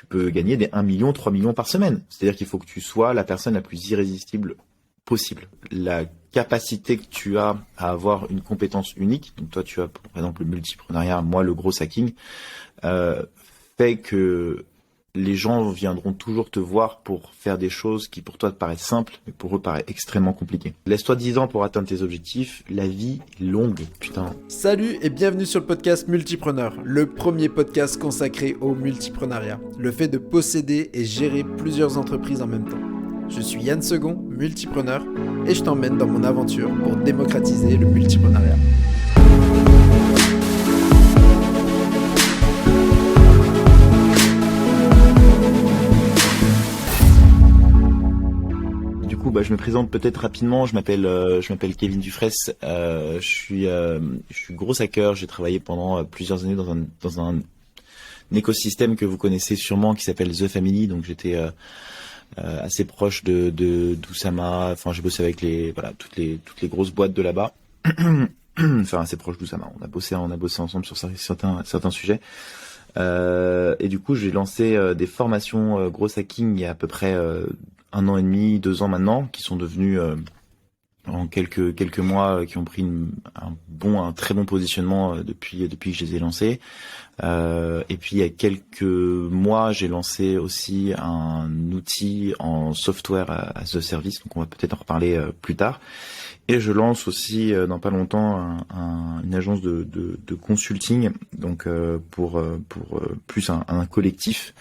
tu peux gagner des 1 million, 3 millions par semaine. C'est-à-dire qu'il faut que tu sois la personne la plus irrésistible possible. La capacité que tu as à avoir une compétence unique, donc toi tu as par exemple le multipreneuriat, moi le gros hacking, fait que les gens viendront toujours te voir pour faire des choses qui pour toi te paraissent simples, mais pour eux paraissent extrêmement compliquées. Laisse-toi 10 ans pour atteindre tes objectifs, la vie est longue, putain. Salut et bienvenue sur le podcast Multipreneur, le premier podcast consacré au multipreneuriat, le fait de posséder et gérer plusieurs entreprises en même temps. Je suis Yann Segon, multipreneur, et je t'emmène dans mon aventure pour démocratiser le multipreneuriat. Je me présente peut-être rapidement. Je m'appelle Kevin Dufresne. Je suis gros hacker. J'ai travaillé pendant plusieurs années dans un écosystème que vous connaissez sûrement qui s'appelle The Family. Donc j'étais assez proche d'Oussama. Enfin, j'ai bossé avec toutes les grosses boîtes de là-bas. Enfin, assez proche d'Oussama. On a bossé ensemble sur certains sujets. Et du coup, j'ai lancé des formations gros hacking il y a à peu près 1 an et demi, 2 ans maintenant, qui sont devenus en quelques mois, qui ont pris un très bon positionnement depuis que je les ai lancés. Et puis il y a quelques mois, j'ai lancé aussi un outil en software as a service, donc on va peut-être en reparler plus tard. Et je lance aussi dans pas longtemps une agence de consulting, donc pour plus un collectif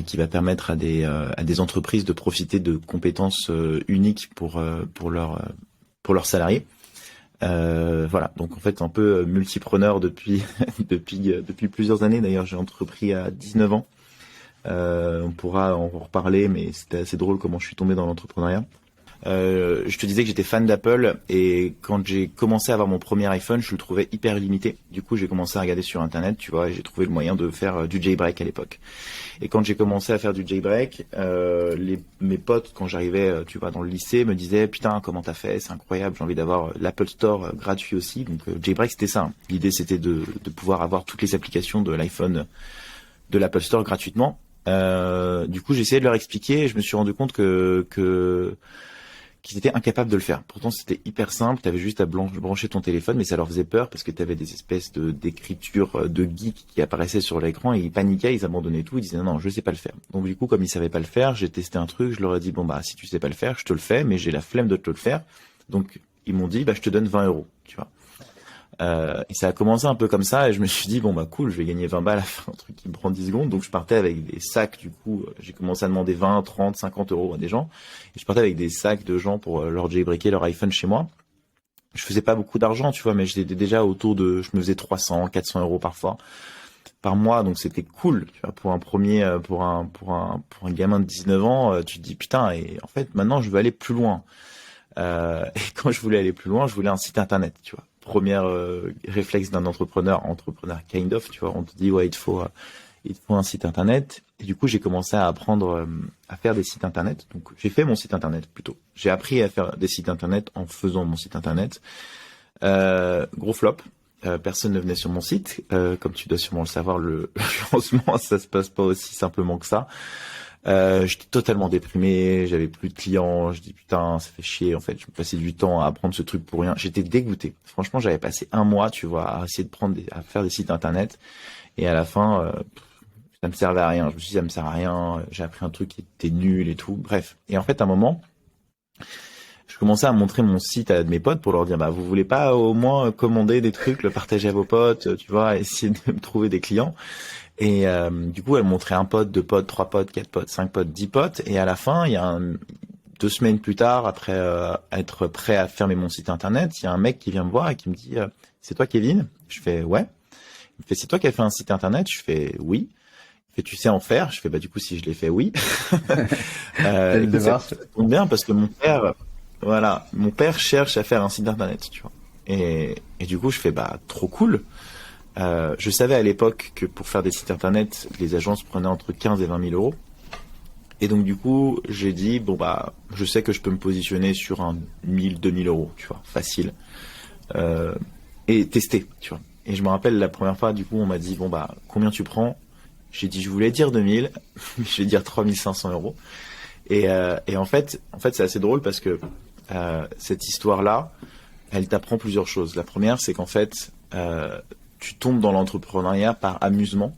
qui va permettre à des entreprises de profiter de compétences uniques pour leurs salariés. Voilà, donc en fait un peu multipreneur depuis plusieurs années. D'ailleurs, j'ai entrepris à 19 ans. On pourra en reparler, mais c'était assez drôle comment je suis tombé dans l'entrepreneuriat. Je te disais que j'étais fan d'Apple et quand j'ai commencé à avoir mon premier iPhone, je le trouvais hyper limité. Du coup, j'ai commencé à regarder sur Internet, tu vois, et j'ai trouvé le moyen de faire du jailbreak à l'époque. Et quand j'ai commencé à faire du jailbreak, mes potes, quand j'arrivais, tu vois, dans le lycée, me disaient putain, comment t'as fait, c'est incroyable, j'ai envie d'avoir l'Apple Store gratuit aussi. Donc jailbreak, c'était ça. L'idée, c'était de pouvoir avoir toutes les applications de l'iPhone de l'Apple Store gratuitement. Du coup, j'ai essayé de leur expliquer et je me suis rendu compte qu'ils étaient incapables de le faire. Pourtant, c'était hyper simple. Tu avais juste à brancher ton téléphone, mais ça leur faisait peur parce que tu avais des espèces d'écriture de geeks qui apparaissaient sur l'écran et ils paniquaient, ils abandonnaient tout, ils disaient non, je sais pas le faire. Donc du coup, comme ils savaient pas le faire, j'ai testé un truc, je leur ai dit bon bah si tu sais pas le faire, je te le fais, mais j'ai la flemme de te le faire. Donc ils m'ont dit bah je te donne 20 €, tu vois. Et ça a commencé un peu comme ça et je me suis dit bon bah cool, je vais gagner 20 balles à faire un truc qui me prend 10 secondes. Donc je partais avec des sacs, du coup j'ai commencé à demander 20, 30, 50 € à des gens et je partais avec des sacs de gens pour leur jailbreaker leur iPhone chez moi. Je faisais pas beaucoup d'argent, tu vois, mais j'étais déjà je me faisais 300, 400 € parfois par mois, donc c'était cool, tu vois, pour un gamin de 19 ans, tu te dis putain, et en fait maintenant je veux aller plus loin. Et quand je voulais aller plus loin, je voulais un site internet, tu vois. Premier réflexe d'un entrepreneur kind of, tu vois, on te dit ouais, il te faut un site internet. Et du coup, j'ai commencé à apprendre à faire des sites internet. Donc, j'ai fait mon site internet plutôt. J'ai appris à faire des sites internet en faisant mon site internet. Gros flop. Personne ne venait sur mon site. Comme tu dois sûrement le savoir, le lancement, ça se passe pas aussi simplement que ça. J'étais totalement déprimé, j'avais plus de clients, je dis putain, ça fait chier, en fait, je me passais du temps à apprendre ce truc pour rien. J'étais dégoûté. Franchement, j'avais passé 1 mois, tu vois, à essayer à faire des sites internet, et à la fin, ça me servait à rien. Je me suis dit, ça me sert à rien, j'ai appris un truc qui était nul et tout, bref. Et en fait, à un moment, je commençais à montrer mon site à mes potes pour leur dire, bah, vous voulez pas au moins commander des trucs, le partager à vos potes, tu vois, essayer de me trouver des clients. Et du coup, elle montrait 1 pote, 2 potes, 3 potes, 4 potes, 5 potes, 10 potes. Et à la fin, il y a 2 semaines plus tard, après être prêt à fermer mon site internet, il y a un mec qui vient me voir et qui me dit c'est toi Kevin? Je fais ouais. Il me fait c'est toi qui as fait un site internet? Je fais oui. Il fait tu sais en faire? Je fais bah du coup si je l'ai fait oui. Écoute, ça tombe bien parce que mon père cherche à faire un site internet, tu vois. Et du coup je fais bah trop cool. Je savais à l'époque que pour faire des sites internet, les agences prenaient entre 15 et 20 000 €. Et donc du coup, j'ai dit bon bah, je sais que je peux me positionner sur un 1000, 2000 €, tu vois, facile, et tester, tu vois. Et je me rappelle la première fois, du coup, on m'a dit bon bah, combien tu prends? J'ai dit, je voulais dire 2000, je vais dire 3500 euros. Et en fait, c'est assez drôle parce que cette histoire-là, elle t'apprend plusieurs choses. La première, c'est qu'en fait, tu tombes dans l'entrepreneuriat par amusement.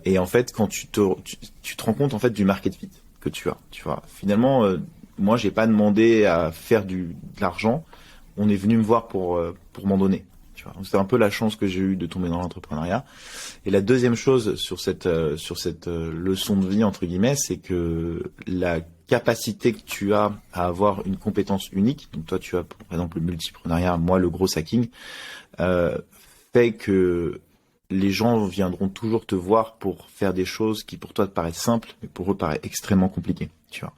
Et en fait, quand tu te rends compte en fait du market fit que tu as, tu vois. Finalement, moi, j'ai pas demandé à faire de l'argent. On est venu me voir pour m'en donner. Tu vois. Donc, c'est un peu la chance que j'ai eue de tomber dans l'entrepreneuriat. Et la deuxième chose sur cette leçon de vie entre guillemets, c'est que la capacité que tu as à avoir une compétence unique. Donc toi, tu as par exemple le multipreneuriat, moi le gros hacking, fait que les gens viendront toujours te voir pour faire des choses qui pour toi te paraissent simples, mais pour eux paraissent extrêmement compliquées. Tu vois.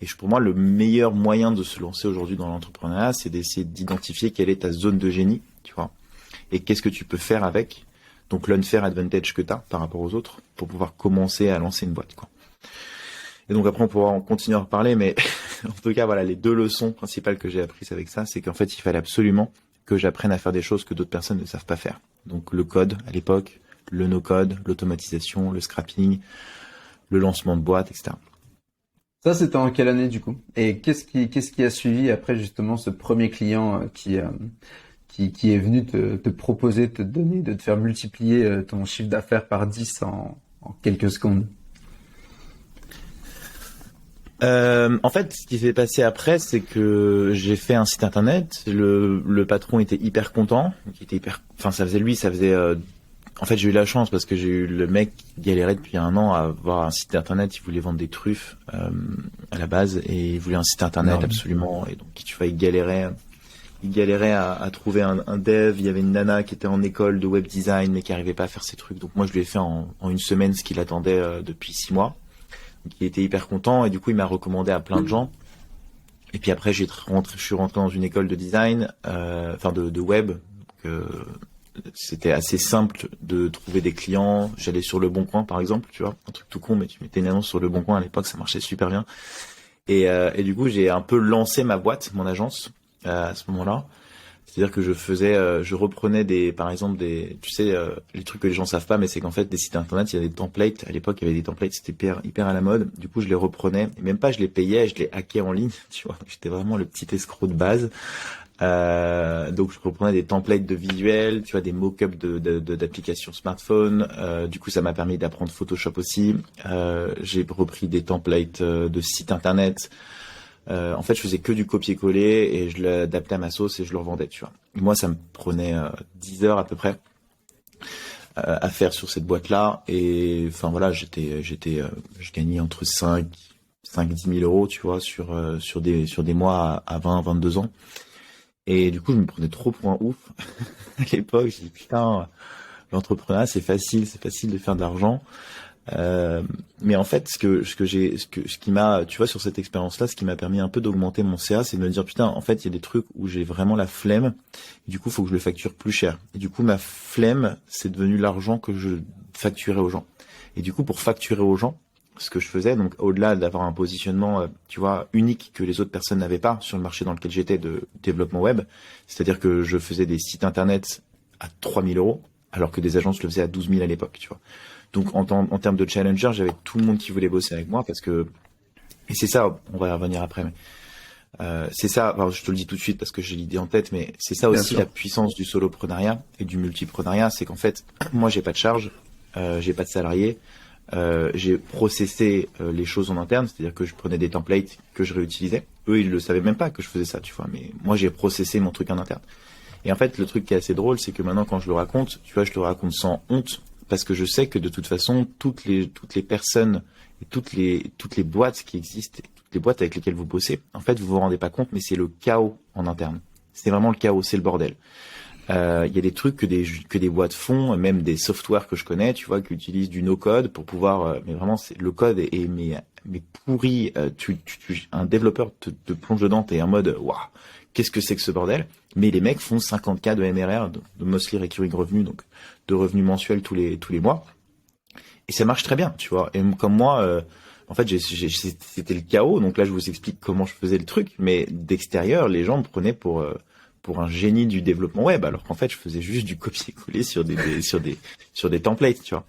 Et pour moi, le meilleur moyen de se lancer aujourd'hui dans l'entrepreneuriat, c'est d'essayer d'identifier quelle est ta zone de génie, tu vois, et qu'est-ce que tu peux faire avec. Donc l'unfair advantage que tu as par rapport aux autres pour pouvoir commencer à lancer une boîte, quoi. Et donc après, on pourra en continuer à en reparler, mais en tout cas, voilà, les deux leçons principales que j'ai apprises avec ça, c'est qu'en fait, il fallait absolument que j'apprenne à faire des choses que d'autres personnes ne savent pas faire. Donc le code à l'époque, le no-code, l'automatisation, le scrapping, le lancement de boîte, etc. Ça, c'était en quelle année du coup? Et qu'est-ce qui a suivi après justement ce premier client qui est venu te proposer, te donner, de te faire multiplier ton chiffre d'affaires par 10 en quelques secondes? En fait, ce qui s'est passé après, c'est que j'ai fait un site internet. Le patron était hyper content. Enfin, ça faisait. En fait, j'ai eu la chance parce que j'ai eu le mec qui galérait depuis un an à avoir un site internet. Il voulait vendre des truffes à la base et il voulait un site internet absolument. Et donc, tu vois, il galérait à trouver un dev. Il y avait une nana qui était en école de web design mais qui arrivait pas à faire ses trucs. Donc moi, je lui ai fait en une semaine ce qu'il attendait depuis 6 mois. Donc, il était hyper content et du coup, il m'a recommandé à plein de gens. Et puis après, je suis rentré dans une école de design, de web. Donc, c'était assez simple de trouver des clients. J'allais sur Le Bon Coin, par exemple, tu vois, un truc tout con, mais tu mettais une annonce sur Le Bon Coin à l'époque, ça marchait super bien. Et du coup, j'ai un peu lancé ma boîte, mon agence, à ce moment-là. C'est-à-dire que je reprenais par exemple tu sais, les trucs que les gens savent pas, mais c'est qu'en fait, des sites internet, il y a des templates. À l'époque, il y avait des templates, c'était hyper à la mode. Du coup, je les reprenais. Et même pas, je les payais, je les hackais en ligne, tu vois. J'étais vraiment le petit escroc de base. Donc, je reprenais des templates de visuels, tu vois, des mock-ups d'applications smartphone. Du coup, ça m'a permis d'apprendre Photoshop aussi. J'ai repris des templates de sites internet. En fait, je faisais que du copier-coller et je l'adaptais à ma sauce et je le revendais, tu vois. Moi, ça me prenait 10 heures à peu près à faire sur cette boîte-là. Et enfin voilà, je gagnais entre 10 000 euros, tu vois, sur des mois à 20, 22 ans. Et du coup, je me prenais trop pour un ouf. À l'époque, j'ai dit putain, l'entrepreneuriat, c'est facile de faire de l'argent. Mais en fait, ce qui m'a, tu vois, sur cette expérience-là, ce qui m'a permis un peu d'augmenter mon CA, c'est de me dire, putain, en fait, il y a des trucs où j'ai vraiment la flemme. Et du coup, il faut que je le facture plus cher. Et du coup, ma flemme, c'est devenu l'argent que je facturais aux gens. Et du coup, pour facturer aux gens, ce que je faisais, donc au-delà d'avoir un positionnement, tu vois, unique que les autres personnes n'avaient pas sur le marché dans lequel j'étais de développement web, c'est-à-dire que je faisais des sites internet à 3 000 euros, alors que des agences le faisaient à 12 000 à l'époque, tu vois. Donc en termes de challenger, j'avais tout le monde qui voulait bosser avec moi parce que, et c'est ça, on va y revenir après, mais c'est ça, alors je te le dis tout de suite parce que j'ai l'idée en tête, mais c'est ça aussi la puissance du soloprenariat et du multipreneuriat, c'est qu'en fait, moi j'ai pas de charge, j'ai pas de salarié, j'ai processé les choses en interne, c'est-à-dire que je prenais des templates que je réutilisais. Eux, ils le savaient même pas que je faisais ça, tu vois, mais moi j'ai processé mon truc en interne. Et en fait, le truc qui est assez drôle, c'est que maintenant quand je le raconte, tu vois, je le raconte sans honte. Parce que je sais que de toute façon, toutes les personnes et toutes les boîtes qui existent, toutes les boîtes avec lesquelles vous bossez, en fait, vous vous rendez pas compte, mais c'est le chaos en interne. C'est vraiment le chaos, c'est le bordel. Il y a des trucs que des boîtes font, même des softwares que je connais, tu vois, qui utilisent du no-code pour pouvoir, mais vraiment, le code est mais pourri. Un développeur te plonge dedans, t'es en mode, waouh, qu'est-ce que c'est que ce bordel? Mais les mecs font 50K de MRR, de Monthly Recurring Revenue, donc de revenus mensuels tous les mois. Et ça marche très bien, tu vois. Et comme moi, en fait, c'était le chaos. Donc là, je vous explique comment je faisais le truc. Mais d'extérieur, les gens me prenaient pour pour un génie du développement web, alors qu'en fait, je faisais juste du copier-coller sur des templates, tu vois.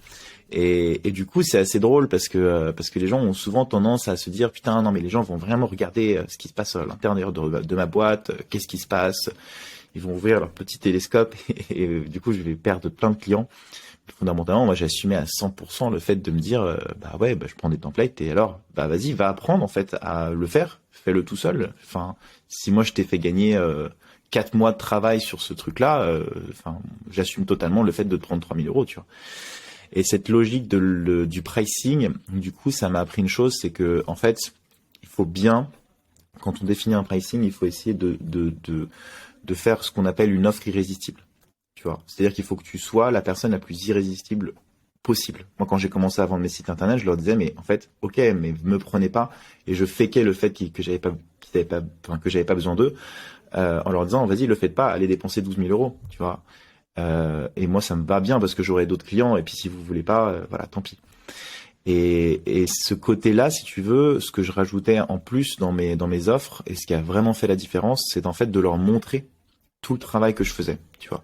Et du coup, c'est assez drôle parce que les gens ont souvent tendance à se dire putain non mais les gens vont vraiment regarder ce qui se passe à l'intérieur de ma boîte, qu'est-ce qui se passe, ils vont ouvrir leur petit télescope et du coup je vais perdre plein de clients. Fondamentalement, moi j'assumais à 100% le fait de me dire bah ouais, bah je prends des templates et alors bah vas-y, va apprendre en fait à le faire, fais-le tout seul. Enfin, si moi je t'ai fait gagner 4 mois de travail sur ce truc-là, enfin j'assume totalement le fait de te prendre 3000 euros, tu vois. Et cette logique du pricing, du coup, ça m'a appris une chose, c'est que en fait, il faut bien, quand on définit un pricing, il faut essayer de faire ce qu'on appelle une offre irrésistible. Tu vois, c'est-à-dire qu'il faut que tu sois la personne la plus irrésistible possible. Moi, quand j'ai commencé à vendre mes sites internet, je leur disais, mais en fait, ok, mais me prenez pas, et je fakais le fait que j'avais pas besoin d'eux, en leur disant, vas-y, le faites pas, allez dépenser 12 000 euros, tu vois. Et moi ça me va bien parce que j'aurai d'autres clients et puis si vous voulez pas voilà tant pis. Et ce côté-là, si tu veux, ce que je rajoutais en plus dans mes offres et ce qui a vraiment fait la différence, c'est en fait de leur montrer tout le travail que je faisais, tu vois.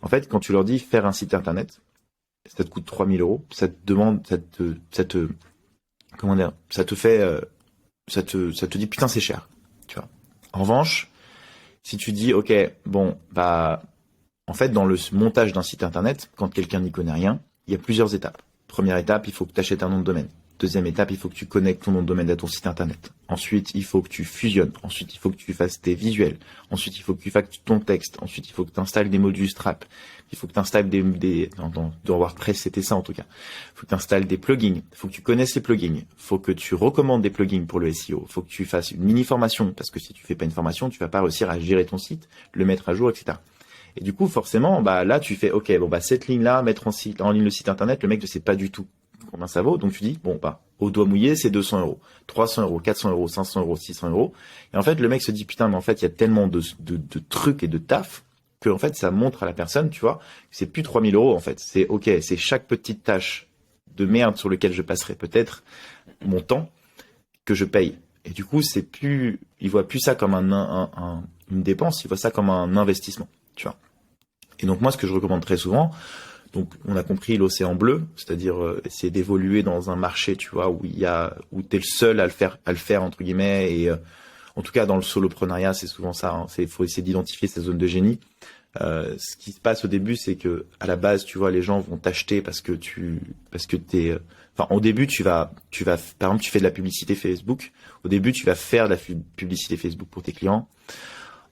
En fait, quand tu leur dis faire un site internet, ça te coûte 3 000 euros, ça te comment dire, ça te dit putain c'est cher, tu vois. En revanche, si tu dis ok bon bah en fait, dans le montage d'un site internet, quand quelqu'un n'y connaît rien, il y a plusieurs étapes. Première étape, il faut que tu achètes un nom de domaine. Deuxième étape, il faut que tu connectes ton nom de domaine à ton site internet. Ensuite, il faut que tu fusionnes. Ensuite, il faut que tu fasses tes visuels. Ensuite, il faut que tu fasses ton texte. Ensuite, il faut que tu installes des modules Strap. Il faut que tu installes dans WordPress, c'était ça en tout cas. Il faut que tu installes des plugins. Il faut que tu connaisses les plugins. Il faut que tu recommandes des plugins pour le SEO. Il faut que tu fasses une mini formation parce que si tu fais pas une formation, tu vas pas réussir à gérer ton site, le mettre à jour, etc. Et du coup, forcément, bah là, tu fais, ok, bon bah cette ligne-là, mettre en ligne le site internet, le mec ne sait pas du tout combien ça vaut, donc tu dis, bon bah au doigt mouillé, c'est 200 euros, 300 euros, 400 euros, 500 euros, 600 euros. Et en fait, le mec se dit, putain, mais en fait, il y a tellement de trucs et de taf que en fait, ça montre à la personne, tu vois, que c'est plus 3000 euros en fait. C'est ok, c'est chaque petite tâche de merde sur lequel je passerai peut-être mon temps que je paye. Et du coup, c'est plus, il voit plus ça comme une dépense, il voit ça comme un investissement. Tu vois. Et donc moi, ce que je recommande très souvent, donc on a compris l'océan bleu, c'est-à-dire essayer d'évoluer dans un marché, tu vois, où t'es le seul à le faire entre guillemets. Et en tout cas dans le soloprenariat, c'est souvent ça. Hein, faut essayer d'identifier sa zone de génie. Ce qui se passe au début, c'est que à la base, tu vois, les gens vont t'acheter parce que t'es. Enfin, au début, tu vas, par exemple, tu fais de la publicité Facebook. Au début, tu vas faire de la publicité Facebook pour tes clients.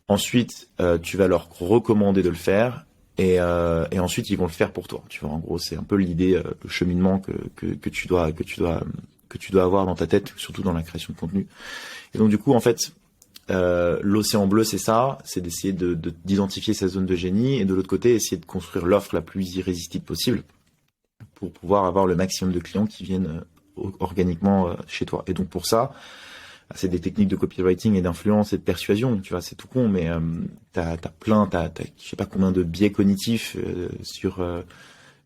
Ensuite, tu vas leur recommander de le faire et ensuite ils vont le faire pour toi. Tu vois, en gros, c'est un peu l'idée, le cheminement que tu dois avoir dans ta tête, surtout dans la création de contenu. Et donc du coup, en fait, l'océan bleu, c'est ça, c'est d'essayer d'identifier sa zone de génie et de l'autre côté, essayer de construire l'offre la plus irrésistible possible pour pouvoir avoir le maximum de clients qui viennent organiquement chez toi. Et donc pour ça, c'est des techniques de copywriting et d'influence et de persuasion, tu vois, c'est tout con, mais t'as je sais pas combien de biais cognitifs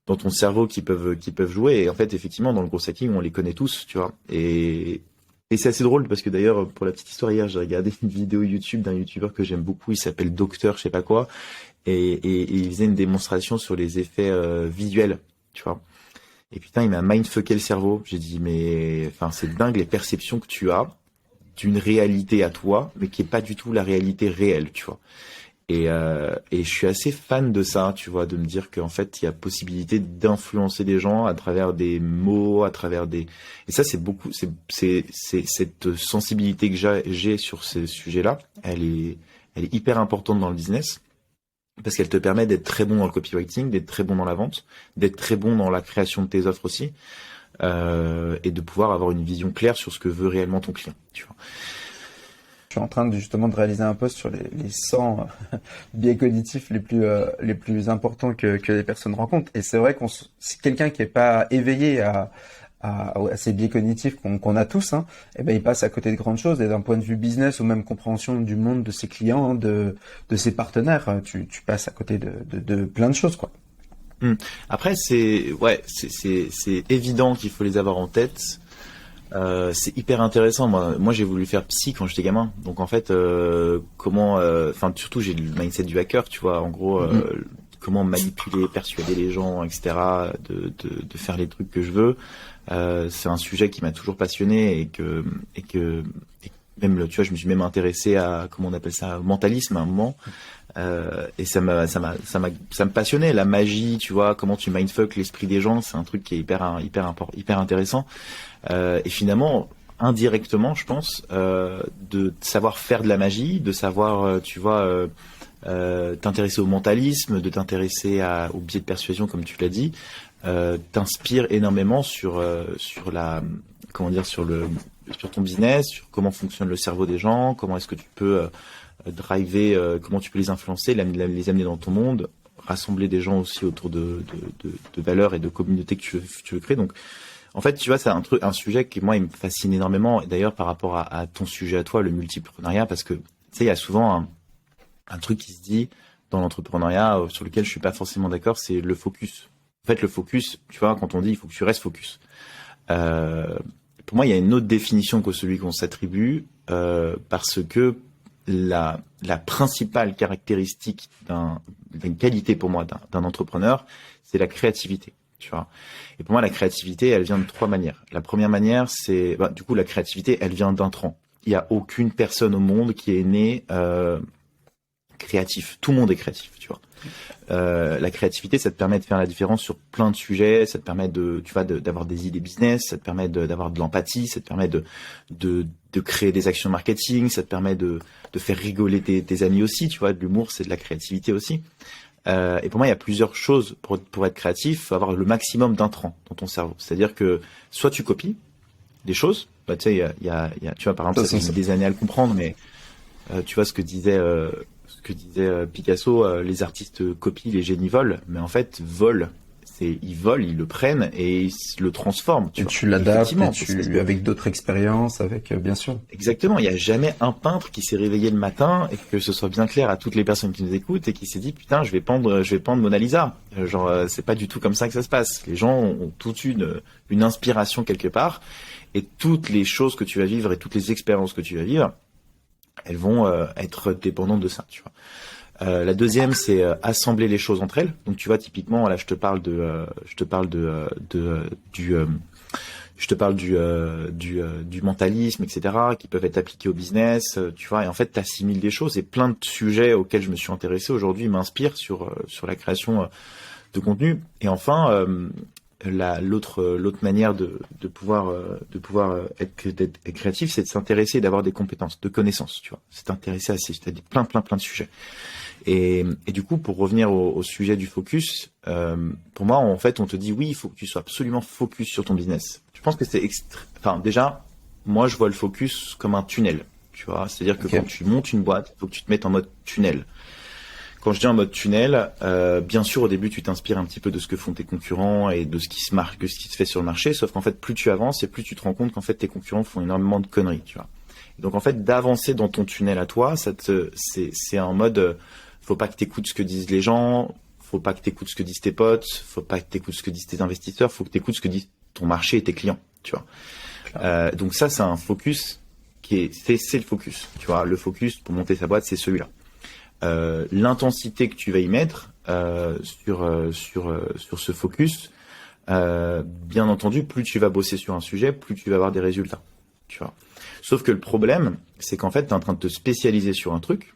dans ton cerveau qui peuvent jouer. Et en fait, effectivement, dans le gros hacking, on les connaît tous, tu vois. Et c'est assez drôle parce que d'ailleurs, pour la petite histoire, hier, j'ai regardé une vidéo YouTube d'un youtubeur que j'aime beaucoup, il s'appelle Docteur, je sais pas quoi, et il faisait une démonstration sur les effets visuels, tu vois. Et putain, il m'a mindfucké le cerveau. J'ai dit, mais enfin, c'est dingue les perceptions que tu as d'une réalité à toi, mais qui est pas du tout la réalité réelle, tu vois. Et je suis assez fan de ça, tu vois, de me dire qu'en fait, il y a possibilité d'influencer des gens à travers des mots, à travers des... Et ça, c'est beaucoup, c'est cette sensibilité que j'ai sur ces sujets-là, elle est hyper importante dans le business, parce qu'elle te permet d'être très bon dans le copywriting, d'être très bon dans la vente, d'être très bon dans la création de tes offres aussi, et de pouvoir avoir une vision claire sur ce que veut réellement ton client, tu vois. Je suis en train justement de réaliser un post sur les 100 biais cognitifs les plus importants que les personnes rencontrent. Et c'est vrai si quelqu'un qui est pas éveillé à ces biais cognitifs qu'on a tous, hein, et ben il passe à côté de grandes choses. Et d'un point de vue business ou même compréhension du monde de ses clients, hein, de ses partenaires, tu passes à côté de plein de choses, quoi. Après, c'est évident qu'il faut les avoir en tête. C'est hyper intéressant. Moi, j'ai voulu faire psy quand j'étais gamin. Donc en fait, surtout j'ai le mindset du hacker, tu vois. En gros, comment manipuler, persuader les gens, etc. De faire les trucs que je veux. C'est un sujet qui m'a toujours passionné et même, tu vois, je me suis même intéressé à, comment on appelle ça, au mentalisme à un moment. Et ça me passionnait, la magie, tu vois, comment tu mindfuck l'esprit des gens, c'est un truc qui est hyper intéressant. Et finalement, indirectement, je pense, de savoir faire de la magie, de savoir, tu vois, t'intéresser au mentalisme, de t'intéresser au biais de persuasion, comme tu l'as dit, t'inspire énormément sur sur ton business, sur comment fonctionne le cerveau des gens, comment est-ce que tu peux driver, comment tu peux les influencer, les amener dans ton monde, rassembler des gens aussi autour de valeurs et de communautés que tu veux créer. Donc, en fait, tu vois, c'est un sujet qui, moi, il me fascine énormément. Et d'ailleurs, par rapport à ton sujet à toi, le multipreneuriat, parce que, tu sais, il y a souvent un truc qui se dit dans l'entrepreneuriat sur lequel je suis pas forcément d'accord, c'est le focus. En fait, le focus, tu vois, quand on dit il faut que tu restes focus. Pour moi, il y a une autre définition que celui qu'on s'attribue, parce que la principale caractéristique d'une qualité pour moi d'un entrepreneur, c'est la créativité. Tu vois. Et pour moi, la créativité, elle vient de 3 manières. La première manière, c'est, du coup, la créativité, elle vient d'intrants. Il n'y a aucune personne au monde qui est née créatif. Tout le monde est créatif, tu vois. La créativité, ça te permet de faire la différence sur plein de sujets. Ça te permet d'avoir des idées business. Ça te permet d'avoir de l'empathie. Ça te permet de créer des actions marketing. Ça te permet de faire rigoler tes amis aussi, tu vois. De l'humour, c'est de la créativité aussi. Et pour moi, il y a plusieurs choses pour être créatif. Il faut avoir le maximum d'intrants dans ton cerveau. C'est-à-dire que soit tu copies des choses. Tu sais, tu vois, par exemple, ça fait des années à le comprendre, mais tu vois ce que disait Picasso, les artistes copient, les génies volent. Mais en fait, ils volent, ils le prennent et ils le transforment. Tu l'adaptes avec d'autres expériences, bien sûr. Exactement. Il n'y a jamais un peintre qui s'est réveillé le matin et que ce soit bien clair à toutes les personnes qui nous écoutent et qui s'est dit putain, je vais peindre Mona Lisa. C'est pas du tout comme ça que ça se passe. Les gens ont toute une inspiration quelque part et toutes les choses que tu vas vivre et toutes les expériences que tu vas vivre, elles vont être dépendantes de ça, tu vois. La deuxième, c'est assembler les choses entre elles. Donc tu vois, typiquement, là, je te parle du mentalisme, etc., qui peuvent être appliqués au business, tu vois. Et en fait, t'assimiles des choses et plein de sujets auxquels je me suis intéressé aujourd'hui m'inspirent sur la création de contenu. Et enfin, l'autre manière de pouvoir être créatif, c'est de s'intéresser et d'avoir des compétences, de connaissances, tu vois. C'est t'intéresser à plein de sujets. Et du coup, pour revenir au sujet du focus, pour moi, en fait, on te dit oui, il faut que tu sois absolument focus sur ton business. Je pense que déjà, moi, je vois le focus comme un tunnel, tu vois. C'est-à-dire que quand tu montes une boîte, il faut que tu te mettes en mode tunnel. Quand je dis en mode tunnel, bien sûr, au début, tu t'inspires un petit peu de ce que font tes concurrents et de ce qui se fait sur le marché. Sauf qu'en fait, plus tu avances et plus tu te rends compte qu'en fait, tes concurrents font énormément de conneries, tu vois. Et donc, en fait, d'avancer dans ton tunnel à toi, c'est en mode, faut pas que t'écoutes ce que disent les gens, faut pas que t'écoutes ce que disent tes potes, faut pas que t'écoutes ce que disent tes investisseurs, faut que t'écoutes ce que disent ton marché et tes clients, tu vois. Donc ça, c'est un focus c'est le focus, tu vois. Le focus pour monter sa boîte, c'est celui-là. L'intensité que tu vas y mettre sur ce focus, bien entendu, plus tu vas bosser sur un sujet, plus tu vas avoir des résultats, tu vois. Sauf que le problème, c'est qu'en fait, tu es en train de te spécialiser sur un truc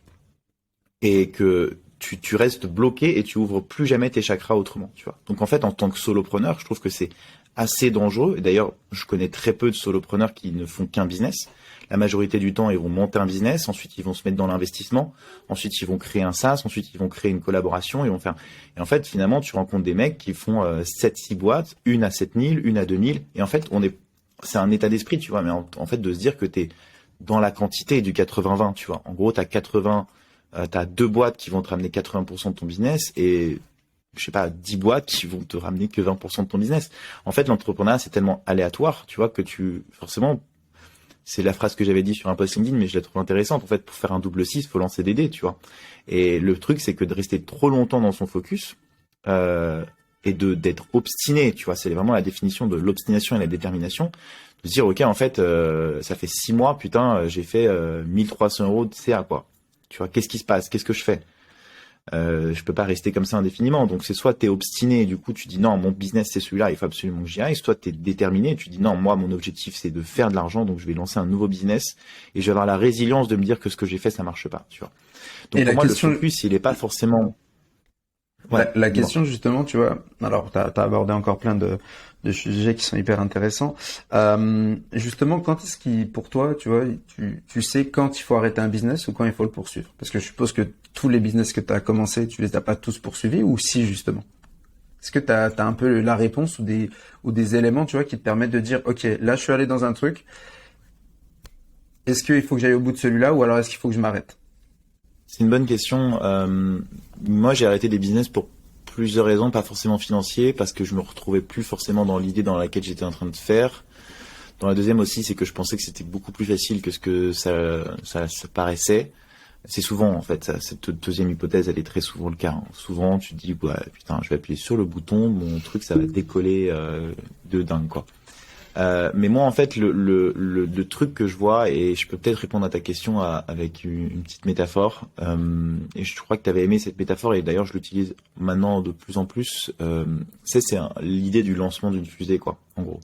et que tu restes bloqué et tu ouvres plus jamais tes chakras autrement, tu vois. Donc en fait, en tant que solopreneur, je trouve que c'est assez dangereux. Et d'ailleurs, je connais très peu de solopreneurs qui ne font qu'un business. La majorité du temps, ils vont monter un business, ensuite ils vont se mettre dans l'investissement, ensuite ils vont créer un SaaS, ensuite ils vont créer une collaboration, ils vont faire. Et en fait, finalement, tu rencontres des mecs qui font 7-6 boîtes, une à 7 000, une à 2 000. Et en fait, c'est un état d'esprit, tu vois, mais en fait, de se dire que t'es dans la quantité du 80-20, tu vois. En gros, t'as 2 boîtes qui vont te ramener 80% de ton business et, je sais pas, 10 boîtes qui vont te ramener que 20% de ton business. En fait, l'entrepreneuriat, c'est tellement aléatoire, tu vois, que forcément, c'est la phrase que j'avais dit sur un post LinkedIn, mais je la trouve intéressante. En fait, pour faire un double 6, faut lancer des dés, tu vois. Et le truc, c'est que de rester trop longtemps dans son focus, et et d'être obstiné, tu vois, c'est vraiment la définition de l'obstination et la détermination, de se dire ok en fait ça fait 6 mois, putain, j'ai fait 1300 euros de CA quoi. Tu vois, qu'est-ce qui se passe, qu'est-ce que je fais? Je peux pas rester comme ça indéfiniment. Donc c'est soit t'es obstiné et du coup tu dis non, mon business c'est celui-là, il faut absolument que j'y aille, soit t'es déterminé et tu dis non, moi mon objectif c'est de faire de l'argent, donc je vais lancer un nouveau business et je vais avoir la résilience de me dire que ce que j'ai fait ça marche pas, tu vois. Donc Et pour la moi question, le focus il est pas forcément la dis-moi. question justement, tu vois, alors t'as abordé encore plein de sujets qui sont hyper intéressants. Justement, quand est-ce qui, pour toi, tu vois, tu sais quand il faut arrêter un business ou quand il faut le poursuivre? Parce que je suppose que tous les business que tu as commencé, tu les as pas tous poursuivis, ou si justement? Est-ce que tu as un peu la réponse ou des éléments, tu vois, qui te permettent de dire, OK, là, je suis allé dans un truc. Est-ce qu'il faut que j'aille au bout de celui-là ou alors est-ce qu'il faut que je m'arrête? C'est une bonne question. Moi j'ai arrêté des business pour plusieurs raisons, pas forcément financiers, parce que je me retrouvais plus forcément dans l'idée dans laquelle j'étais en train de faire. Dans la deuxième aussi, c'est que je pensais que c'était beaucoup plus facile que ce que ça paraissait. C'est souvent, en fait, cette deuxième hypothèse, elle est très souvent le cas, hein. Souvent, tu te dis, ouais, putain, je vais appuyer sur le bouton, mon truc, ça va décoller de dingue, quoi. Mais moi, en fait, le truc que je vois, et je peux peut-être répondre à ta question avec une petite métaphore, et je crois que tu avais aimé cette métaphore, et d'ailleurs, je l'utilise maintenant de plus en plus, l'idée du lancement d'une fusée, quoi, en gros.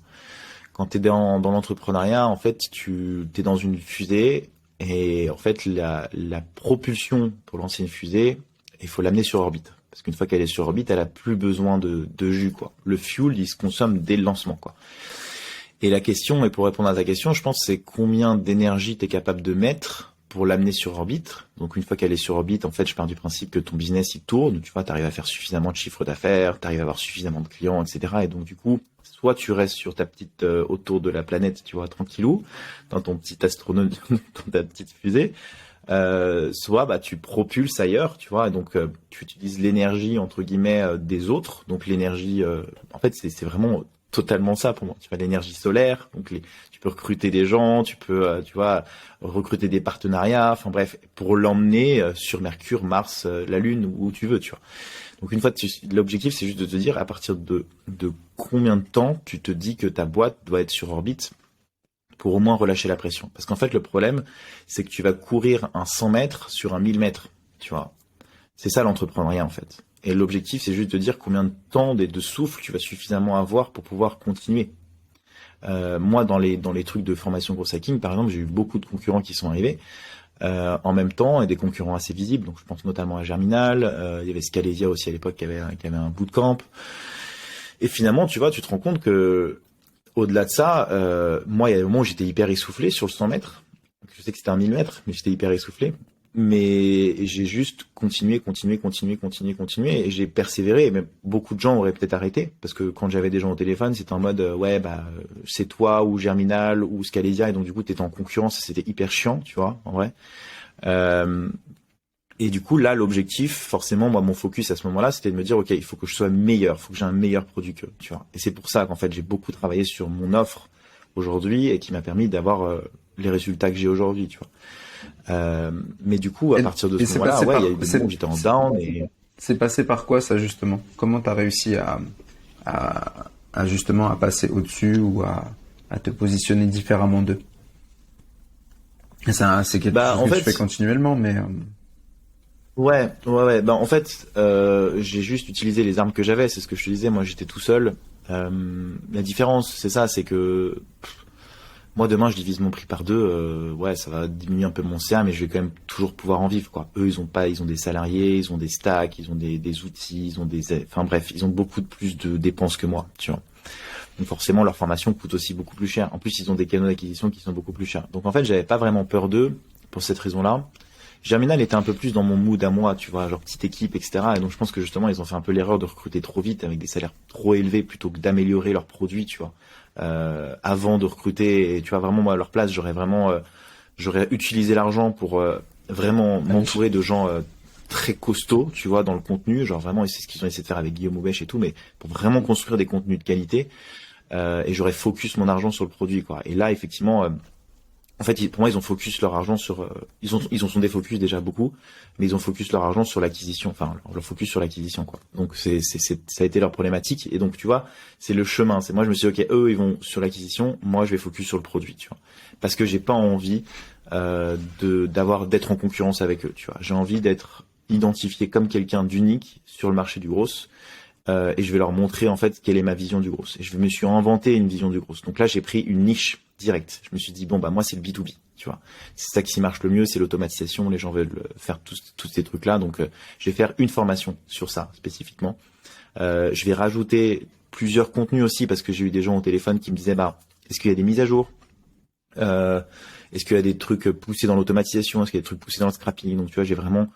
Quand tu es dans l'entrepreneuriat, en fait, tu es dans une fusée, et en fait, la propulsion pour lancer une fusée, il faut l'amener sur orbite. Parce qu'une fois qu'elle est sur orbite, elle a plus besoin de jus, quoi. Le fuel, il se consomme dès le lancement, quoi. Et la question, et pour répondre à ta question, je pense, c'est combien d'énergie tu es capable de mettre pour l'amener sur orbite. Donc, une fois qu'elle est sur orbite, en fait, je pars du principe que ton business, il tourne. Tu vois, tu arrives à faire suffisamment de chiffre d'affaires, tu arrives à avoir suffisamment de clients, etc. Et donc, du coup, soit tu restes sur ta petite, autour de la planète, tu vois, tranquillou, dans ton petit astronome, dans ta petite fusée, soit bah tu propulses ailleurs, tu vois, et donc tu utilises l'énergie entre guillemets des autres, donc l'énergie, en fait c'est vraiment totalement ça pour moi. Tu vois, l'énergie solaire, donc tu peux recruter des gens, tu peux, tu vois, recruter des partenariats, enfin bref, pour l'emmener sur Mercure, Mars, la Lune, où tu veux, tu vois. Donc une fois, l'objectif c'est juste de te dire à partir de combien de temps tu te dis que ta boîte doit être sur orbite pour au moins relâcher la pression. Parce qu'en fait, le problème, c'est que tu vas courir un 100 mètres sur un 1000 mètres, tu vois. C'est ça l'entrepreneuriat, en fait. Et l'objectif, c'est juste de dire combien de temps de souffle tu vas suffisamment avoir pour pouvoir continuer. Moi, dans les trucs de formation gros hacking, par exemple, j'ai eu beaucoup de concurrents qui sont arrivés en même temps, et des concurrents assez visibles. Donc, je pense notamment à Germinal. Il y avait Scalesia aussi à l'époque qui avait un bootcamp. Et finalement, tu vois, tu te rends compte que au-delà de ça, moi, il y a des moments où j'étais hyper essoufflé sur le 100 mètres. Je sais que c'était un 1000 mètres, mais j'étais hyper essoufflé. Mais j'ai juste continué, et j'ai persévéré. Et même beaucoup de gens auraient peut-être arrêté, parce que quand j'avais des gens au téléphone, c'était en mode, ouais, bah, c'est toi, ou Germinal, ou Scalesia, et donc du coup, t'étais en concurrence, et c'était hyper chiant, tu vois, en vrai. Et du coup, là, l'objectif, forcément, moi, mon focus à ce moment-là, c'était de me dire, OK, il faut que je sois meilleur, il faut que j'ai un meilleur produit que, tu vois. Et c'est pour ça qu'en fait, j'ai beaucoup travaillé sur mon offre aujourd'hui et qui m'a permis d'avoir les résultats que j'ai aujourd'hui, tu vois. Mais du coup, à partir de ce moment-là, ouais, il y a eu des moments où j'étais en down et... C'est passé par quoi, ça, justement? Comment t'as réussi à justement, à passer au-dessus ou à te positionner différemment d'eux? C'est quelque chose que tu fais continuellement, mais... Ouais. Bah, en fait, j'ai juste utilisé les armes que j'avais. C'est ce que je te disais. Moi, j'étais tout seul. La différence, c'est ça, c'est que moi, demain, je divise mon prix par deux. Ouais, ça va diminuer un peu mon CA, mais je vais quand même toujours pouvoir en vivre, quoi. Eux, ils ont des salariés, ils ont des stacks, ils ont des outils, enfin bref, ils ont beaucoup plus de dépenses que moi, tu vois. Donc forcément, leur formation coûte aussi beaucoup plus cher. En plus, ils ont des canaux d'acquisition qui sont beaucoup plus chers. Donc en fait, j'avais pas vraiment peur d'eux pour cette raison-là. Germinal était un peu plus dans mon mood à moi, tu vois, genre petite équipe, etc. Et donc je pense que justement, ils ont fait un peu l'erreur de recruter trop vite avec des salaires trop élevés plutôt que d'améliorer leurs produits, tu vois, avant de recruter. Et tu vois, vraiment, moi, à leur place, j'aurais utilisé l'argent pour vraiment m'entourer de gens très costauds, tu vois, dans le contenu. Genre vraiment, et c'est ce qu'ils ont essayé de faire avec Guillaume Houbèche et tout, mais pour vraiment construire des contenus de qualité. Et j'aurais focus mon argent sur le produit, quoi. Et là, effectivement... en fait, pour moi, ils ont focus leur argent sur, ils ont sont des focus déjà beaucoup, mais ils ont focus leur argent sur l'acquisition, enfin, leur focus sur l'acquisition, quoi. Donc, ça a été leur problématique. Et donc, tu vois, c'est le chemin. C'est moi, je me suis dit, ok, eux, ils vont sur l'acquisition, moi, je vais focus sur le produit, tu vois. Parce que j'ai pas envie, d'être en concurrence avec eux, tu vois. J'ai envie d'être identifié comme quelqu'un d'unique sur le marché du gros. Et je vais leur montrer, en fait, quelle est ma vision du gros. Et je me suis inventé une vision du gros. Donc là, j'ai pris une niche direct. Je me suis dit, bon, bah, moi, c'est le B2B, tu vois. C'est ça qui marche le mieux, c'est l'automatisation. Les gens veulent faire tous ces trucs-là. Donc, je vais faire une formation sur ça, spécifiquement. Je vais rajouter plusieurs contenus aussi, parce que j'ai eu des gens au téléphone qui me disaient, bah, est-ce qu'il y a des mises à jour? Est-ce qu'il y a des trucs poussés dans l'automatisation? Est-ce qu'il y a des trucs poussés dans le scrapping? Donc, tu vois, j'ai vraiment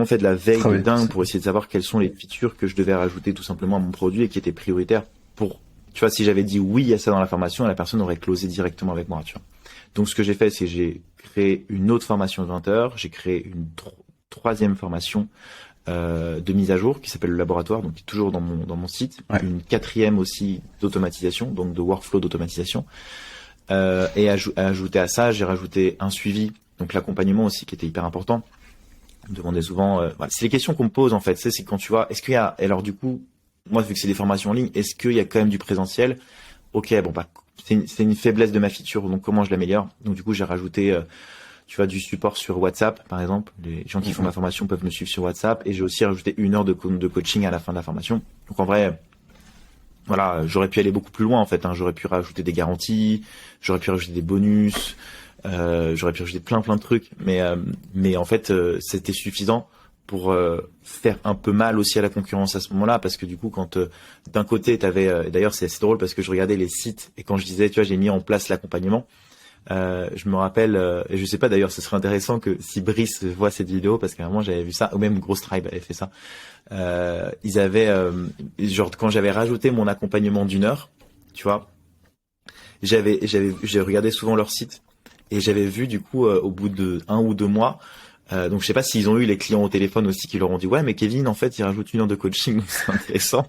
fait de la veille de dingue pour essayer de savoir quelles sont les features que je devais rajouter tout simplement à mon produit et qui étaient prioritaires pour, tu vois, si j'avais dit oui à ça dans la formation, la personne aurait closé directement avec moi, tu vois. Donc, ce que j'ai fait, c'est que j'ai créé une autre formation de 20 heures, j'ai créé une troisième formation de mise à jour qui s'appelle le laboratoire, donc qui est toujours dans mon site, une quatrième aussi d'automatisation, donc de workflow d'automatisation. Et ajouter à ça, j'ai rajouté un suivi, donc l'accompagnement aussi qui était hyper important. On me demandait souvent, voilà, c'est les questions qu'on me pose en fait, c'est quand tu vois, est-ce qu'il y a, alors du coup, moi vu que c'est des formations en ligne, est-ce qu'il y a quand même du présentiel? Ok, bon bah c'est une faiblesse de ma feature, donc comment je l'améliore? Donc du coup j'ai rajouté, tu vois, du support sur WhatsApp par exemple. Les gens qui font ma formation peuvent me suivre sur WhatsApp, et j'ai aussi rajouté 1 heure de coaching à la fin de la formation. Donc en vrai, voilà, j'aurais pu aller beaucoup plus loin en fait, hein. J'aurais pu rajouter des garanties, j'aurais pu rajouter des bonus. J'aurais pu rajouter plein de trucs, mais en fait c'était suffisant pour faire un peu mal aussi à la concurrence à ce moment-là, parce que du coup quand d'un côté t'avais, d'ailleurs c'est assez drôle parce que je regardais les sites et quand je disais, tu vois, j'ai mis en place l'accompagnement, je me rappelle, et je sais pas d'ailleurs, ce serait intéressant que si Brice voit cette vidéo, parce qu'à un moment j'avais vu ça, ou même Grosse Tribe avait fait ça, ils avaient genre quand j'avais rajouté mon accompagnement d'1 heure, tu vois, j'ai regardé souvent leur site. Et j'avais vu du coup au bout de 1 ou 2 mois, donc je sais pas s'ils ont eu les clients au téléphone aussi qui leur ont dit ouais mais Kevin en fait il rajoute 1 heure de coaching, donc c'est intéressant.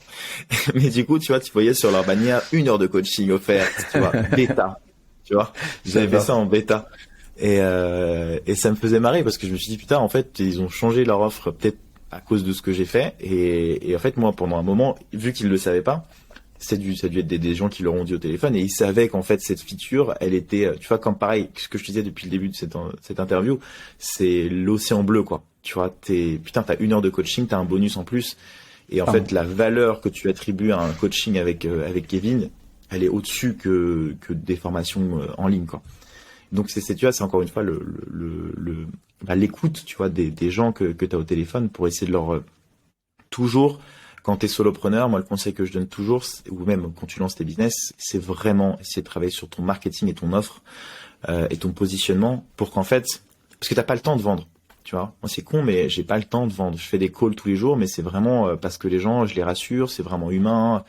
Mais du coup tu vois, tu voyais sur leur bannière 1 heure de coaching offerte, tu vois, bêta, tu vois, j'avais fait ça en bêta et ça me faisait marrer parce que je me suis dit putain en fait ils ont changé leur offre peut-être à cause de ce que j'ai fait et en fait moi pendant un moment vu qu'ils le savaient pas, ça a dû être des gens qui leur ont dit au téléphone et ils savaient qu'en fait cette feature elle était, tu vois, comme pareil ce que je te disais depuis le début de cette interview, c'est l'océan bleu quoi, tu vois, t'as 1 heure de coaching, t'as un bonus en plus et en fait la valeur que tu attribues à un coaching avec Kevin, elle est au-dessus que des formations en ligne quoi. Donc tu vois, c'est encore une fois l'écoute, tu vois, des gens que t'as au téléphone pour essayer de leur toujours. Quand tu es solopreneur, moi le conseil que je donne toujours, ou même quand tu lances tes business, c'est vraiment essayer de travailler sur ton marketing et ton offre et ton positionnement pour qu'en fait, parce que t'as pas le temps de vendre, tu vois. Moi c'est con, mais j'ai pas le temps de vendre. Je fais des calls tous les jours, mais c'est vraiment parce que les gens, je les rassure, c'est vraiment humain.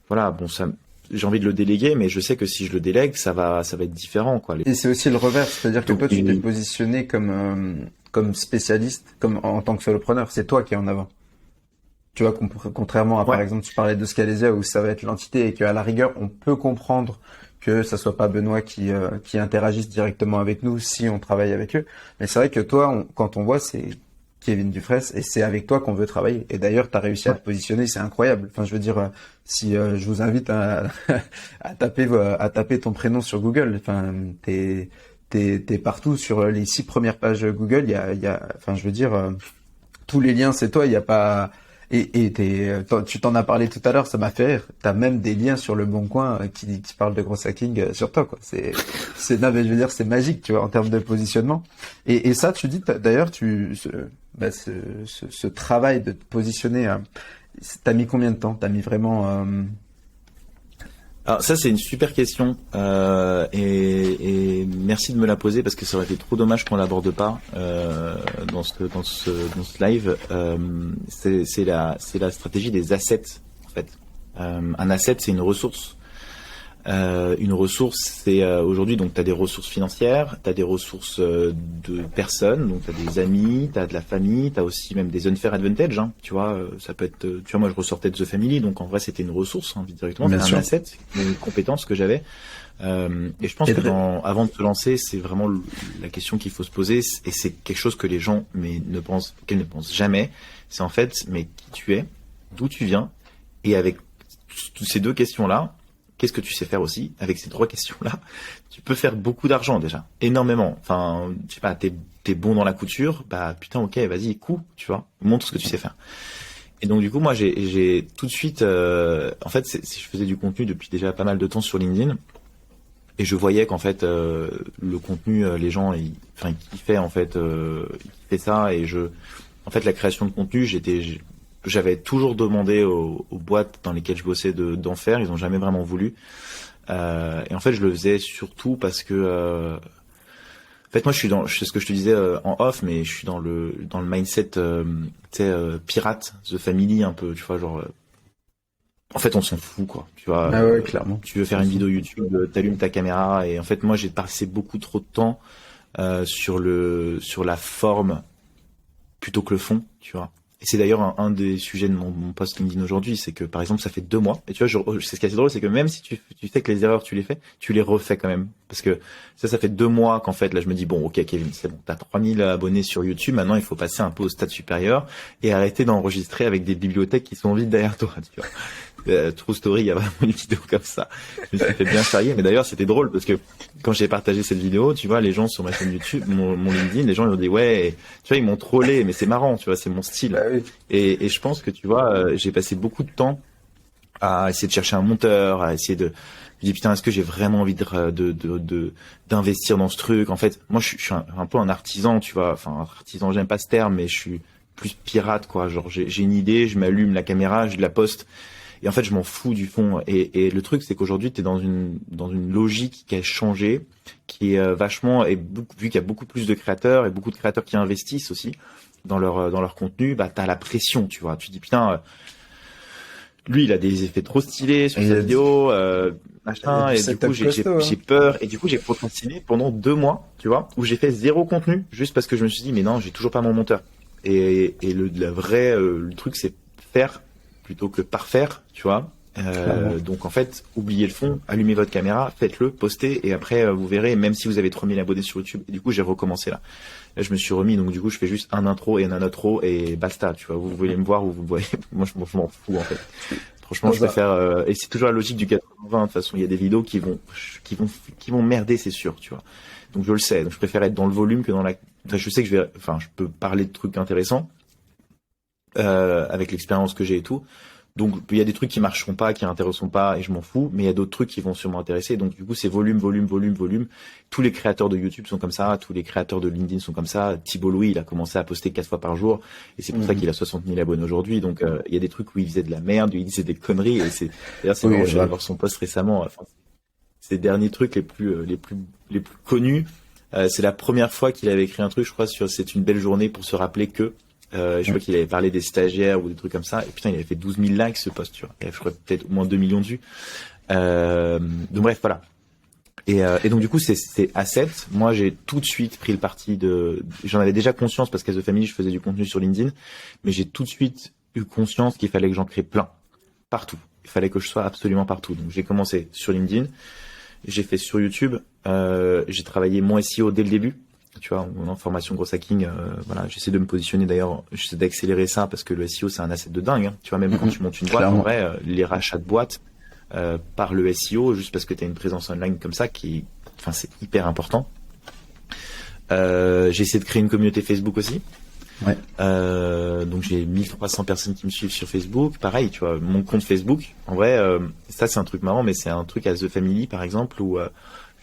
Voilà, bon ça, j'ai envie de le déléguer, mais je sais que si je le délègue, ça va être différent quoi. Et c'est aussi le revers, c'est-à-dire que toi tu t'es positionné comme spécialiste, comme en tant que solopreneur, c'est toi qui es en avant. Tu vois, contrairement à, par exemple, tu parlais de Scalesia où ça va être l'entité et qu'à la rigueur, on peut comprendre que ça soit pas Benoît qui interagisse directement avec nous si on travaille avec eux. Mais c'est vrai que toi, quand on voit, c'est Kevin Dufresne et c'est avec toi qu'on veut travailler. Et d'ailleurs, tu as réussi à te positionner, c'est incroyable. Enfin, je veux dire, si je vous invite à taper ton prénom sur Google, enfin, t'es partout sur les 6 premières pages Google. Il y a, enfin, je veux dire, tous les liens, c'est toi. Il y a pas. Et tu t'en as parlé tout à l'heure, ça m'a fait rire. T'as même des liens sur Le Bon Coin qui parlent de gros hacking sur toi, quoi. Non, mais je veux dire, c'est magique, tu vois, en termes de positionnement. Et ça, tu dis, d'ailleurs, ce travail de te positionner, t'as mis combien de temps? T'as mis vraiment, Alors ça c'est une super question et merci de me la poser parce que ça aurait été trop dommage qu'on l'aborde pas dans ce live. C'est la stratégie des assets en fait. Un asset c'est une ressource. Une ressource, c'est aujourd'hui, donc tu as des ressources financières, tu as des ressources de personnes, donc tu as des amis, tu as de la famille, tu as aussi même des unfair advantage, hein, tu vois, ça peut être, tu vois, moi je ressortais de The Family, donc en vrai c'était une ressource, hein, directement, c'était un asset, une compétence que j'avais. Et je pense que avant de se lancer, c'est vraiment la question qu'il faut se poser, et c'est quelque chose que les gens qu'elles ne pensent jamais, c'est en fait, mais qui tu es, d'où tu viens, et avec ces deux questions-là, qu'est-ce que tu sais faire aussi? Avec ces trois questions-là, tu peux faire beaucoup d'argent déjà, énormément. Enfin, je sais pas, t'es bon dans la couture, bah putain, ok, vas-y, tu vois, montre ce que tu sais faire. Et donc du coup, moi, j'ai tout de suite, en fait, je faisais du contenu depuis déjà pas mal de temps sur LinkedIn, et je voyais qu'en fait, le contenu, les gens, ils kiffaient en fait, ils kiffaient ça, et en fait, la création de contenu, j'avais toujours demandé aux boîtes dans lesquelles je bossais d'en faire, ils n'ont jamais vraiment voulu. Et en fait, je le faisais surtout parce que, en fait, moi, c'est ce que je te disais en off, mais je suis dans le mindset, tu sais, pirate, The Family un peu, tu vois, genre. En fait, on s'en fout, quoi. Tu vois. Ah ouais, clairement. Tu veux faire une vidéo YouTube, t'allumes ta caméra, et en fait, moi, j'ai passé beaucoup trop de temps sur la forme plutôt que le fond, tu vois. Et c'est d'ailleurs un des sujets de mon post LinkedIn aujourd'hui, c'est que par exemple ça fait 2 mois, et tu vois, c'est ce qui est assez drôle, c'est que même si tu sais que les erreurs tu les fais, tu les refais quand même, parce que ça fait 2 mois qu'en fait là je me dis bon ok Kevin, c'est bon, t'as 3000 abonnés sur YouTube, maintenant il faut passer un peu au stade supérieur et arrêter d'enregistrer avec des bibliothèques qui sont vides derrière toi, tu vois. True Story, il y a vraiment une vidéo comme ça. Je me suis fait bien charrier, mais d'ailleurs c'était drôle parce que quand j'ai partagé cette vidéo, tu vois, les gens sur ma chaîne YouTube, mon LinkedIn, les gens ils ont dit ouais, tu vois, ils m'ont trollé, mais c'est marrant, tu vois, c'est mon style. Bah oui. Et je pense que tu vois, j'ai passé beaucoup de temps à essayer de chercher un monteur, à essayer je me dis putain, est-ce que j'ai vraiment envie d'investir dans ce truc? En fait, moi je suis un peu un artisan, tu vois, enfin artisan, j'aime pas ce terme, mais je suis plus pirate quoi. Genre j'ai une idée, je m'allume la caméra, je la poste. Et en fait, je m'en fous du fond. Et le truc, c'est qu'aujourd'hui, tu es dans une logique qui a changé, qui est vachement, vu qu'il y a beaucoup plus de créateurs et beaucoup de créateurs qui investissent aussi dans leur contenu, bah, t'as la pression, tu vois. Tu te dis, putain, lui, il a des effets trop stylés sur sa vidéo, machin, et du coup, j'ai peur. Et du coup, j'ai procrastiné pendant 2 mois, tu vois, où j'ai fait 0 contenu, juste parce que je me suis dit, mais non, j'ai toujours pas mon monteur. Et le truc, c'est faire plutôt que parfaire, tu vois. Donc en fait, oubliez le fond, allumez votre caméra, faites-le, postez, et après vous verrez, même si vous avez 3000 abonnés sur YouTube, et du coup j'ai recommencé là. Là je me suis remis, donc du coup je fais juste un intro et un outro et basta, tu vois. Vous voulez me voir ou vous me voyez, moi je m'en fous en fait. Franchement, je préfère, et c'est toujours la logique du 80-20, de toute façon il y a des vidéos qui vont merder, c'est sûr, tu vois. Donc je le sais, donc je préfère être dans le volume que dans je sais que je peux parler de trucs intéressants, avec l'expérience que j'ai et tout. Donc il y a des trucs qui marcheront pas, qui intéresseront pas, et je m'en fous, mais il y a d'autres trucs qui vont sûrement intéresser. Donc du coup c'est volume. Tous les créateurs de YouTube sont comme ça, tous les créateurs de LinkedIn sont comme ça. Thibault Louis, il a commencé à poster 4 fois par jour, et c'est pour ça qu'il a 60 000 abonnés aujourd'hui. Donc il y a des trucs où il faisait de la merde, où il disait des conneries, et d'ailleurs c'est marrant, je vais voir son post récemment. Enfin, ces derniers trucs les plus connus, c'est la première fois qu'il avait écrit un truc, je crois, sur c'est une belle journée pour se rappeler que. Je crois qu'il avait parlé des stagiaires ou des trucs comme ça, et putain il avait fait 12 000 likes ce post, tu vois. Et je crois peut-être au moins 2 millions de vues. Donc bref, voilà. Et donc du coup c'est asset. Moi j'ai tout de suite pris le parti j'en avais déjà conscience parce qu'à The Family je faisais du contenu sur LinkedIn, mais j'ai tout de suite eu conscience qu'il fallait que j'en crée plein, partout. Il fallait que je sois absolument partout. Donc j'ai commencé sur LinkedIn, j'ai fait sur YouTube, j'ai travaillé mon SEO dès le début. Tu vois, en formation gros hacking, voilà, j'essaie de me positionner d'ailleurs, j'essaie d'accélérer ça parce que le SEO c'est un asset de dingue, hein. Tu vois, même quand tu montes une boîte, en vrai, les rachats de boîtes par le SEO, juste parce que tu as une présence online comme ça, c'est hyper important. J'ai essayé de créer une communauté Facebook aussi. Ouais. Donc j'ai 1300 personnes qui me suivent sur Facebook. Pareil, tu vois, mon compte Facebook, en vrai, ça c'est un truc marrant, mais c'est un truc à The Family par exemple où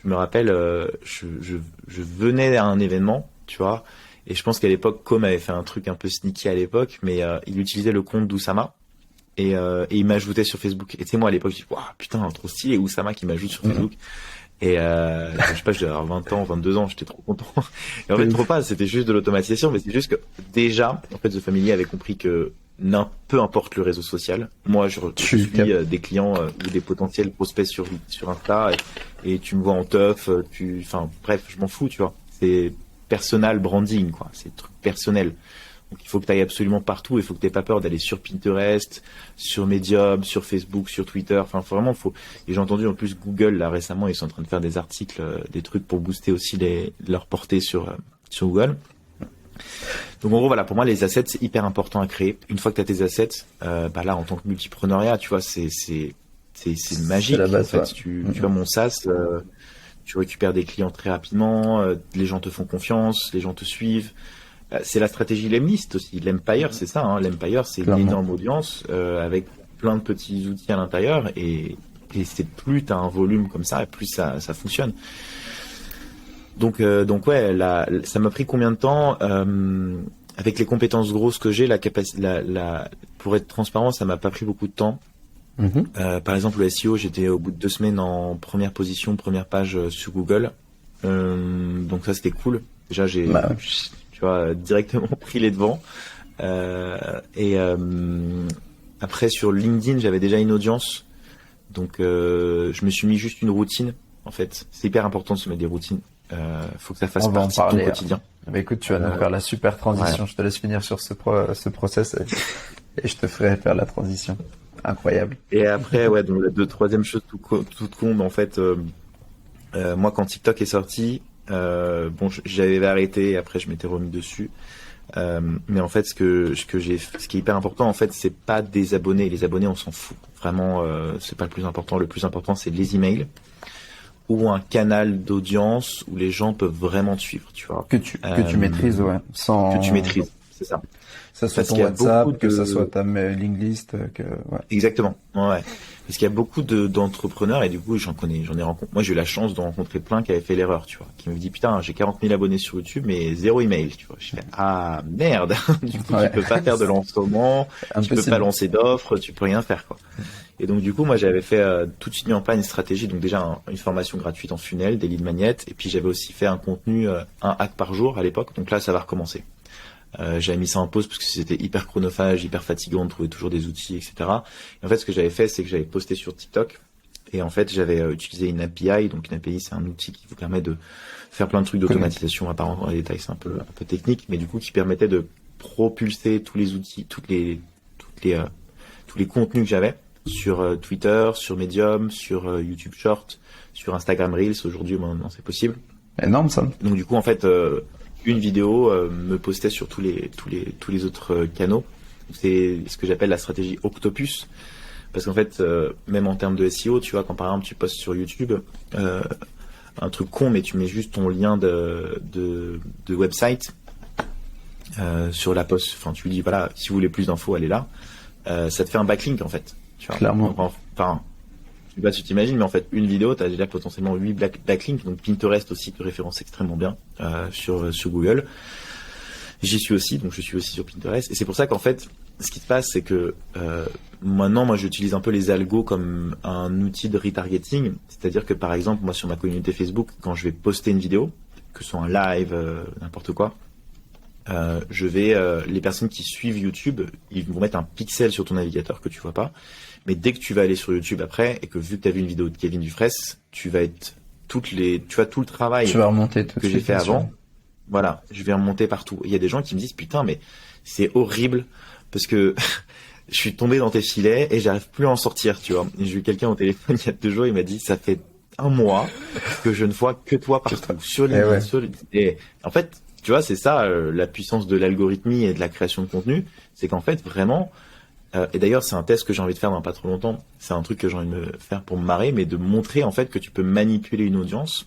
je me rappelle, je venais à un événement, tu vois, et je pense qu'à l'époque, Com avait fait un truc un peu sneaky à l'époque, mais il utilisait le compte d'Oussama, et il m'ajoutait sur Facebook. Et tu sais, moi à l'époque, je dis, waouh, putain, trop stylé, Oussama qui m'ajoute sur Facebook. Et je sais pas, je devais avoir 20 ans, 22 ans, j'étais trop content. Et en fait, trop pas, c'était juste de l'automatisation, mais c'est juste que déjà, en fait, The Family avait compris que peu importe le réseau social. Moi, je suis des clients ou des potentiels prospects sur Insta et tu me vois en teuf, enfin bref, je m'en fous, tu vois. C'est personal branding, quoi. C'est des trucs personnels. Donc il faut que tu ailles absolument partout. Il faut que tu n'aies pas peur d'aller sur Pinterest, sur Medium, sur Facebook, sur Twitter. Enfin, vraiment, Et j'ai entendu en plus Google là récemment, ils sont en train de faire des articles, des trucs pour booster aussi leur portée sur Google. Donc en gros voilà, pour moi les assets c'est hyper important à créer. Une fois que tu as tes assets, là en tant que multipreneuriat, tu vois, c'est magique. La base, en fait. Tu vois mon SaaS, tu récupères des clients très rapidement, les gens te font confiance, les gens te suivent. C'est la stratégie Lemlist aussi. L'Empire, c'est ça. Hein. L'Empire, c'est une énorme audience avec plein de petits outils à l'intérieur et c'est plus tu as un volume comme ça, et plus ça fonctionne. Donc ouais, ça m'a pris combien de temps avec les compétences grosses que j'ai, pour être transparent, ça m'a pas pris beaucoup de temps. Par exemple, le SEO, j'étais au bout de 2 semaines en première position, première page sur Google. Donc ça, c'était cool. Déjà, j'ai tu vois, directement pris les devants. Après, sur LinkedIn, j'avais déjà une audience. Donc, je me suis mis juste une routine. En fait, c'est hyper important de se mettre des routines. Faut que ça fasse partie de ton quotidien. Bah écoute, tu vas nous faire la super transition. Ouais. Je te laisse finir sur ce process et je te ferai faire la transition. Incroyable. Et après, ouais, donc la troisième chose toute con, en fait, moi quand TikTok est sorti, j'avais arrêté et après je m'étais remis dessus. Mais en fait, ce qui est hyper important, en fait, c'est pas des abonnés. Les abonnés, on s'en fout. Vraiment, c'est pas le plus important. Le plus important, c'est les emails ou un canal d'audience où les gens peuvent vraiment te suivre, tu vois. Que tu maîtrises, ouais. Que tu maîtrises, c'est ça. Ça soit ton WhatsApp, que ça soit ta mailing list, ouais. Exactement, ouais. Parce qu'il y a beaucoup d'entrepreneurs et du coup, j'en ai rencontré. Moi, j'ai eu la chance de rencontrer plein qui avaient fait l'erreur, tu vois. Qui me dit, putain, j'ai 40 000 abonnés sur YouTube, mais 0 email, tu vois. Je fais, ah, merde. Du coup, tu peux pas faire de lancement, tu peux pas lancer d'offres, tu peux rien faire, quoi. Et donc, du coup, moi, j'avais fait tout de suite mis en place une stratégie. Donc, déjà, une formation gratuite en funnel, des lead magnets. Et puis, j'avais aussi fait un contenu, un hack par jour à l'époque. Donc là, ça va recommencer. J'avais mis ça en pause parce que c'était hyper chronophage, hyper fatigant de trouver toujours des outils, etc. Et en fait, ce que j'avais fait, c'est que j'avais posté sur TikTok. Et en fait, j'avais utilisé une API. Donc, une API, c'est un outil qui vous permet de faire plein de trucs d'automatisation. À part rentrer dans les détails, c'est un peu technique. Mais du coup, qui permettait de propulser tous les outils, tous les contenus que j'avais sur Twitter, sur Medium, sur YouTube Short, sur Instagram Reels. Aujourd'hui, maintenant, c'est possible. Énorme, ça. Donc, du coup, en fait, une vidéo me postait sur tous les autres canaux. C'est ce que j'appelle la stratégie Octopus. Parce qu'en fait, même en termes de SEO, tu vois, quand par exemple tu postes sur YouTube, un truc con, mais tu mets juste ton lien de website sur la post. Enfin, tu lui dis, voilà, si vous voulez plus d'infos, allez là. Ça te fait un backlink, en fait. Tu vois. Clairement. Enfin, je sais pas si tu t'imagines, mais en fait, une vidéo, tu as déjà potentiellement 8 backlinks. Donc Pinterest aussi te référence extrêmement bien sur Google. J'y suis aussi, donc je suis aussi sur Pinterest. Et c'est pour ça qu'en fait, ce qui se passe, c'est que maintenant, moi, j'utilise un peu les algos comme un outil de retargeting. C'est-à-dire que, par exemple, moi, sur ma communauté Facebook, quand je vais poster une vidéo, que ce soit un live, n'importe quoi, les personnes qui suivent YouTube, ils vont mettre un pixel sur ton navigateur que tu vois pas. Mais dès que tu vas aller sur YouTube après, et que vu que tu as vu une vidéo de Kevin Dufresne, tu vas être tout le travail tu vas remonter que j'ai fait avant. Voilà, je vais remonter partout. Il y a des gens qui me disent, putain, mais c'est horrible parce que je suis tombé dans tes filets et j'arrive plus à en sortir, tu vois. J'ai eu quelqu'un au téléphone il y a 2 jours, il m'a dit, ça fait 1 mois que je ne vois que toi partout sur LinkedIn. Et en fait, tu vois, c'est ça, la puissance de l'algorithmie et de la création de contenu, c'est qu'en fait, vraiment, et d'ailleurs, c'est un test que j'ai envie de faire dans pas trop longtemps. C'est un truc que j'ai envie de me faire pour me marrer, mais de montrer en fait que tu peux manipuler une audience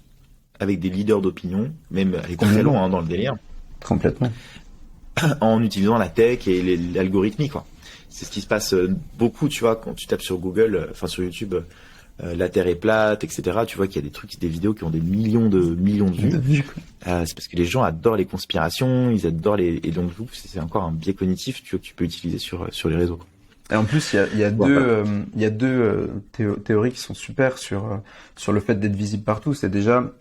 avec des leaders d'opinion, même aller très loin dans le délire. Complètement. En utilisant la tech et l'algorithmie, quoi. C'est ce qui se passe beaucoup, tu vois, quand tu tapes sur Google, sur YouTube, la Terre est plate, etc. Tu vois qu'il y a des vidéos qui ont des millions de vues. C'est parce que les gens adorent les conspirations, ils adorent et donc c'est encore un biais cognitif, tu vois, que tu peux utiliser sur les réseaux, quoi. Et en plus, il y a deux théories qui sont super sur le fait d'être visible partout. C'est déjà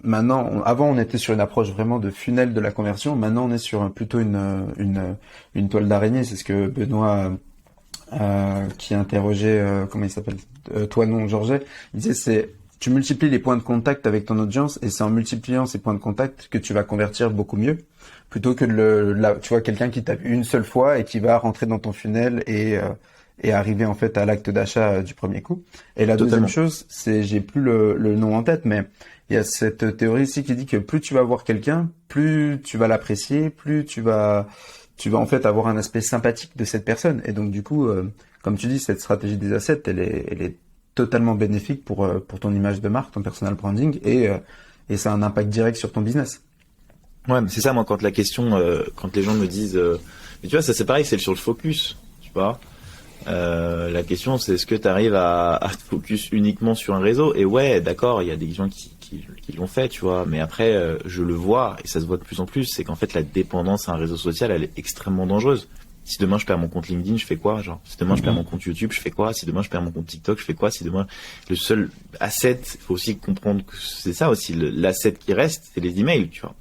Maintenant, avant, on était sur une approche vraiment de funnel de la conversion. Maintenant, on est sur plutôt une toile d'araignée. C'est ce que Benoît, qui interrogeait, comment il s'appelle, toi non, Georget, il disait tu multiplies les points de contact avec ton audience et c'est en multipliant ces points de contact que tu vas convertir beaucoup mieux, plutôt que tu vois, quelqu'un qui t'a vu une seule fois et qui va rentrer dans ton funnel et arriver en fait à l'acte d'achat du premier coup. Et la Totalement. deuxième chose, c'est, j'ai plus le nom en tête, mais il y a cette théorie ici qui dit que plus tu vas voir quelqu'un, plus tu vas l'apprécier, plus tu vas en fait avoir un aspect sympathique de cette personne. Et donc du coup, comme tu dis, cette stratégie des assets, elle est totalement bénéfique pour ton image de marque, ton personal branding, et ça a un impact direct sur ton business. Ouais, mais c'est ça, moi, quand la question, quand les gens me disent, mais tu vois, ça c'est pareil, c'est sur le focus, tu vois. La question, c'est est-ce que tu arrives à te focus uniquement sur un réseau? Et ouais, d'accord, il y a des gens qui l'ont fait, tu vois, mais après, je le vois, et ça se voit de plus en plus, c'est qu'en fait, la dépendance à un réseau social, elle est extrêmement dangereuse. Si demain je perds mon compte LinkedIn, je fais quoi? Genre, si demain je perds mon compte YouTube, je fais quoi? Si demain je perds mon compte TikTok, je fais quoi? Si demain, le seul asset, il faut aussi comprendre que c'est ça aussi, l'asset qui reste, c'est les emails, tu vois.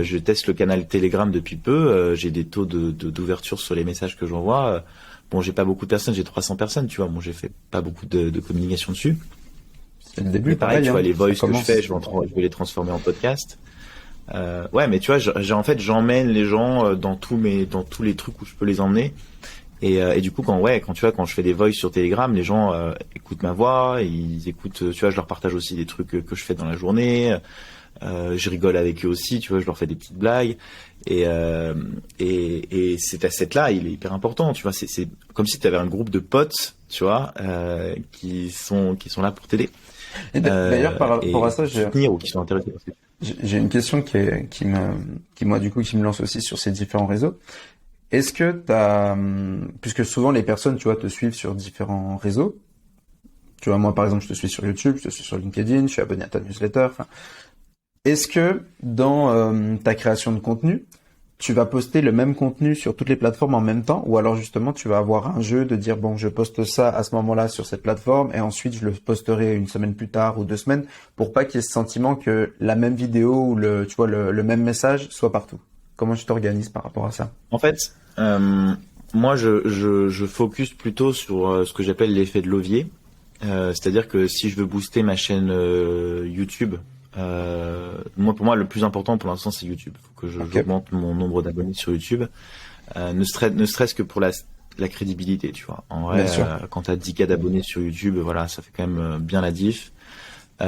Je teste le canal Telegram depuis peu, j'ai des taux d'ouverture sur les messages que j'envoie. Bon, j'ai pas beaucoup de personnes, j'ai 300 personnes, tu vois. Bon, j'ai fait pas beaucoup de communication dessus. C'est le début. Mais pareil, tu vois, les voice que je fais, je vais les transformer en podcast. Ouais, mais tu vois, en fait, j'emmène les gens dans tous les trucs où je peux les emmener. Et du coup, quand tu vois, quand je fais des voice sur Telegram, les gens écoutent ma voix, ils écoutent, tu vois, je leur partage aussi des trucs que je fais dans la journée. Je rigole avec eux aussi, tu vois, je leur fais des petites blagues. Et cet asset-là, il est hyper important, tu vois. C'est comme si tu avais un groupe de potes, tu vois, qui sont là pour t'aider. Et d'ailleurs, par rapport à ça, soutenir ou qui sont intéressés. J'ai une question qui me lance aussi sur ces différents réseaux. Est-ce que puisque souvent les personnes, tu vois, te suivent sur différents réseaux. Tu vois, moi, par exemple, je te suis sur YouTube, je te suis sur LinkedIn, je suis abonné à ta newsletter. Enfin, est-ce que dans ta création de contenu, tu vas poster le même contenu sur toutes les plateformes en même temps, ou alors justement tu vas avoir un jeu de dire bon, je poste ça à ce moment-là sur cette plateforme et ensuite je le posterai une semaine plus tard ou 2 semaines, pour pas qu'il y ait ce sentiment que la même vidéo ou le même message soit partout. Comment tu t'organises par rapport à ça? En fait, moi je focus plutôt sur ce que j'appelle l'effet de levier. C'est-à-dire que si je veux booster ma chaîne YouTube, pour moi le plus important pour l'instant c'est YouTube. Faut que j'augmente mon nombre d'abonnés sur YouTube, ne serait-ce que pour la crédibilité, tu vois. En vrai, quand t'as 10K d'abonnés sur YouTube, voilà, ça fait quand même bien la diff. Et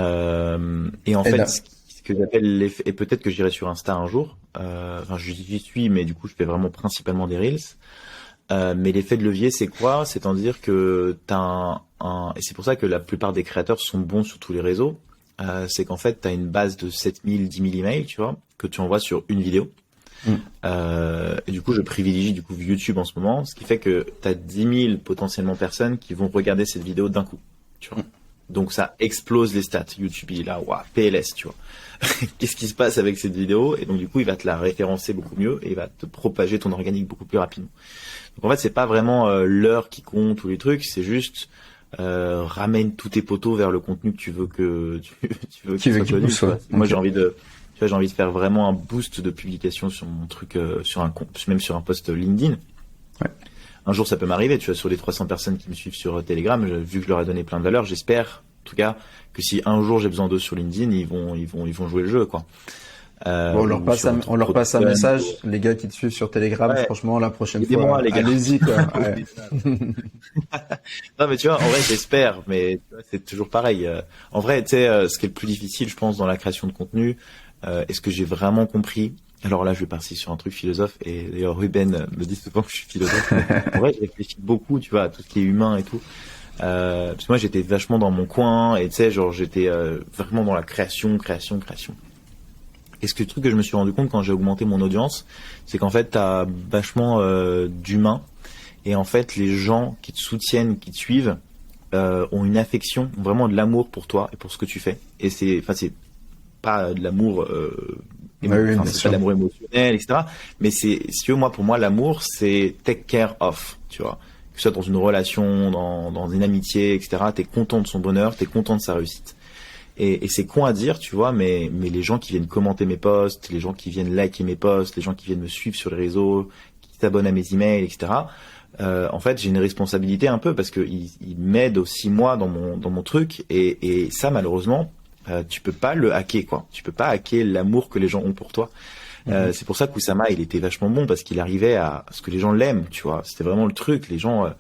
en fait, ce que j'appelle l'effet, et peut-être que j'irai sur Insta un jour. Enfin, j'y suis, mais du coup, je fais vraiment principalement des reels. Mais l'effet de levier, c'est quoi? C'est-à-dire que t'as et c'est pour ça que la plupart des créateurs sont bons sur tous les réseaux. C'est qu'en fait, tu as une base de 7000, 10 000 emails, tu vois, que tu envoies sur une vidéo. Et du coup, je privilégie YouTube en ce moment, ce qui fait que tu as 10 000 potentiellement personnes qui vont regarder cette vidéo d'un coup, tu vois. Donc ça explose les stats. YouTube, il est là, waouh, PLS, tu vois. Qu'est-ce qui se passe avec cette vidéo? Et donc du coup, il va te la référencer beaucoup mieux et il va te propager ton organique beaucoup plus rapidement. Donc en fait, c'est pas vraiment l'heure qui compte ou les trucs, c'est juste ramène tous tes potos vers le contenu que tu veux que tu veux qu'il soit. Moi, j'ai envie de faire vraiment un boost de publication sur mon truc, sur un compte, même sur un post LinkedIn. Ouais. Un jour, ça peut m'arriver, tu vois, sur les 300 personnes qui me suivent sur Telegram, vu que je leur ai donné plein de valeur, j'espère, en tout cas, que si un jour j'ai besoin d'eux sur LinkedIn, ils vont jouer le jeu, quoi. On leur passe un message, les gars qui te suivent sur Telegram, ouais. Franchement, la prochaine fois, les gars. Allez-y, quoi. Ouais. Non, mais tu vois, en vrai, j'espère, mais c'est toujours pareil. En vrai, tu sais, ce qui est le plus difficile, je pense, dans la création de contenu, est-ce que j'ai vraiment compris? Alors là, je vais partir sur un truc philosophe, et d'ailleurs, Ruben me dit souvent que je suis philosophe. En vrai, je réfléchis beaucoup, tu vois, à tout ce qui est humain et tout. Parce que moi, j'étais vachement dans mon coin, et tu sais, genre, j'étais vraiment dans la création. Et ce truc que je me suis rendu compte quand j'ai augmenté mon audience, c'est qu'en fait, t'as vachement d'humain. Et en fait, les gens qui te soutiennent, qui te suivent, ont une affection, ont vraiment de l'amour pour toi et pour ce que tu fais. Et c'est pas de l'amour, c'est pas de l'amour émotionnel, etc. Mais si tu veux, pour moi, l'amour, c'est take care of, tu vois. Que ce soit dans une relation, dans une amitié, etc. T'es content de son bonheur, t'es content de sa réussite. Et c'est con à dire, tu vois, mais les gens qui viennent commenter mes posts, les gens qui viennent liker mes posts, les gens qui viennent me suivre sur les réseaux, qui s'abonnent à mes emails, etc. En fait, j'ai une responsabilité un peu parce que ils m'aident aussi moi dans mon truc et ça malheureusement, tu peux pas le hacker quoi. Tu peux pas hacker l'amour que les gens ont pour toi. C'est pour ça qu'Oussama, il était vachement bon parce qu'il arrivait à ce que les gens l'aiment, tu vois. C'était vraiment le truc. Les gens,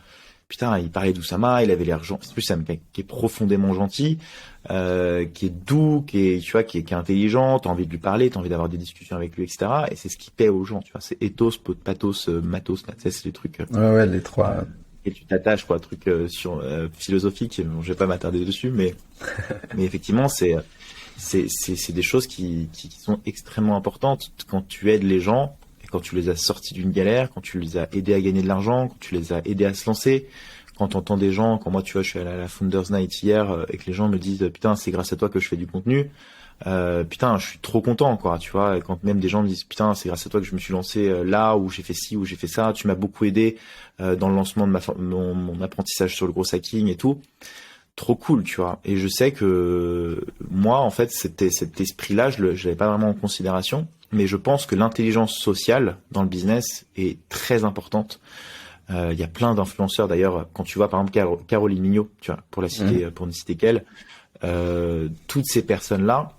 putain, il parlait d'Oussama, il avait l'air gentil. En plus, c'est un mec qui est profondément gentil, qui est doux, qui est intelligent. T'as envie de lui parler, t'as envie d'avoir des discussions avec lui, etc. Et c'est ce qui plaît aux gens, tu vois. C'est ethos, pathos, matos, là, tu sais, c'est les trucs. Ouais, les trois. Et tu t'attaches, quoi, truc philosophique. Bon, je vais pas m'attarder dessus, mais effectivement, c'est des choses qui sont extrêmement importantes quand tu aides les gens et quand tu les as sortis d'une galère, quand tu les as aidés à gagner de l'argent, quand tu les as aidés à se lancer, quand t'entends des gens, quand moi tu vois je suis allé à la Founders Night hier et que les gens me disent putain c'est grâce à toi que je fais du contenu, putain je suis trop content quoi, tu vois, et quand même des gens me disent putain c'est grâce à toi que je me suis lancé là où j'ai fait ci ou j'ai fait ça, tu m'as beaucoup aidé dans le lancement de mon apprentissage sur le gros hacking et tout. Trop cool, tu vois. Et je sais que moi, en fait, cet esprit-là, je l'avais pas vraiment en considération. Mais je pense que l'intelligence sociale dans le business est très importante. Il y a plein d'influenceurs d'ailleurs. Quand tu vois par exemple Caroline Mignot, tu vois, pour ne citer qu'elle, toutes ces personnes-là,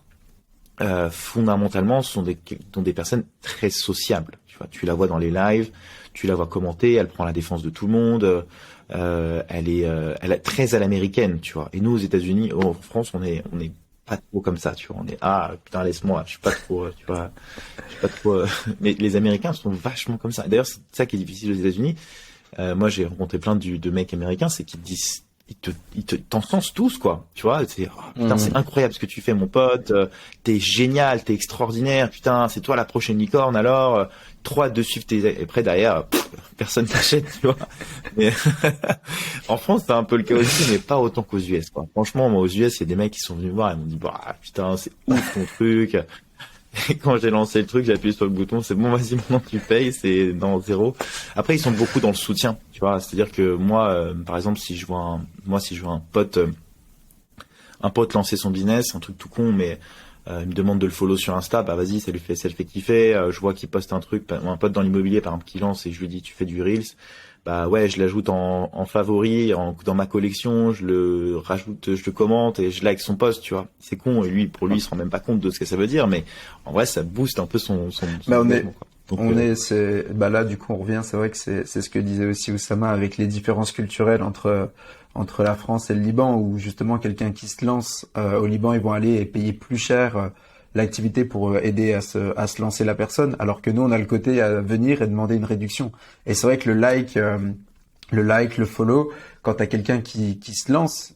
fondamentalement, sont des personnes très sociables. Tu vois, tu la vois dans les lives, tu la vois commenter, elle prend la défense de tout le monde. Elle est très à l'américaine, tu vois. Et nous, aux États-Unis, en France, on est pas trop comme ça, tu vois. On est putain laisse-moi, je suis pas trop, tu vois, je suis pas trop. Mais les Américains sont vachement comme ça. D'ailleurs, c'est ça qui est difficile aux États-Unis. Moi, j'ai rencontré plein de mecs américains, c'est qu'ils te disent, t'encensent tous, quoi. Tu vois, c'est putain, c'est incroyable ce que tu fais, mon pote. T'es génial, t'es extraordinaire. Putain, c'est toi la prochaine licorne. Alors, trop hâte de suivre tes. Et après derrière, personne t'achète, tu vois. Mais en France, c'est un peu le cas aussi, mais pas autant qu'aux US, quoi. Franchement, moi, aux US, il y a des mecs qui sont venus me voir et m'ont dit, bah putain, c'est ouf ton truc. Et quand j'ai lancé le truc, j'ai appuyé sur le bouton, c'est bon, vas-y, maintenant tu payes, c'est dans zéro. Après, ils sont beaucoup dans le soutien, tu vois. C'est-à-dire que moi, par exemple, si je vois un pote lancer son business, un truc tout con, mais il me demande de le follow sur Insta, bah vas-y, ça le fait kiffer. Je vois qu'il poste un truc, un pote dans l'immobilier, par exemple, qui lance et je lui dis, tu fais du Reels. Bah ouais, je l'ajoute en favori, dans ma collection, je le rajoute, je le commente et je like son post, tu vois. C'est con, et pour lui, il se rend même pas compte de ce que ça veut dire, mais en vrai, ça booste un peu son bah Donc, là, du coup, on revient, c'est vrai que c'est ce que disait aussi Oussama avec les différences culturelles entre la France et le Liban, où justement, quelqu'un qui se lance au Liban, ils vont aller et payer plus cher l'activité pour aider à se lancer la personne, alors que nous on a le côté à venir et demander une réduction. Et c'est vrai que le follow, quand t'as quelqu'un qui se lance,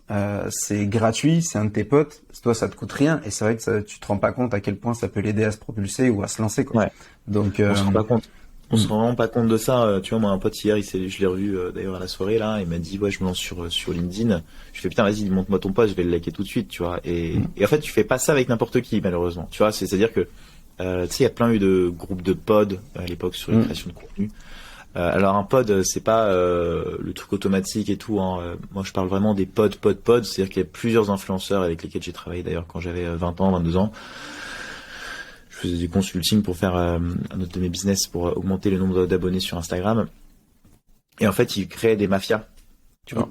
c'est gratuit, c'est un de tes potes, toi ça te coûte rien, et c'est vrai que tu te rends pas compte à quel point ça peut l'aider à se propulser ou à se lancer, quoi. Ouais. Donc on se rend pas compte. On se rend vraiment pas compte de ça. Tu vois, moi, un pote hier, je l'ai revu d'ailleurs à la soirée là. Il m'a dit ouais, je me lance sur LinkedIn. Je fais putain, vas-y, montre-moi ton post, je vais le liker tout de suite, tu vois. Et en fait, tu fais pas ça avec n'importe qui, malheureusement. Tu vois, c'est-à-dire que tu sais, il y a plein eu de groupes de pods à l'époque sur les créations de contenu. Alors un pod, c'est pas le truc automatique et tout. Hein. Moi, je parle vraiment des pods. C'est-à-dire qu'il y a plusieurs influenceurs avec lesquels j'ai travaillé d'ailleurs quand j'avais 20 ans, 22 ans. Je faisais du consulting pour faire un autre de mes business pour augmenter le nombre d'abonnés sur Instagram. Et en fait, ils créaient des mafias. Tu vois,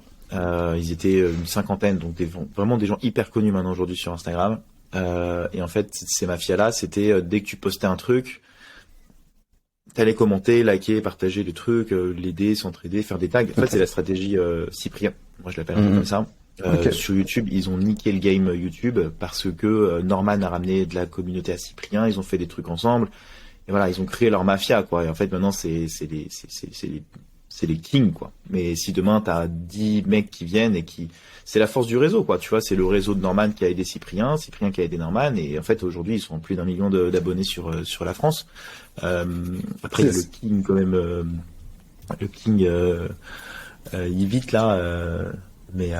ils étaient une cinquantaine, donc vraiment des gens hyper connus maintenant aujourd'hui sur Instagram. Et en fait, ces mafias-là, c'était dès que tu postais un truc, t'allais commenter, liker, partager le truc, l'aider, s'entraider, faire des tags. En fait, c'est la stratégie Cyprien. Moi, je l'appelle un peu comme ça. Sur YouTube, ils ont niqué le game YouTube parce que Norman a ramené de la communauté à Cyprien, ils ont fait des trucs ensemble et voilà, ils ont créé leur mafia quoi. Et en fait maintenant c'est les kings quoi. Mais si demain t'as 10 mecs qui viennent et c'est la force du réseau quoi, tu vois, c'est le réseau de Norman qui a aidé Cyprien qui a aidé Norman et en fait aujourd'hui ils sont plus d'1 million d'abonnés sur la France. Après il y a le king quand même, le king il est vite là mais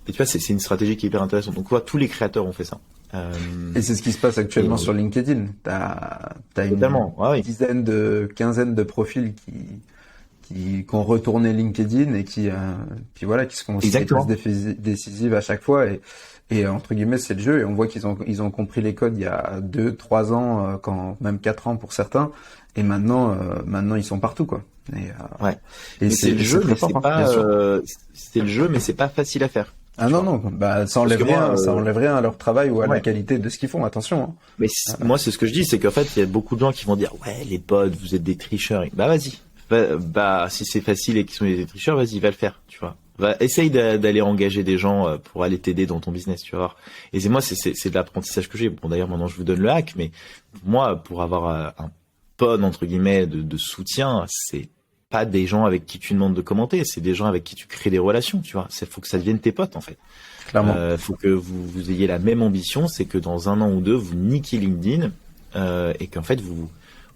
et tu vois, c'est une stratégie qui est hyper intéressante. Donc, quoi, tous les créateurs ont fait ça. Et c'est ce qui se passe actuellement sur LinkedIn. T'as une quinzaine de profils qui ont retourné LinkedIn et qui sont aussi des places décisives à chaque fois. Et entre guillemets, c'est le jeu. Et on voit qu'ils ont compris les codes il y a 2, 3 ans, quand même 4 ans pour certains. Et maintenant, ils sont partout, quoi. Ouais. Et c'est le jeu, mais fort, c'est pas, c'est le jeu, mais c'est pas facile à faire. Ah non, non, bah, ça enlève rien à leur travail ou à la qualité de ce qu'ils font, attention. Hein. Mais moi, c'est ce que je dis, c'est qu'en fait, il y a beaucoup de gens qui vont dire, ouais, les potes, vous êtes des tricheurs. Bah, vas-y. Bah, si c'est facile et qu'ils sont des tricheurs, vas-y, va le faire, tu vois. Essaye d'aller engager des gens pour aller t'aider dans ton business, tu vas voir. Et c'est de l'apprentissage que j'ai. Bon, d'ailleurs, maintenant, je vous donne le hack, mais moi, pour avoir un pod, entre guillemets, de soutien, c'est pas des gens avec qui tu demandes de commenter, c'est des gens avec qui tu crées des relations, tu vois. Faut que ça devienne tes potes, en fait. Clairement. Faut que vous ayez la même ambition, c'est que dans 1 an ou 2, vous niquez LinkedIn, et qu'en fait,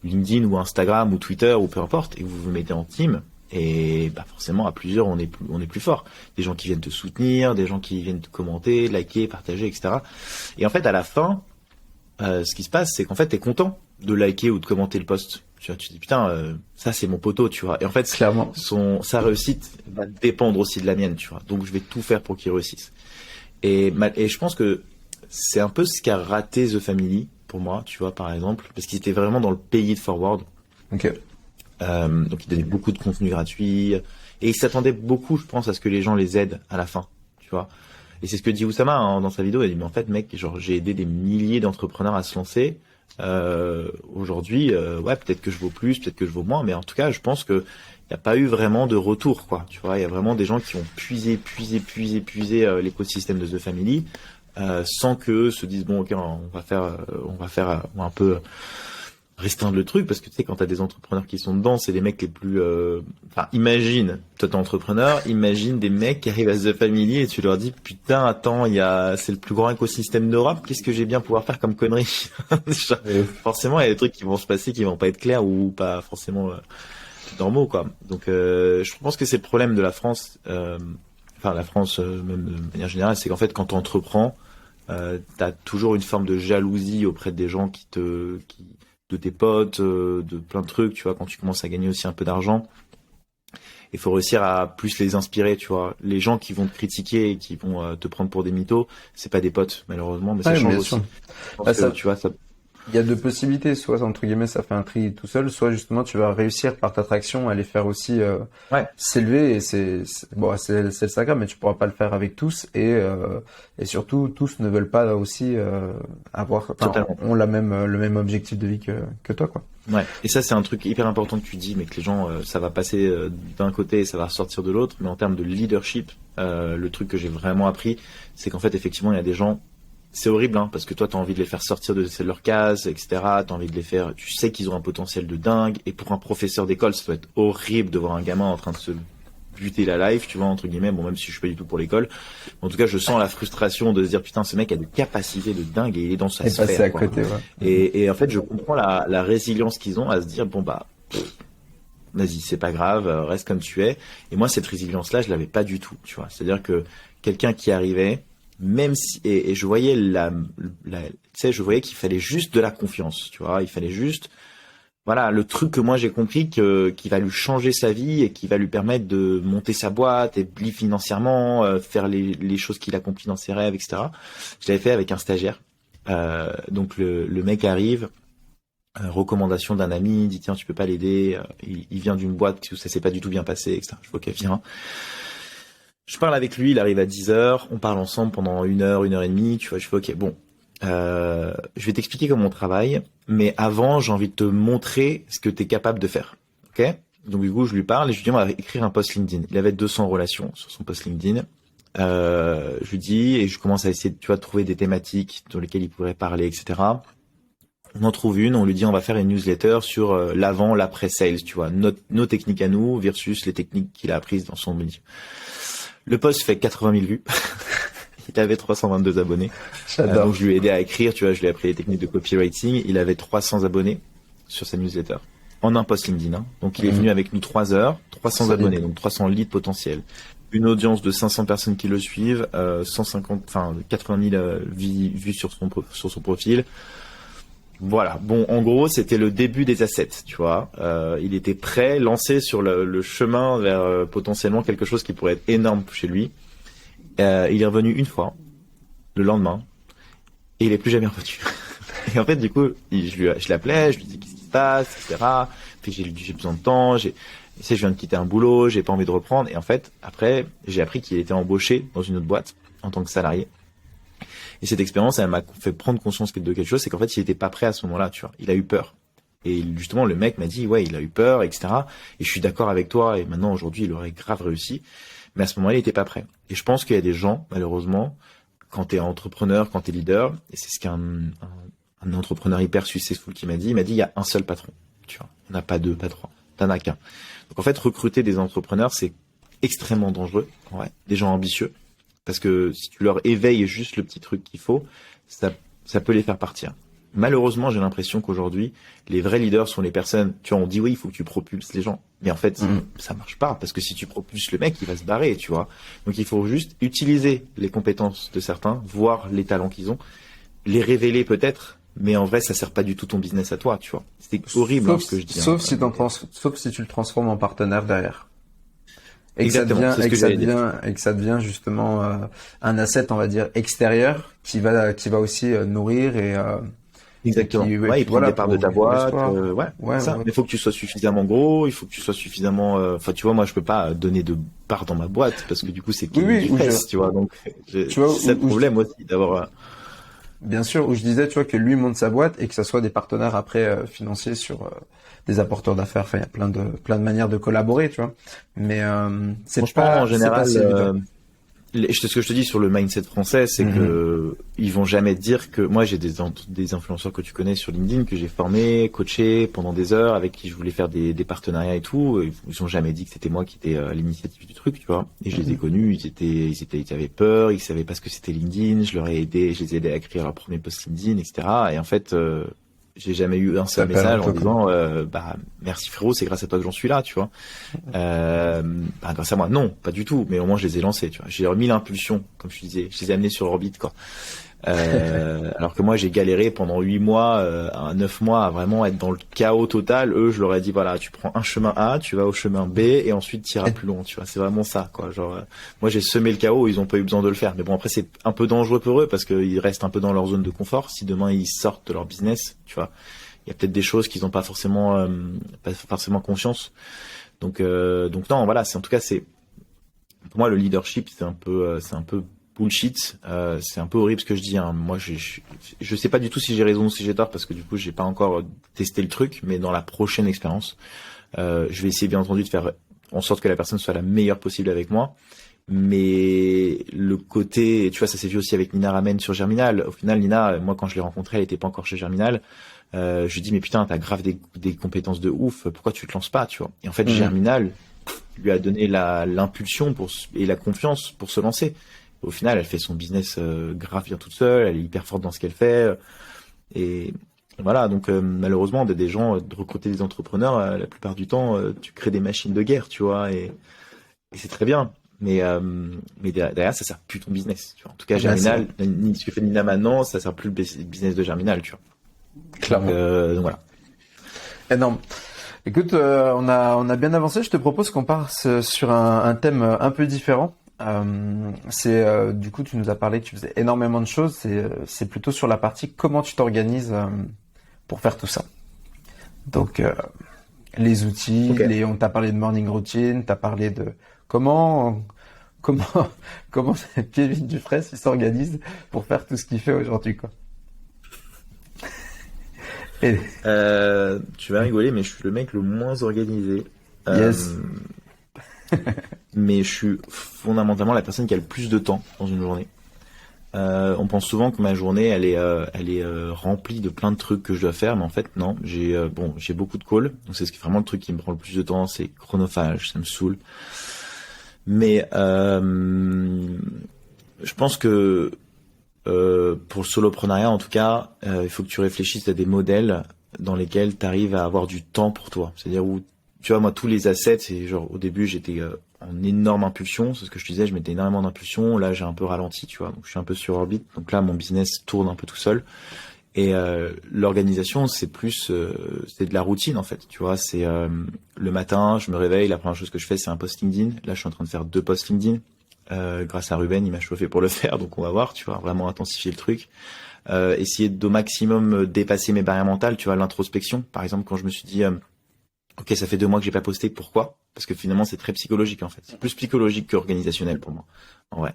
LinkedIn ou Instagram ou Twitter ou peu importe, et vous mettez en team, et bah forcément, à plusieurs, on est plus fort. Des gens qui viennent te soutenir, des gens qui viennent te commenter, liker, partager, etc. Et en fait, à la fin, ce qui se passe, c'est qu'en fait, t'es content de liker ou de commenter le post. Tu vois, tu te dis putain, ça c'est mon poteau, tu vois. Et en fait, clairement, sa réussite va dépendre aussi de la mienne, tu vois. Donc je vais tout faire pour qu'il réussisse. Et je pense que c'est un peu ce qu'a raté The Family pour moi, tu vois, par exemple, parce qu'ils étaient vraiment dans le pays de forward. Ok. Donc ils donnaient beaucoup de contenu gratuit et ils s'attendaient beaucoup, je pense, à ce que les gens les aident à la fin, tu vois. Et c'est ce que dit Oussama dans sa vidéo. Il dit mais en fait, mec, genre j'ai aidé des milliers d'entrepreneurs à se lancer. Aujourd'hui, ouais, peut-être que je vaux plus, peut-être que je vaux moins, mais en tout cas, je pense que il n'y a pas eu vraiment de retour, quoi. Tu vois, il y a vraiment des gens qui ont puisé l'écosystème de The Family, sans que se disent bon, ok, on va faire un peu restreindre le truc, parce que tu sais, quand t'as des entrepreneurs qui sont dedans, c'est les mecs les plus, enfin, imagine, toi t'es entrepreneur, imagine des mecs qui arrivent à The Family et tu leur dis, putain, attends, c'est le plus grand écosystème d'Europe, qu'est-ce que j'ai bien pouvoir faire comme connerie? Forcément, il y a des trucs qui vont se passer qui vont pas être clairs ou pas forcément normaux, quoi. Donc, je pense que c'est le problème de la France, enfin, la France, même de manière générale, c'est qu'en fait, quand t'entreprends, t'as toujours une forme de jalousie auprès des gens de tes potes, de plein de trucs, tu vois, quand tu commences à gagner aussi un peu d'argent. Il faut réussir à plus les inspirer, tu vois. Les gens qui vont te critiquer et qui vont te prendre pour des mythos, c'est pas des potes, malheureusement, mais ça change aussi. Tu vois, ça... Il y a deux possibilités, soit entre guillemets ça fait un tri tout seul, soit justement tu vas réussir par ta traction à les faire aussi s'élever, et c'est le sacre, mais tu pourras pas le faire avec tous, et surtout tous ne veulent pas aussi ont le même objectif de vie que toi, quoi. Ouais, et ça c'est un truc hyper important que tu dis, mais que les gens ça va passer d'un côté et ça va ressortir de l'autre, mais en termes de leadership, le truc que j'ai vraiment appris, c'est qu'en fait effectivement il y a des gens. C'est horrible, hein, parce que toi, t'as envie de les faire sortir de leur case, etc. T'as envie de les faire, tu sais qu'ils ont un potentiel de dingue. Et pour un professeur d'école, ça doit être horrible de voir un gamin en train de se buter la life, tu vois, entre guillemets. Bon, même si je suis pas du tout pour l'école. En tout cas, je sens la frustration de se dire, putain, ce mec a des capacités de dingue et il est dans sa sphère. Passer à côté, ouais. Et en fait, je comprends la résilience qu'ils ont à se dire, bon, bah, vas-y, c'est pas grave, reste comme tu es. Et moi, cette résilience-là, je l'avais pas du tout, tu vois. C'est-à-dire que quelqu'un qui arrivait, même si, et je voyais tu sais, je voyais qu'il fallait juste de la confiance, tu vois, il fallait juste, voilà, le truc que moi j'ai compris qui va lui changer sa vie et qui va lui permettre de monter sa boîte et financièrement, faire les choses qu'il accomplit dans ses rêves, etc. Je l'avais fait avec un stagiaire. Donc le mec arrive, recommandation d'un ami, il dit tiens, tu peux pas l'aider, il vient d'une boîte où ça s'est pas du tout bien passé, etc. Je vois qu'elle vient. Je parle avec lui, il arrive à 10h, on parle ensemble pendant 1 heure et demie, tu vois, je fais ok, bon, je vais t'expliquer comment on travaille, mais avant, j'ai envie de te montrer ce que tu es capable de faire, ok? Donc du coup, je lui parle et je lui dis, on va écrire un post LinkedIn. Il avait 200 relations sur son post LinkedIn. Je lui dis, et je commence à essayer, tu vois, de trouver des thématiques sur lesquelles il pourrait parler, etc. On en trouve une, on lui dit, on va faire une newsletter sur l'avant, l'après-sales, tu vois, nos techniques à nous versus les techniques qu'il a apprises dans son milieu. Le post fait 80 000 vues. Il avait 322 abonnés. J'adore. Donc je lui ai aidé à écrire, tu vois, je lui ai appris les techniques de copywriting. Il avait 300 abonnés sur sa newsletter. En un post LinkedIn, hein. Donc il est venu avec nous 3 heures, 300 abonnés, donc 300 leads potentiels. Une audience de 500 personnes qui le suivent, 80 000 vues sur son profil. Voilà. Bon, en gros, c'était le début des assets, tu vois. Il était prêt, lancé sur le chemin vers potentiellement quelque chose qui pourrait être énorme chez lui. Il est revenu une fois. le lendemain et il est plus jamais revenu. Et en fait, du coup, je l'appelais, je lui dis qu'est-ce qui se passe, etc. Puis j'ai besoin de temps, je viens de quitter un boulot, j'ai pas envie de reprendre. Et en fait, après, j'ai appris qu'il était embauché dans une autre boîte en tant que salarié. Et cette expérience, elle m'a fait prendre conscience de quelque chose, c'est qu'en fait, il était pas prêt à ce moment-là, tu vois. Il a eu peur. Et justement, le mec m'a dit, ouais, il a eu peur, etc. Et je suis d'accord avec toi. Et maintenant, aujourd'hui, il aurait grave réussi. Mais à ce moment-là, il était pas prêt. Et je pense qu'il y a des gens, malheureusement, quand t'es entrepreneur, quand t'es leader, et c'est ce qu'un entrepreneur hyper successful qui m'a dit, il y a un seul patron. Tu vois. On n'a pas deux, pas trois. T'en as qu'un. Donc, en fait, recruter des entrepreneurs, c'est extrêmement dangereux. Ouais. Des gens ambitieux. Parce que si tu leur éveilles juste le petit truc qu'il faut, ça peut les faire partir. Malheureusement, j'ai l'impression qu'aujourd'hui, les vrais leaders sont les personnes, tu vois, on dit oui, il faut que tu propulses les gens. Mais en fait, ça marche pas, parce que si tu propulses le mec, il va se barrer, tu vois. Donc il faut juste utiliser les compétences de certains, voir les talents qu'ils ont, les révéler peut-être, mais en vrai, ça sert pas du tout ton business à toi, tu vois. C'est horrible ce que je dis. Sauf si tu le transformes en partenaire derrière. Et exactement, que ça devient justement un asset, on va dire, extérieur qui va aussi nourrir et exactement. Il prend des parts de ta boîte. Ouais, ça. Mais il faut que tu sois suffisamment gros, il faut que tu sois suffisamment. Enfin, tu vois, moi, je peux pas donner de parts dans ma boîte parce que du coup, c'est tu vois. Donc, c'est le problème aussi d'avoir. Bien sûr, où je disais, tu vois, que lui monte sa boîte et que ça soit des partenaires après financiers sur des apporteurs d'affaires. Enfin, il y a plein de manières de collaborer, tu vois. Mais c'est pas en général. C'est pas ce que je te dis sur le mindset français, c'est que ils vont jamais dire que moi j'ai des influenceurs que tu connais sur LinkedIn que j'ai formés, coachés pendant des heures, avec qui je voulais faire des partenariats et tout. Ils ont jamais dit que c'était moi qui étais à l'initiative du truc, tu vois. Et je les ai connus, ils avaient peur, ils savaient pas ce que c'était LinkedIn. Je les ai aidés à écrire leur premier post LinkedIn, etc. Et en fait, j'ai jamais eu un seul message en disant merci frérot, c'est grâce à toi que j'en suis là, tu vois. Grâce à moi, non, pas du tout, mais au moins je les ai lancés, tu vois. J'ai remis l'impulsion, comme je disais, je les ai amenés sur orbite, quoi. Alors que moi j'ai galéré pendant 8 mois, 9 mois à vraiment être dans le chaos total. Eux, je leur ai dit voilà, tu prends un chemin A, tu vas au chemin B et ensuite tu iras plus loin, tu vois. C'est vraiment ça, quoi. Genre moi j'ai semé le chaos, ils ont pas eu besoin de le faire. Mais bon, après c'est un peu dangereux pour eux parce qu'ils restent un peu dans leur zone de confort. Si demain ils sortent de leur business, tu vois, il y a peut-être des choses qu'ils n'ont pas forcément conscience. Donc non, voilà, en tout cas pour moi le leadership, c'est un peu bullshit, c'est un peu horrible ce que je dis, hein. Moi je sais pas du tout si j'ai raison ou si j'ai tort parce que du coup j'ai pas encore testé le truc, mais dans la prochaine expérience je vais essayer bien entendu de faire en sorte que la personne soit la meilleure possible avec moi. Mais le côté, tu vois, ça s'est vu aussi avec Nina Ramen sur Germinal. Au final, Nina, moi quand je l'ai rencontrée, elle était pas encore chez Germinal. Je lui dis mais putain, t'as grave des compétences de ouf, pourquoi tu te lances pas, tu vois. Et en fait Germinal lui a donné l'impulsion et la confiance pour se lancer. Au final, elle fait son business grave bien toute seule, elle est hyper forte dans ce qu'elle fait. Et voilà, donc malheureusement, des gens, de recruter des entrepreneurs, la plupart du temps, tu crées des machines de guerre, tu vois, et c'est très bien. Mais derrière, ça sert plus ton business. Tu vois. En tout cas, Germinal, ce que fait Nina maintenant, ça sert plus le business de Germinal, tu vois. Clairement. Donc voilà. Énorme. Écoute, on a bien avancé. Je te propose qu'on passe sur un thème un peu différent. Du coup, tu nous as parlé que tu faisais énormément de choses. C'est plutôt sur la partie comment tu t'organises pour faire tout ça. Donc, les outils, on t'a parlé de morning routine, t'as parlé de comment Kevin Dufresne il s'organise pour faire tout ce qu'il fait aujourd'hui, quoi. Tu vas rigoler, mais je suis le mec le moins organisé. Yes. Mais je suis fondamentalement la personne qui a le plus de temps dans une journée. On pense souvent que ma journée elle est remplie de plein de trucs que je dois faire, mais en fait non. J'ai beaucoup de calls, donc c'est vraiment le truc qui me prend le plus de temps, c'est chronophage, ça me saoule. Mais je pense que pour le soloprenariat en tout cas, il faut que tu réfléchisses à des modèles dans lesquels tu arrives à avoir du temps pour toi. C'est-à-dire où tu vois, moi, tous les assets, c'est genre, au début, j'étais en énorme impulsion. C'est ce que je te disais, je mettais énormément d'impulsion. Là, j'ai un peu ralenti, tu vois. Donc, je suis un peu sur orbite. Donc là, mon business tourne un peu tout seul. Et l'organisation, c'est c'est de la routine, en fait. Tu vois, c'est le matin, je me réveille. La première chose que je fais, c'est un post LinkedIn. Là, je suis en train de faire 2 posts LinkedIn. Grâce à Ruben, il m'a chauffé pour le faire, donc on va voir, tu vois, vraiment intensifier le truc. Essayer d'au maximum dépasser mes barrières mentales, tu vois, l'introspection. Par exemple, quand je me suis dit, ok, ça fait 2 mois que j'ai pas posté, pourquoi? Parce que finalement, c'est très psychologique en fait. C'est plus psychologique qu'organisationnel pour moi. En vrai,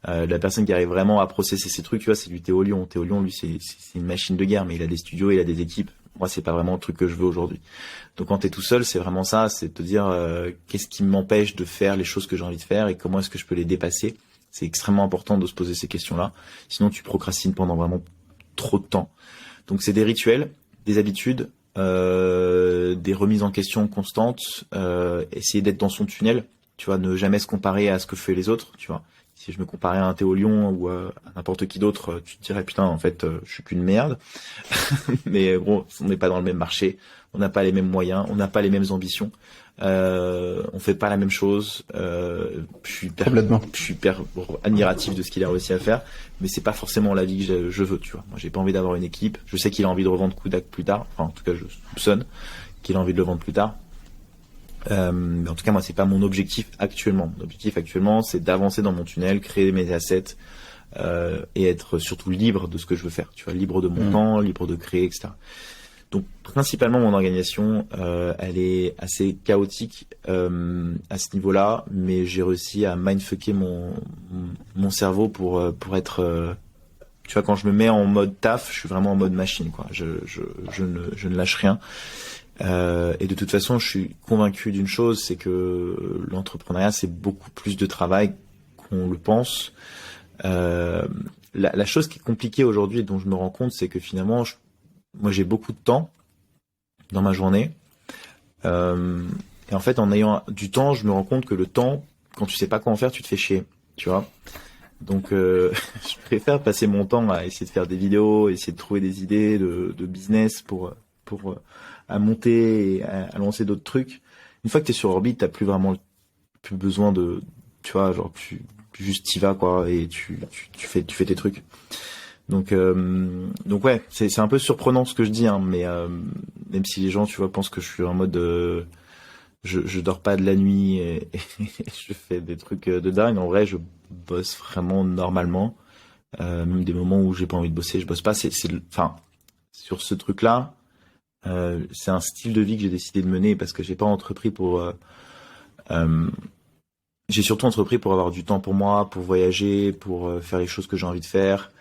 la personne qui arrive vraiment à processer ces trucs, tu vois, c'est du Théo Lyon. Théo Lyon, lui, c'est une machine de guerre, mais il a des studios, il a des équipes. Moi, c'est pas vraiment le truc que je veux aujourd'hui. Donc, quand t'es tout seul, c'est vraiment ça, c'est de te dire qu'est-ce qui m'empêche de faire les choses que j'ai envie de faire et comment est-ce que je peux les dépasser. C'est extrêmement important de se poser ces questions-là. Sinon, tu procrastines pendant vraiment trop de temps. Donc, c'est des rituels, des habitudes, des remises en question constantes, essayer d'être dans son tunnel, tu vois, ne jamais se comparer à ce que font les autres, tu vois. Si je me comparais à un Théo Lyon ou à n'importe qui d'autre, tu te dirais putain, en fait, je suis qu'une merde. Mais bon, on n'est pas dans le même marché, on n'a pas les mêmes moyens, on n'a pas les mêmes ambitions, on fait pas la même chose. Je suis hyper admiratif de ce qu'il a réussi à faire, mais c'est pas forcément la vie que je veux, tu vois. Moi, j'ai pas envie d'avoir une équipe. Je sais qu'il a envie de revendre Kudak plus tard. Enfin, en tout cas, je soupçonne qu'il a envie de le vendre plus tard. Mais en tout cas, moi, c'est pas mon objectif actuellement. Mon objectif actuellement, c'est d'avancer dans mon tunnel, créer mes assets, et être surtout libre de ce que je veux faire. Tu vois, libre de mon temps, libre de créer, etc. Donc, principalement, mon organisation, elle est assez chaotique à ce niveau-là, mais j'ai réussi à mindfucker mon cerveau pour être. Tu vois, quand je me mets en mode taf, je suis vraiment en mode machine, quoi. Je ne lâche rien. Et de toute façon, je suis convaincu d'une chose, c'est que l'entrepreneuriat, c'est beaucoup plus de travail qu'on le pense. La chose qui est compliquée aujourd'hui, dont je me rends compte, c'est que finalement, moi, j'ai beaucoup de temps dans ma journée. Et en fait, en ayant du temps, je me rends compte que le temps, quand tu sais pas quoi en faire, tu te fais chier, tu vois. Donc, je préfère passer mon temps à essayer de faire des vidéos, essayer de trouver des idées de business pour à monter et à lancer d'autres trucs. Une fois que t'es sur orbite, t'as plus besoin de, tu vois, genre tu juste t'y vas quoi et tu fais tes trucs. Donc ouais, c'est un peu surprenant ce que je dis, hein, mais même si les gens, tu vois, pensent que je suis en mode je dors pas de la nuit et je fais des trucs de dingue. En vrai, je bosse vraiment normalement. Même des moments où j'ai pas envie de bosser, je bosse pas. Enfin, sur ce truc-là, c'est un style de vie que j'ai décidé de mener parce que j'ai pas entrepris pour. J'ai surtout entrepris pour avoir du temps pour moi, pour voyager, pour faire les choses que j'ai envie de faire.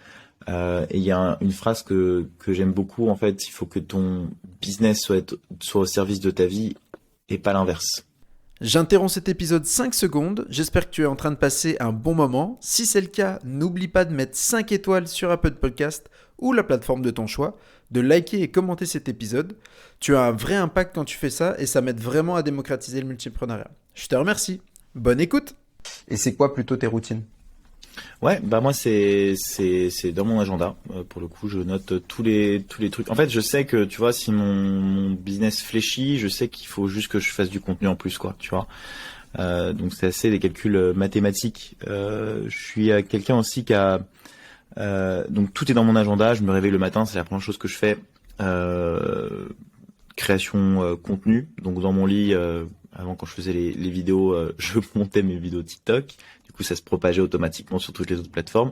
Et il y a une phrase que j'aime beaucoup, en fait, il faut que ton business soit au service de ta vie et pas l'inverse. J'interromps cet épisode 5 secondes, j'espère que tu es en train de passer un bon moment. Si c'est le cas, n'oublie pas de mettre 5 étoiles sur Apple Podcast ou la plateforme de ton choix, de liker et commenter cet épisode. Tu as un vrai impact quand tu fais ça et ça m'aide vraiment à démocratiser le multipreneuriat. Je te remercie. Bonne écoute. Et c'est quoi plutôt tes routines? Ouais, bah moi c'est dans mon agenda. Pour le coup, je note tous les trucs. En fait, je sais que tu vois, si mon business fléchit, je sais qu'il faut juste que je fasse du contenu en plus, quoi. Tu vois. Donc c'est assez des calculs mathématiques. Je suis quelqu'un aussi qui a donc tout est dans mon agenda. Je me réveille le matin, c'est la première chose que je fais. Création contenu. Donc dans mon lit, avant quand je faisais les vidéos, je montais mes vidéos TikTok. Du coup, ça se propageait automatiquement sur toutes les autres plateformes.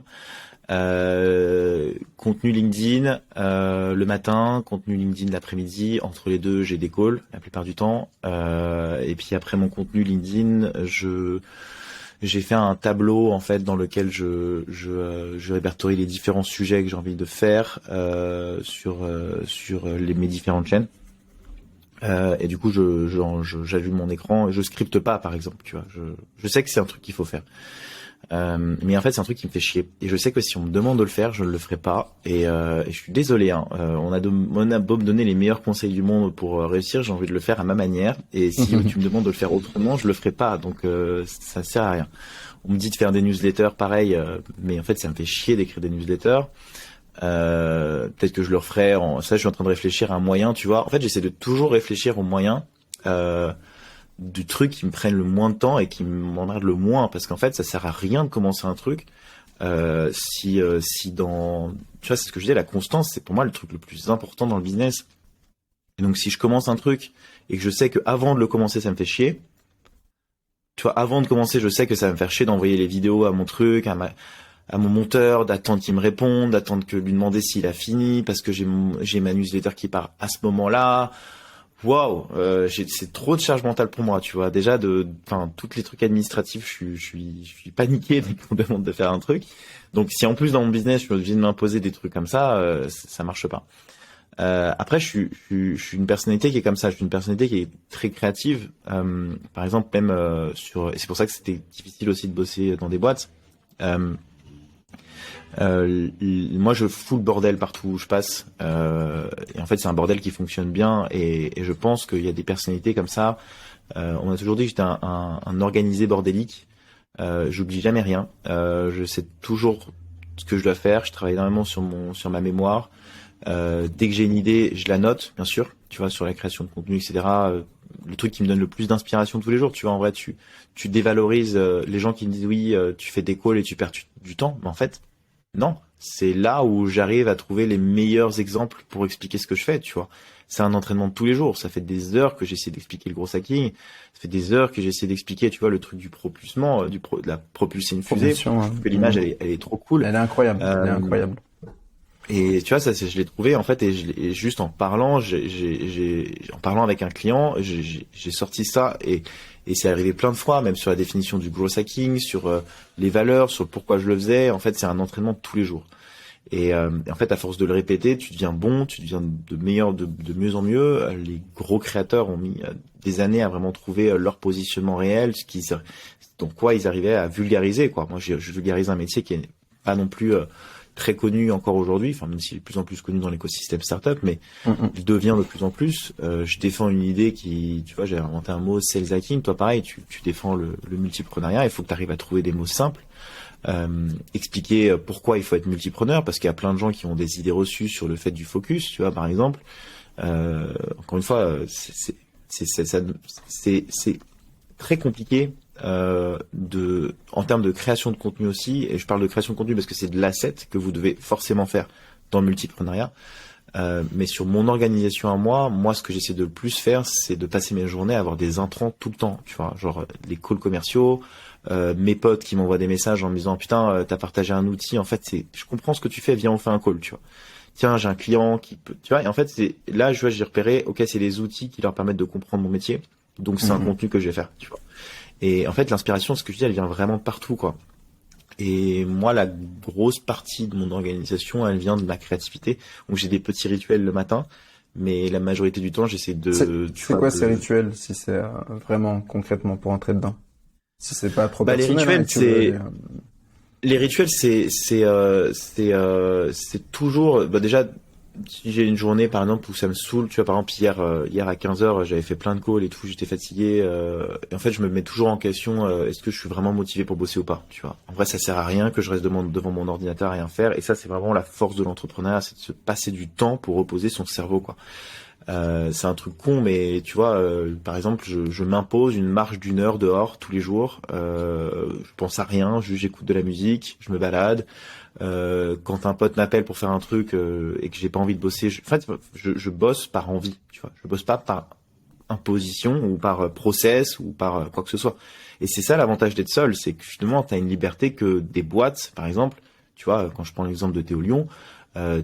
Contenu LinkedIn le matin, contenu LinkedIn l'après-midi. Entre les deux, j'ai des calls la plupart du temps. Et puis après mon contenu LinkedIn, j'ai fait un tableau en fait dans lequel je répertorie les différents sujets que j'ai envie de faire sur mes différentes chaînes. Et du coup, j'allume mon écran et je scripte pas, par exemple, tu vois. Je sais que c'est un truc qu'il faut faire. Mais en fait, c'est un truc qui me fait chier. Et je sais que si on me demande de le faire, je ne le ferai pas. Et je suis désolé, hein. On a beau me donner les meilleurs conseils du monde pour réussir, j'ai envie de le faire à ma manière. Et si tu me demandes de le faire autrement, je le ferai pas. Donc, ça sert à rien. On me dit de faire des newsletters, pareil. Mais en fait, ça me fait chier d'écrire des newsletters. Peut-être que je le referai. Ça, je suis en train de réfléchir à un moyen, tu vois. En fait, j'essaie de toujours réfléchir aux moyens du truc qui me prennent le moins de temps et qui m'emmerdent le moins, parce qu'en fait, ça sert à rien de commencer un truc si dans, tu vois, c'est ce que je disais, la constance, c'est pour moi le truc le plus important dans le business. Et donc, si je commence un truc et que je sais que avant de le commencer, ça me fait chier, tu vois, avant de commencer, je sais que ça va me faire chier d'envoyer les vidéos à mon truc, à mon monteur, d'attendre qu'il me réponde, d'attendre que lui demander s'il a fini, parce que j'ai ma newsletter qui part à ce moment-là. Waouh, c'est trop de charge mentale pour moi, tu vois. Déjà toutes les trucs administratifs, je suis paniqué dès qu'on me demande de faire un truc. Donc si en plus dans mon business, je viens de m'imposer des trucs comme ça, ça marche pas. Après, je suis une personnalité qui est comme ça. Je suis une personnalité qui est très créative. Par exemple, même et c'est pour ça que c'était difficile aussi de bosser dans des boîtes. Moi, je fous le bordel partout où je passe. Et en fait, c'est un bordel qui fonctionne bien. Et je pense qu'il y a des personnalités comme ça. On a toujours dit que j'étais un organisé bordélique. J'oublie jamais rien. Je sais toujours ce que je dois faire. Je travaille énormément sur ma mémoire. Dès que j'ai une idée, je la note, bien sûr. Tu vois, sur la création de contenu, etc. Le truc qui me donne le plus d'inspiration tous les jours. Tu vois, en vrai, tu dévalorises les gens qui me disent oui, tu fais des calls et tu perds du temps. Mais en fait, non. C'est là où j'arrive à trouver les meilleurs exemples pour expliquer ce que je fais, tu vois. C'est un entraînement de tous les jours. Ça fait des heures que j'essaie d'expliquer le gros hacking. Ça fait des heures que j'essaie d'expliquer, tu vois, le truc du propulsement, de la propulser une fusée. Que l'image, elle est trop cool. Elle est incroyable. Elle est incroyable. Et tu vois, ça, je l'ai trouvé, en fait, et juste en parlant, en parlant avec un client, j'ai sorti ça, et c'est arrivé plein de fois, même sur la définition du growth hacking, sur les valeurs, sur pourquoi je le faisais. En fait, c'est un entraînement de tous les jours. Et en fait, à force de le répéter, tu deviens bon, tu deviens de mieux en mieux. Les gros créateurs ont mis des années à vraiment trouver leur positionnement réel, donc quoi ils arrivaient à vulgariser, quoi. Moi, je vulgarise un métier qui est pas non plus très connu encore aujourd'hui, enfin même s'il est de plus en plus connu dans l'écosystème startup, mais il devient de plus en plus. Je défends une idée qui, tu vois, j'ai inventé un mot sales hacking. Toi, pareil, tu défends le multiprenariat. Il faut que tu arrives à trouver des mots simples, expliquer pourquoi il faut être multipreneur, parce qu'il y a plein de gens qui ont des idées reçues sur le fait du focus, tu vois, par exemple. Encore une fois, c'est très compliqué. En termes de création de contenu aussi, et je parle de création de contenu parce que c'est de l'asset que vous devez forcément faire dans le multiprenariat, mais sur mon organisation à moi ce que j'essaie de le plus faire, c'est de passer mes journées à avoir des intrants tout le temps, tu vois, genre les calls commerciaux, mes potes qui m'envoient des messages en me disant putain, t'as partagé un outil, en fait je comprends ce que tu fais, viens on fait un call, tu vois. Tiens, j'ai un client qui peut, tu vois, et en fait c'est là j'ai repéré, ok, c'est les outils qui leur permettent de comprendre mon métier, donc c'est un contenu que je vais faire, tu vois. Et en fait, l'inspiration, ce que je dis, elle vient vraiment de partout, quoi. Et moi, la grosse partie de mon organisation, elle vient de ma créativité. Donc, j'ai des petits rituels le matin, mais la majorité du temps, j'essaie de... C'est quoi ces rituels, si c'est vraiment concrètement pour entrer dedans? Si c'est pas trop personnel, les rituels, les rituels, c'est toujours... déjà, si j'ai une journée par exemple où ça me saoule, tu vois, par exemple hier à 15h j'avais fait plein de calls et tout, j'étais fatigué, et en fait je me mets toujours en question, est-ce que je suis vraiment motivé pour bosser ou pas, tu vois. En vrai ça sert à rien que je reste devant mon ordinateur à rien faire, et ça c'est vraiment la force de l'entrepreneuriat, c'est de se passer du temps pour reposer son cerveau, quoi. C'est un truc con, mais tu vois, par exemple je m'impose une marche d'1 heure dehors tous les jours, je pense à rien, j'écoute de la musique, je me balade. Quand un pote m'appelle pour faire un truc et que j'ai pas envie de bosser, je bosse par envie, tu vois. Je bosse pas par imposition ou par process ou par quoi que ce soit. Et c'est ça l'avantage d'être seul, c'est que justement t'as une liberté que des boîtes, par exemple, tu vois, quand je prends l'exemple de Théo Lyon,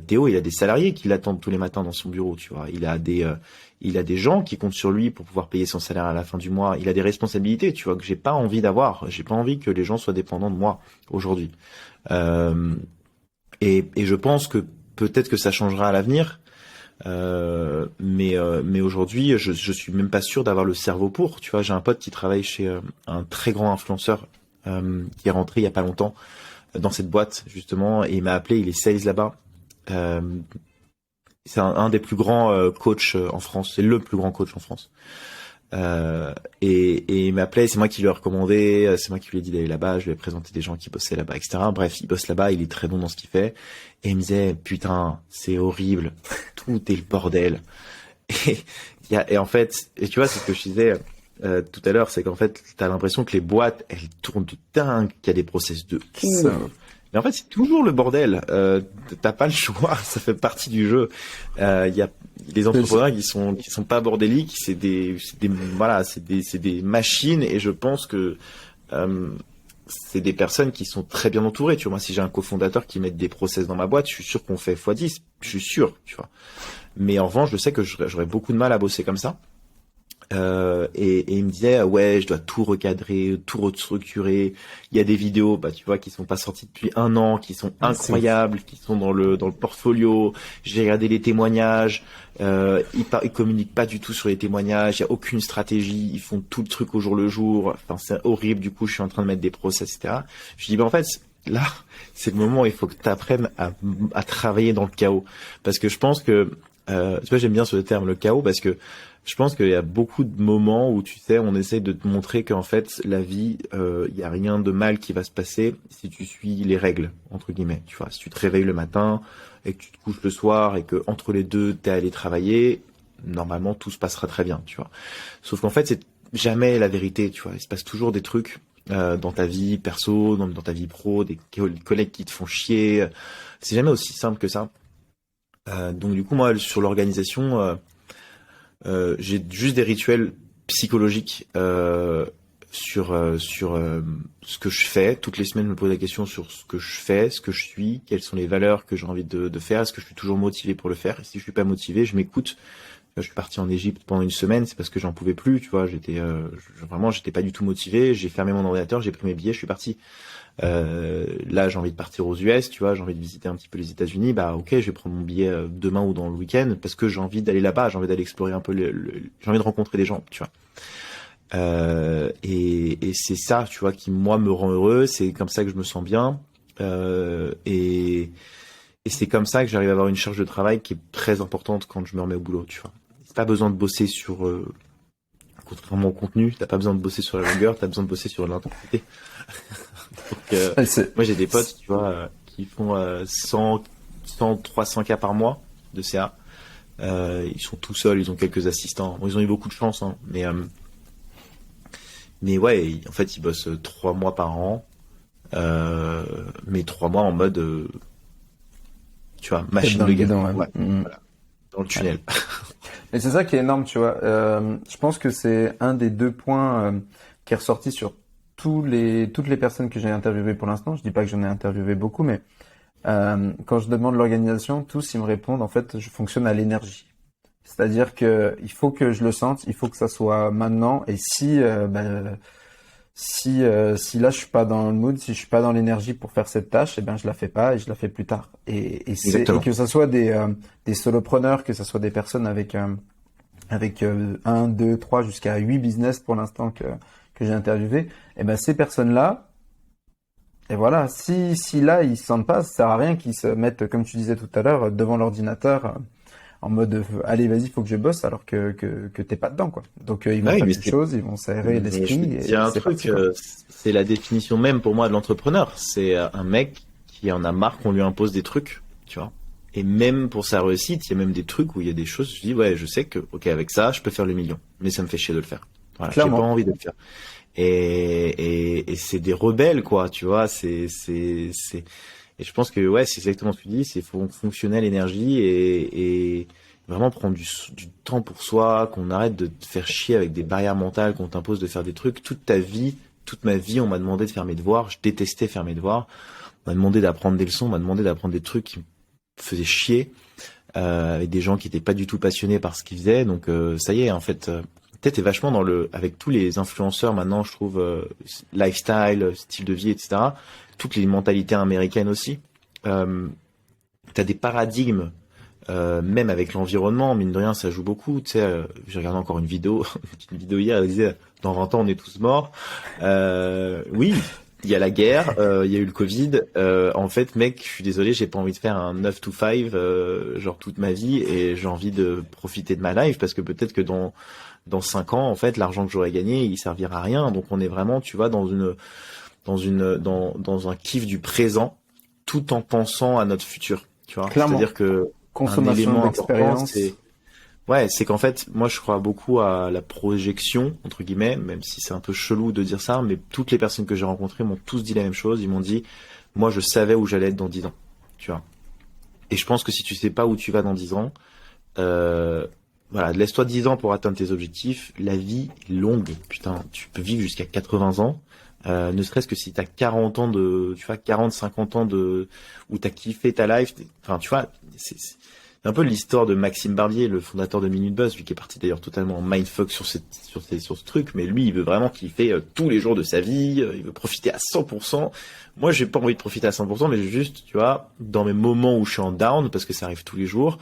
Théo il a des salariés qui l'attendent tous les matins dans son bureau, tu vois. Il a des gens qui comptent sur lui pour pouvoir payer son salaire à la fin du mois. Il a des responsabilités, tu vois, que j'ai pas envie d'avoir. J'ai pas envie que les gens soient dépendants de moi aujourd'hui. Et je pense que peut-être que ça changera à l'avenir, mais aujourd'hui je suis même pas sûr d'avoir le cerveau pour, tu vois. J'ai un pote qui travaille chez un très grand influenceur qui est rentré il y a pas longtemps dans cette boîte justement, et il m'a appelé, il est sales là-bas. C'est un des plus grands coachs en France, c'est le plus grand coach en France. Et il m'appelait, c'est moi qui lui ai recommandé, c'est moi qui lui ai dit d'aller là-bas, je lui ai présenté des gens qui bossaient là-bas, etc. Bref, il bosse là-bas, il est très bon dans ce qu'il fait. Et il me disait, putain, c'est horrible, tout est le bordel. Et en fait, et tu vois, c'est ce que je disais tout à l'heure, c'est qu'en fait, t'as l'impression que les boîtes, elles tournent de dingue, qu'il y a des process de ouf, Mais en fait, c'est toujours le bordel. T'as pas le choix, ça fait partie du jeu. Il y a les entrepreneurs qui sont pas bordéliques, voilà, c'est des machines, et je pense que c'est des personnes qui sont très bien entourées. Tu vois, moi, si j'ai un cofondateur qui met des process dans ma boîte, je suis sûr qu'on fait x10. Je suis sûr, tu vois. Mais en revanche, je sais que j'aurais beaucoup de mal à bosser comme ça. Et il me disait ouais, je dois tout recadrer, tout restructurer. Il y a des vidéos, bah tu vois, qui sont pas sorties depuis 1 an, qui sont incroyables, qui sont dans le portfolio. J'ai regardé les témoignages. Ils communiquent pas du tout sur les témoignages. Il y a aucune stratégie. Ils font tout le truc au jour le jour. Enfin, c'est horrible. Du coup, je suis en train de mettre des process, etc. Je dis bah en fait là, c'est le moment où il faut que tu apprennes à travailler dans le chaos, parce que je pense que tu vois, j'aime bien ce terme, le chaos, parce que je pense qu'il y a beaucoup de moments où, tu sais, on essaie de te montrer qu'en fait, la vie, il y a rien de mal qui va se passer si tu suis les règles, entre guillemets. Tu vois, si tu te réveilles le matin et que tu te couches le soir et que entre les deux, t'es allé travailler, normalement, tout se passera très bien, tu vois. Sauf qu'en fait, c'est jamais la vérité, tu vois. Il se passe toujours des trucs dans ta vie perso, dans ta vie pro, des collègues qui te font chier. C'est jamais aussi simple que ça. Donc du coup, moi, sur l'organisation, j'ai juste des rituels psychologiques sur ce que je fais. Toutes les semaines, je me pose la question sur ce que je fais, ce que je suis, quelles sont les valeurs que j'ai envie de faire, est-ce que je suis toujours motivé pour le faire. Et si je suis pas motivé, je m'écoute. Je suis parti en Égypte pendant 1 semaine, c'est parce que j'en pouvais plus, tu vois. Vraiment, j'étais pas du tout motivé. J'ai fermé mon ordinateur, j'ai pris mes billets, je suis parti. Là, j'ai envie de partir aux US, tu vois, j'ai envie de visiter un petit peu les États-Unis. Bah, ok, je vais prendre mon billet demain ou dans le week-end parce que j'ai envie d'aller là-bas, j'ai envie d'aller explorer un peu j'ai envie de rencontrer des gens, tu vois. Et c'est ça, tu vois, qui moi me rend heureux. C'est comme ça que je me sens bien. Et c'est comme ça que j'arrive à avoir une charge de travail qui est très importante quand je me remets au boulot, tu vois. C'est pas besoin de bosser sur contrairement au contenu, t'as pas besoin de bosser sur la longueur, t'as besoin de bosser sur l'intensité. Donc, moi j'ai des potes, tu vois, qui font 100, 300 cas par mois de CA. Ils sont tout seuls, ils ont quelques assistants. Bon, ils ont eu beaucoup de chance, hein, mais ouais, en fait ils bossent 3 mois par an, mais 3 mois en mode, tu vois, machine de guerre, ouais. Voilà, dans le tunnel. Ouais. Et c'est ça qui est énorme, tu vois. Je pense que c'est un des 2 points qui est ressorti sur toutes les personnes que j'ai interviewées pour l'instant. Je dis pas que j'en ai interviewé beaucoup, mais quand je demande l'organisation, tous ils me répondent en fait, je fonctionne à l'énergie. C'est-à-dire que il faut que je le sente, il faut que ça soit maintenant. Et si là je suis pas dans le mood, si je suis pas dans l'énergie pour faire cette tâche, eh ben je la fais pas et je la fais plus tard. Et que ça soit des solopreneurs, que ça soit des personnes avec 1, 2, 3 jusqu'à 8 business pour l'instant que j'ai interviewé, eh ben ces personnes-là, et voilà, si là ils se sentent pas, ça sert à rien qu'ils se mettent, comme tu disais tout à l'heure, devant l'ordinateur en mode allez vas-y, faut que je bosse, alors que t'es pas dedans, quoi. Donc ils vont faire quelque chose, ils vont s'aérer l'esprit. Il y a un truc, c'est la définition même pour moi de l'entrepreneur. C'est un mec qui en a marre qu'on lui impose des trucs, tu vois. Et même pour sa réussite, il y a même des trucs où il y a des choses, je dis ouais, je sais que ok, avec ça, je peux faire le million, mais ça me fait chier de le faire. Voilà, j'ai pas envie de le faire. Et c'est des rebelles, quoi, tu vois. Et je pense que ouais, c'est exactement ce que tu dis, c'est fonctionner à l'énergie et vraiment prendre du temps pour soi, qu'on arrête de te faire chier avec des barrières mentales, qu'on t'impose de faire des trucs. Toute ma vie, on m'a demandé de faire mes devoirs, je détestais faire mes devoirs. On m'a demandé d'apprendre des leçons, on m'a demandé d'apprendre des trucs qui me faisaient chier, avec des gens qui étaient pas du tout passionnés par ce qu'ils faisaient. Donc ça y est, en fait, peut-être est vachement avec tous les influenceurs maintenant, je trouve, lifestyle, style de vie, etc. Toutes les mentalités américaines aussi. T'as des paradigmes, même avec l'environnement, mine de rien, ça joue beaucoup. Tu sais, j'ai regardé encore une vidéo hier, elle disait, dans 20 ans, on est tous morts. Oui, il y a la guerre, il y a eu le Covid. En fait, mec, je suis désolé, j'ai pas envie de faire un 9 to 5, genre toute ma vie, et j'ai envie de profiter de ma life, parce que peut-être que dans 5 ans, en fait, l'argent que j'aurais gagné, il servira à rien. Donc on est vraiment, tu vois, dans un kiff du présent, tout en pensant à notre futur, tu vois. Clairement. C'est-à-dire que consommation d'expérience, c'est qu'en fait, moi je crois beaucoup à la projection, entre guillemets, même si c'est un peu chelou de dire ça, mais toutes les personnes que j'ai rencontrées m'ont tous dit la même chose. Ils m'ont dit, moi, je savais où j'allais être dans 10 ans, tu vois. Et je pense que si tu sais pas où tu vas dans 10 ans, voilà, laisse-toi 10 ans pour atteindre tes objectifs. La vie est longue. Putain, tu peux vivre jusqu'à 80 ans. Ne serait-ce que si t'as 40 ans tu vois, 40, 50 ans où t'as kiffé ta life. Enfin, tu vois, c'est un peu l'histoire de Maxime Barbier, le fondateur de Minute Buzz, lui qui est parti d'ailleurs totalement en mindfuck sur ce truc, mais lui, il veut vraiment kiffer tous les jours de sa vie, il veut profiter à 100%. Moi, j'ai pas envie de profiter à 100%, mais juste, tu vois, dans mes moments où je suis en down, parce que ça arrive tous les jours,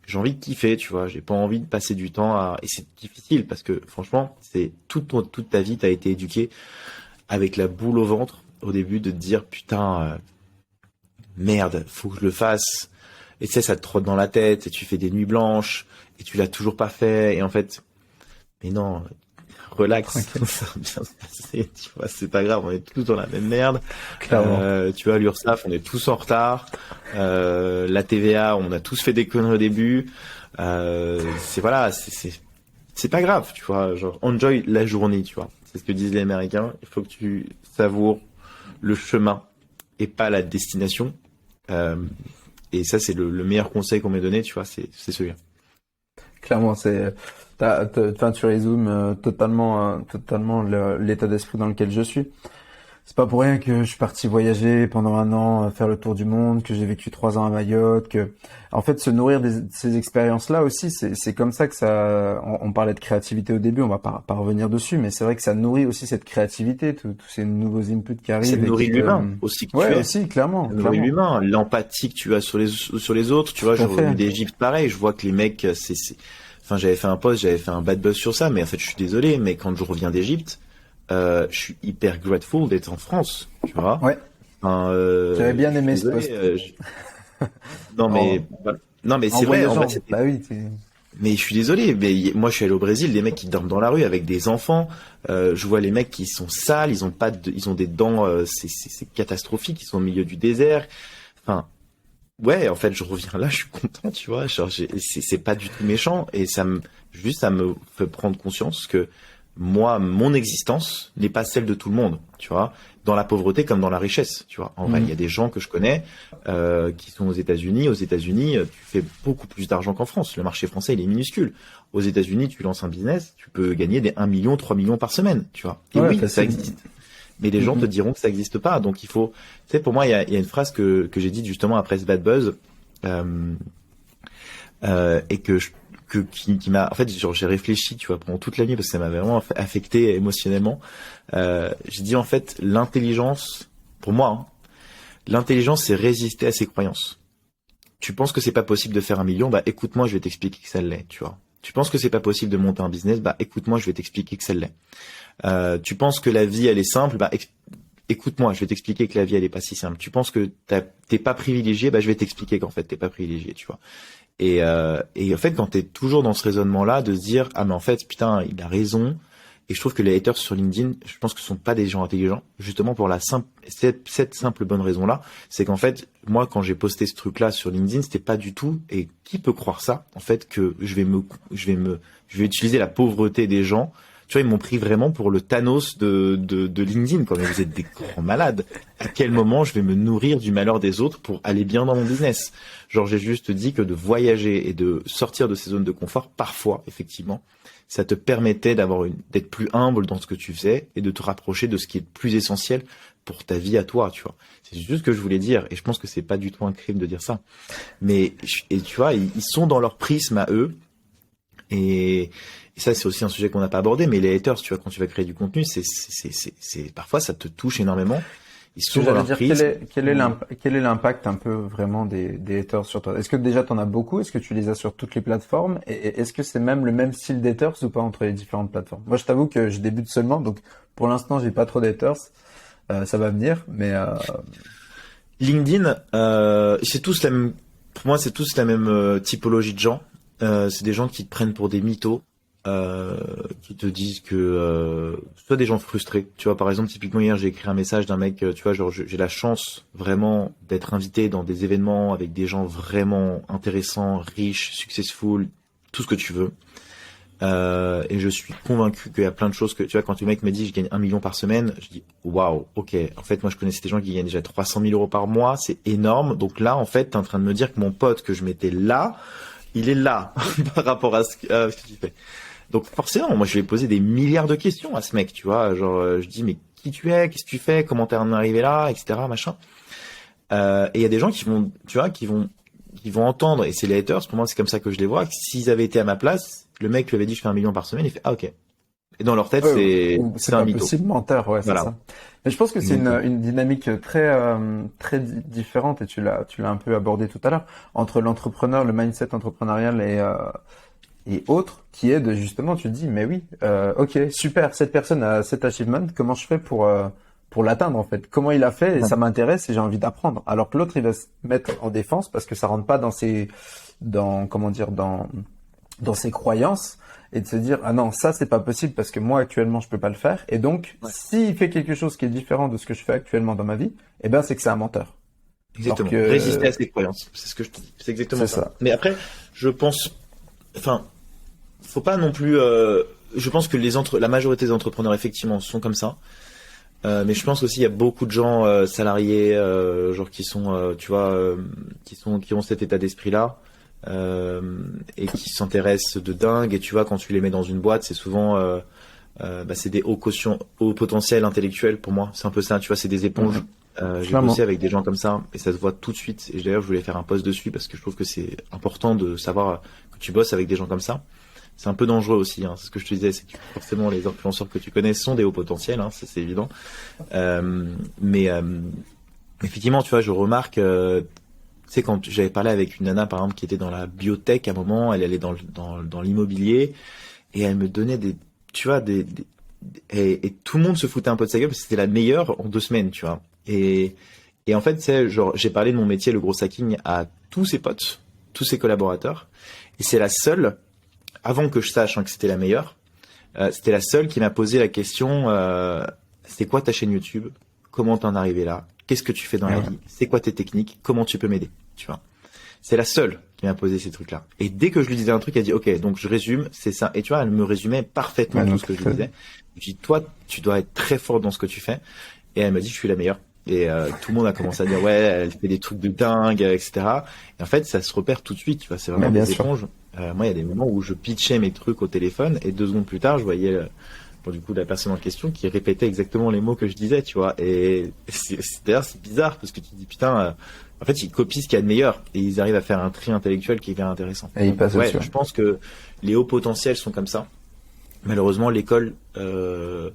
j'ai envie de kiffer, tu vois, j'ai pas envie de passer du temps et c'est difficile, parce que franchement, c'est toute ta vie, t'as été éduqué avec la boule au ventre, au début, de te dire, putain, merde, faut que je le fasse. Et tu sais, ça te trotte dans la tête, et tu fais des nuits blanches, et tu l'as toujours pas fait, et en fait, mais non, relax, ça va bien se passer, tu vois, c'est pas grave, on est tous dans la même merde. Tu vois, l'URSSAF, on est tous en retard, la TVA, on a tous fait des conneries au début, c'est pas grave, tu vois, genre, enjoy la journée, tu vois. C'est ce que disent les Américains, il faut que tu savoures le chemin, et pas la destination. Et ça, c'est le meilleur conseil qu'on m'ait donné, tu vois, c'est celui-là. Clairement, tu résumes totalement l'état d'esprit dans lequel je suis. C'est pas pour rien que je suis parti voyager pendant 1 an, faire le tour du monde, que j'ai vécu 3 ans à Mayotte, en fait, se nourrir de ces expériences-là aussi, c'est comme ça que on parlait de créativité au début, on va pas revenir dessus, mais c'est vrai que ça nourrit aussi cette créativité, tous ces nouveaux inputs qui arrivent. Ça nourrit l'humain aussi que tu es. Aussi, clairement. Ça nourrit l'humain, l'empathie que tu as sur les autres, tu vois, je reviens d'Égypte pareil, je vois que les mecs, enfin, j'avais fait un post, j'avais fait un bad buzz sur ça, mais en fait, je suis désolé, mais quand je reviens d'Égypte, je suis hyper grateful d'être en France, tu vois. Ouais. J'avais bien aimé ce post. Non mais c'est vrai. En fait, bah oui. Mais je suis désolé. Mais moi, je suis allé au Brésil, des mecs qui dorment dans la rue avec des enfants. Je vois les mecs qui sont sales, ils ont des dents, c'est catastrophique. Ils sont au milieu du désert. Enfin, ouais. En fait, je reviens là, je suis content, tu vois. Genre, c'est pas du tout méchant et ça me fait prendre conscience que moi, mon existence n'est pas celle de tout le monde, tu vois, dans la pauvreté comme dans la richesse, tu vois. En vrai, il y a des gens que je connais qui sont aux États-Unis. Aux États-Unis, tu fais beaucoup plus d'argent qu'en France. Le marché français, il est minuscule. Aux États-Unis, tu lances un business, tu peux gagner des 1 million, 3 millions par semaine, tu vois. Et oui, ça existe. Mais les gens te diront que ça n'existe pas. Donc il faut, tu sais, pour moi, il y a une phrase que j'ai dite justement après ce bad buzz et qui m'a, en fait, genre, j'ai réfléchi, tu vois, pendant toute la nuit parce que ça m'avait vraiment affecté émotionnellement. J'ai dit en fait, l'intelligence, pour moi, hein, l'intelligence, c'est résister à ses croyances. Tu penses que c'est pas possible de faire 1 million, bah écoute-moi, je vais t'expliquer que ça l'est, tu vois. Tu penses que c'est pas possible de monter un business, bah écoute-moi, je vais t'expliquer que ça l'est. Tu penses que la vie elle est simple, bah écoute-moi, je vais t'expliquer que la vie elle est pas si simple. Tu penses que t'es pas privilégié, bah je vais t'expliquer qu'en fait t'es pas privilégié, tu vois. Et en fait, quand t'es toujours dans ce raisonnement-là, de se dire ah mais en fait putain il a raison. Et je trouve que les haters sur LinkedIn, je pense que ce sont pas des gens intelligents, justement pour cette simple bonne raison-là, c'est qu'en fait moi quand j'ai posté ce truc-là sur LinkedIn, c'était pas du tout. Et qui peut croire ça en fait que je vais utiliser la pauvreté des gens. Tu vois, ils m'ont pris vraiment pour le Thanos de LinkedIn, quoi. Mais vous êtes des grands malades. À quel moment je vais me nourrir du malheur des autres pour aller bien dans mon business? Genre, j'ai juste dit que de voyager et de sortir de ces zones de confort, parfois, effectivement, ça te permettait d'être plus humble dans ce que tu faisais et de te rapprocher de ce qui est le plus essentiel pour ta vie à toi, tu vois. C'est juste ce que je voulais dire. Et je pense que c'est pas du tout un crime de dire ça. Mais, et tu vois, ils sont dans leur prisme à eux. Et ça, c'est aussi un sujet qu'on n'a pas abordé, mais les haters, tu vois, quand tu vas créer du contenu, c'est parfois ça te touche énormément. Ils sont dans leur prisme. Quel est l'impact un peu vraiment des haters sur toi? Est-ce que déjà t'en as beaucoup? Est-ce que tu les as sur toutes les plateformes? Et est-ce que c'est même le même style d'haters ou pas entre les différentes plateformes? Moi, je t'avoue que je débute seulement, donc pour l'instant, j'ai pas trop d'haters. Ça va venir, mais LinkedIn, c'est tous la même. Pour moi, c'est tous la même typologie de gens. C'est des gens qui te prennent pour des mythos, qui te disent que soit des gens frustrés. Tu vois, par exemple, typiquement hier, j'ai écrit un message d'un mec. Tu vois, genre j'ai la chance vraiment d'être invité dans des événements avec des gens vraiment intéressants, riches, successful, tout ce que tu veux. Et je suis convaincu qu'il y a plein de choses que, tu vois, quand le mec me dit je gagne 1 million par semaine, je dis waouh, ok. En fait, moi je connaissais des gens qui gagnent déjà 300 000 euros par mois, c'est énorme. Donc là, en fait, t'es en train de me dire que mon pote que je mettais là, il est là par rapport à ce que tu fais. Donc forcément, moi je vais poser des milliards de questions à ce mec, tu vois. Genre, je dis mais qui tu es, qu'est-ce que tu fais, comment t'es arrivé là, etc. Machin. Et il y a des gens qui vont, tu vois, qui vont entendre, et c'est les haters, pour moi c'est comme ça que je les vois, que s'ils avaient été à ma place, le mec lui avait dit je fais 1 million par semaine, il fait ah ok. Et dans leur tête c'est un pas mytho. possible menteur, ouais, Voilà. c'est ça. Mais je pense que c'est une dynamique très différente, et tu l'as un peu abordé tout à l'heure, entre l'entrepreneur, le mindset entrepreneurial et autres, qui est de justement, tu te dis, mais oui, ok, super, cette personne a cet achievement, comment je fais pour l'atteindre en fait? Comment il a fait? Et ça m'intéresse et j'ai envie d'apprendre. Alors que l'autre, il va se mettre en défense parce que ça rentre pas dans ses croyances, et de se dire, ah non, ça c'est pas possible parce que moi actuellement je peux pas le faire. Et donc, s'il fait quelque chose qui est différent de ce que je fais actuellement dans ma vie, eh ben c'est que c'est un menteur. Exactement. Alors que... Résister à ses croyances, c'est ce que je te dis. C'est exactement ça. Mais après, je pense, enfin, faut pas non plus. Je pense que la majorité des entrepreneurs effectivement sont comme ça. Mais je pense aussi il y a beaucoup de gens salariés, genre qui sont, tu vois, qui ont cet état d'esprit-là, et qui s'intéressent de dingue. Et tu vois, quand tu les mets dans une boîte, c'est souvent, c'est des hauts potentiels intellectuels pour moi. C'est un peu ça, tu vois, c'est des éponges. J'ai bossé avec des gens comme ça et ça se voit tout de suite. Et d'ailleurs, je voulais faire un post dessus parce que je trouve que c'est important de savoir que tu bosses avec des gens comme ça. C'est un peu dangereux aussi, hein. C'est ce que je te disais, c'est que forcément les influenceurs que tu connais sont des hauts potentiels, hein, ça c'est évident. Mais effectivement, tu vois, je remarque, tu sais, quand j'avais parlé avec une nana par exemple qui était dans la biotech à un moment, elle allait dans l'immobilier et elle me donnait tu vois, et tout le monde se foutait un peu de sa gueule parce que c'était la meilleure en 2 semaines, tu vois. Et en fait, c'est genre, j'ai parlé de mon métier, le gros hacking, à tous ses potes, tous ses collaborateurs, et c'est la seule, avant que je sache que c'était la meilleure, c'était la seule qui m'a posé la question, c'est quoi ta chaîne YouTube? Comment t'en es arrivé là? Qu'est-ce que tu fais dans la vie? C'est quoi tes techniques? Comment tu peux m'aider? Tu vois. C'est la seule qui m'a posé ces trucs-là. Et dès que je lui disais un truc, elle dit, ok, donc je résume, c'est ça. Et tu vois, elle me résumait parfaitement tout ce que je lui disais. Je dis, toi, tu dois être très fort dans ce que tu fais. Et elle m'a dit, je suis la meilleure. Et tout le monde a commencé à dire, ouais, elle fait des trucs de dingue, etc. Et en fait, ça se repère tout de suite. Tu vois, c'est vraiment des éponges. Moi, il y a des moments où je pitchais mes trucs au téléphone et 2 secondes plus tard, je voyais du coup la personne en question qui répétait exactement les mots que je disais, tu vois. Et d'ailleurs, c'est bizarre parce que tu te dis, putain, en fait, ils copient ce qu'il y a de meilleur et ils arrivent à faire un tri intellectuel qui est bien intéressant. Et donc, ouais, je pense que les hauts potentiels sont comme ça. Malheureusement, l'école ne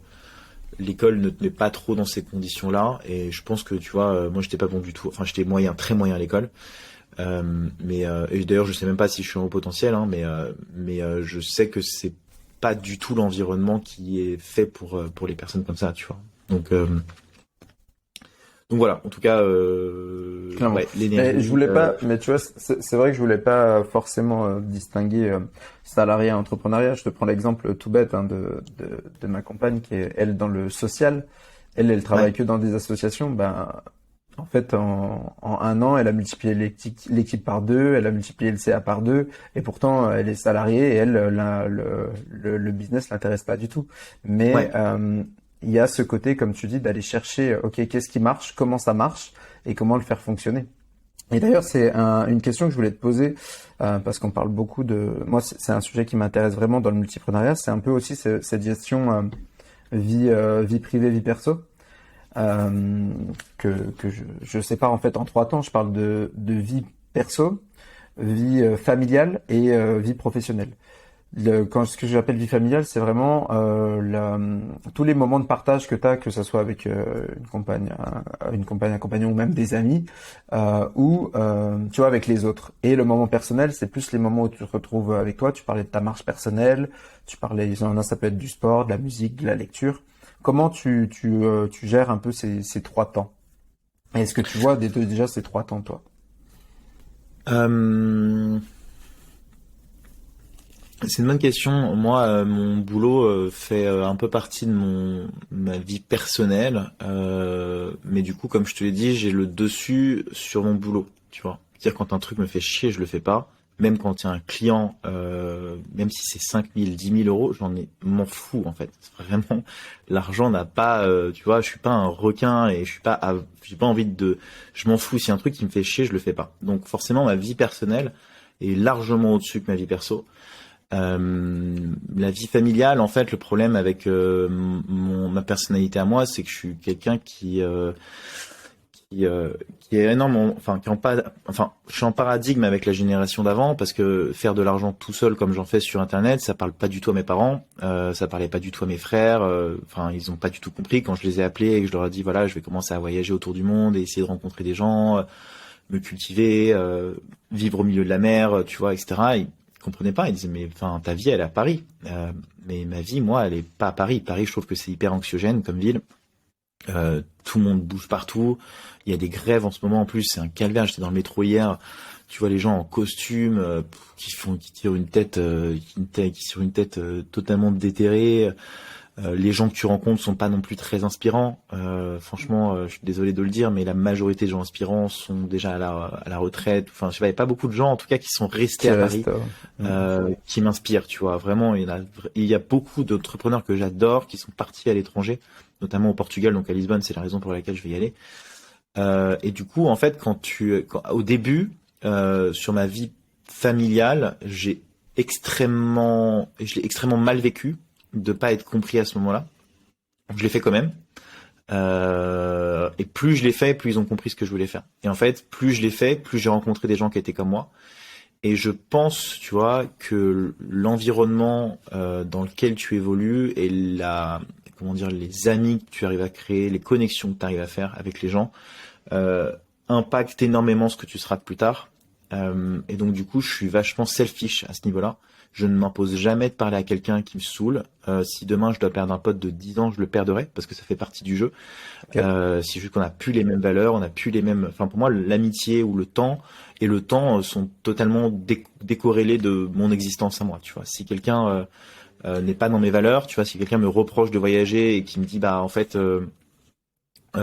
te met pas trop dans ces conditions-là. Et je pense que, tu vois, moi, j'étais pas bon du tout. Enfin, j'étais moyen, très moyen à l'école. Et d'ailleurs, je sais même pas si je suis en haut potentiel, hein, mais je sais que c'est pas du tout l'environnement qui est fait pour les personnes comme ça, tu vois. Donc voilà, en tout cas, ouais, l'énergie. Mais je voulais pas, mais tu vois, c'est vrai que je voulais pas forcément distinguer salarié et entrepreneuriat. Je te prends l'exemple tout bête de ma compagne qui est elle dans le social. Elle travaille que dans des associations. Ben en fait, en 1 an, elle a multiplié l'équipe par 2, elle a multiplié le CA par 2, et pourtant elle est salariée et elle le business l'intéresse pas du tout. Mais il y a ce côté, comme tu dis, d'aller chercher, ok, qu'est-ce qui marche, comment ça marche, et comment le faire fonctionner. Et d'ailleurs, c'est une question que je voulais te poser, parce qu'on parle beaucoup moi, c'est un sujet qui m'intéresse vraiment dans le multipreneuriat, c'est un peu aussi cette gestion vie privée, vie perso, que je sépare en fait en 3 temps. Je parle de vie perso, vie familiale et vie professionnelle. Ce que j'appelle vie familiale, c'est vraiment tous les moments de partage que tu as, que ce soit avec une compagne, un compagnon ou même des amis, ou tu vois, avec les autres. Et le moment personnel, c'est plus les moments où tu te retrouves avec toi. Tu parlais de ta marche personnelle, ça peut être du sport, de la musique, de la lecture. Comment tu gères un peu ces 3 temps? Et est-ce que tu vois déjà ces 3 temps, toi? C'est une bonne question. Moi, mon boulot fait un peu partie de ma vie personnelle, mais du coup, comme je te l'ai dit, j'ai le dessus sur mon boulot, tu vois. C'est-à-dire quand un truc me fait chier, je le fais pas. même quand il y a un client, même si c'est 5 000, 10 000 euros, m'en fous, en fait. Vraiment, l'argent n'a pas, tu vois, je suis pas un requin et j'ai pas envie je m'en fous. Si un truc qui me fait chier, je le fais pas. Donc, forcément, ma vie personnelle est largement au-dessus que ma vie perso. La vie familiale, en fait, le problème avec ma personnalité à moi, c'est que je suis quelqu'un qui est énorme, je suis en paradigme avec la génération d'avant parce que faire de l'argent tout seul comme j'en fais sur Internet, ça parle pas du tout à mes parents, ça parlait pas du tout à mes frères, ils ont pas du tout compris quand je les ai appelés et que je leur ai dit voilà, je vais commencer à voyager autour du monde et essayer de rencontrer des gens, me cultiver, vivre au milieu de la mer, tu vois, etc. Ils comprenaient pas, ils disaient mais enfin ta vie elle est à Paris, mais ma vie moi elle est pas à Paris. Paris, je trouve que c'est hyper anxiogène comme ville. Tout le monde bouge partout. Il y a des grèves en ce moment en plus, c'est un calvaire. J'étais dans le métro hier, tu vois les gens en costume qui tirent une tête, qui tirent une tête totalement déterrée. Les gens que tu rencontres sont pas non plus très inspirants. Franchement, je suis désolé de le dire, mais la majorité des gens inspirants sont déjà à la retraite. Enfin, je sais pas, il y a pas beaucoup de gens en tout cas qui sont restés à Paris, qui m'inspirent. Tu vois, vraiment, il y a beaucoup d'entrepreneurs que j'adore qui sont partis à l'étranger, notamment au Portugal, donc à Lisbonne, c'est la raison pour laquelle je vais y aller. Et du coup, en fait, au début, sur ma vie familiale, je l'ai extrêmement mal vécu de pas être compris à ce moment-là. Je l'ai fait quand même. Et plus je l'ai fait, plus ils ont compris ce que je voulais faire. Et en fait, plus je l'ai fait, plus j'ai rencontré des gens qui étaient comme moi. Et je pense, tu vois, que l'environnement dans lequel tu évolues et les amis que tu arrives à créer, les connexions que tu arrives à faire avec les gens, impactent énormément ce que tu seras plus tard. Et donc du coup, je suis vachement selfish à ce niveau-là. Je ne m'impose jamais de parler à quelqu'un qui me saoule. Si demain je dois perdre un pote de 10 ans, je le perdrai parce que ça fait partie du jeu. Okay. C'est juste qu'on n'a plus les mêmes valeurs, on n'a plus les mêmes. Enfin, pour moi, l'amitié ou le temps sont totalement décorrélés de mon existence à moi. Tu vois, si quelqu'un n'est pas dans mes valeurs, tu vois, si quelqu'un me reproche de voyager et qui me dit bah en fait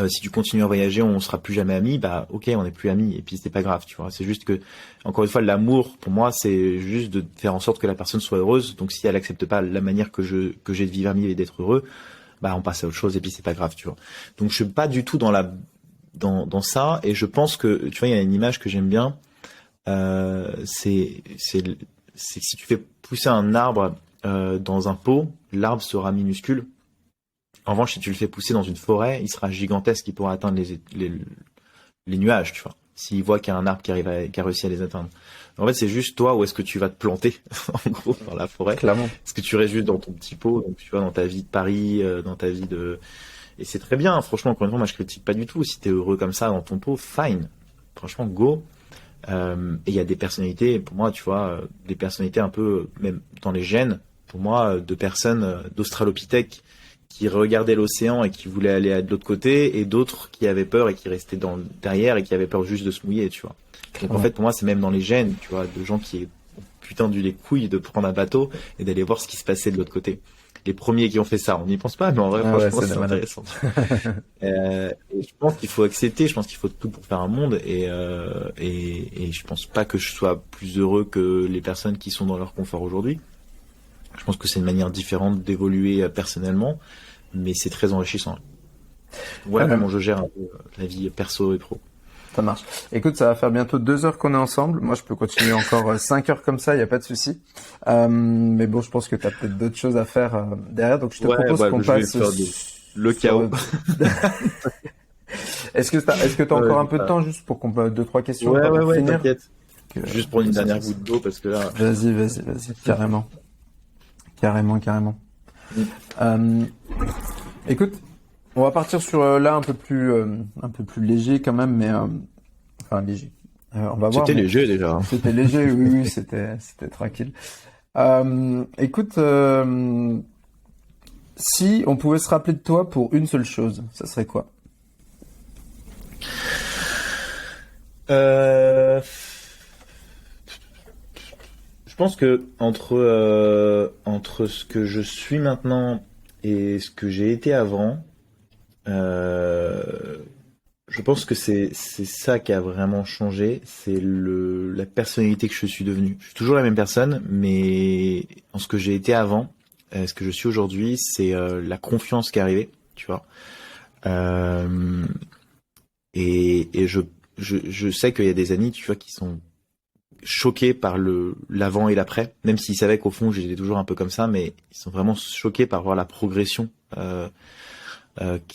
si tu continues à voyager, on sera plus jamais amis. Bah, ok, on n'est plus amis. Et puis, c'est pas grave, tu vois. C'est juste que, encore une fois, l'amour, pour moi, c'est juste de faire en sorte que la personne soit heureuse. Donc, si elle accepte pas la manière que j'ai de vivre ami et d'être heureux, bah, on passe à autre chose et puis c'est pas grave, tu vois. Donc, je suis pas du tout dans ça. Et je pense que, tu vois, il y a une image que j'aime bien. C'est que si tu fais pousser un arbre, dans un pot, l'arbre sera minuscule. En revanche, si tu le fais pousser dans une forêt, il sera gigantesque, il pourra atteindre les nuages, tu vois. S'il voit qu'il y a un arbre qui a réussi à les atteindre. En fait, c'est juste toi, où est-ce que tu vas te planter, en gros, dans la forêt. Clairement. Est-ce que tu restes juste dans ton petit pot, donc tu vois, dans ta vie de Paris, dans ta vie et c'est très bien, franchement, encore une fois, moi je critique pas du tout. Si t'es heureux comme ça dans ton pot, fine. Franchement, go. Et il y a des personnalités, pour moi, tu vois, des personnalités un peu, même dans les gènes, pour moi, de personnes d'Australopithèques qui regardaient l'océan et qui voulaient aller de l'autre côté, et d'autres qui avaient peur et qui restaient derrière et qui avaient peur juste de se mouiller, tu vois. Donc en fait, pour moi, c'est même dans les gènes, tu vois, de gens qui ont putain dû les couilles de prendre un bateau et d'aller voir ce qui se passait de l'autre côté. Les premiers qui ont fait ça, on n'y pense pas, mais en vrai, franchement, c'est intéressant. Et je pense qu'il faut accepter, je pense qu'il faut tout pour faire un monde, et je pense pas que je sois plus heureux que les personnes qui sont dans leur confort aujourd'hui. Je pense que c'est une manière différente d'évoluer personnellement, mais c'est très enrichissant. Voilà comment je gère un peu la vie perso et pro. Ça marche. Écoute, ça va faire bientôt 2 heures qu'on est ensemble. Moi, je peux continuer encore 5 heures comme ça, il n'y a pas de souci. Mais bon, je pense que tu as peut-être d'autres choses à faire derrière, donc je te propose qu'on passe le chaos. Est-ce que tu as encore un peu de temps juste pour qu'on peut 2-3 questions pour finir. T'inquiète. Juste pour une dernière goutte d'eau parce que là. Vas-y, carrément. Écoute, on va partir sur là un peu plus léger quand même, mais enfin léger. On va voir. C'était léger déjà. C'était léger, oui, c'était tranquille. Écoute, si on pouvait se rappeler de toi pour une seule chose, ça serait quoi? Je pense que entre ce que je suis maintenant et ce que j'ai été avant, je Je pense que c'est ça qui a vraiment changé, c'est la personnalité que je suis devenue. Je suis toujours la même personne, mais en ce que j'ai été avant, ce que je suis aujourd'hui, c'est la confiance qui est arrivée, tu vois. Euh, et je sais qu'il y a des amis, tu vois, qui sont choqués par l'avant et l'après, même s'ils savaient qu'au fond j'étais toujours un peu comme ça, mais ils sont vraiment choqués par voir la progression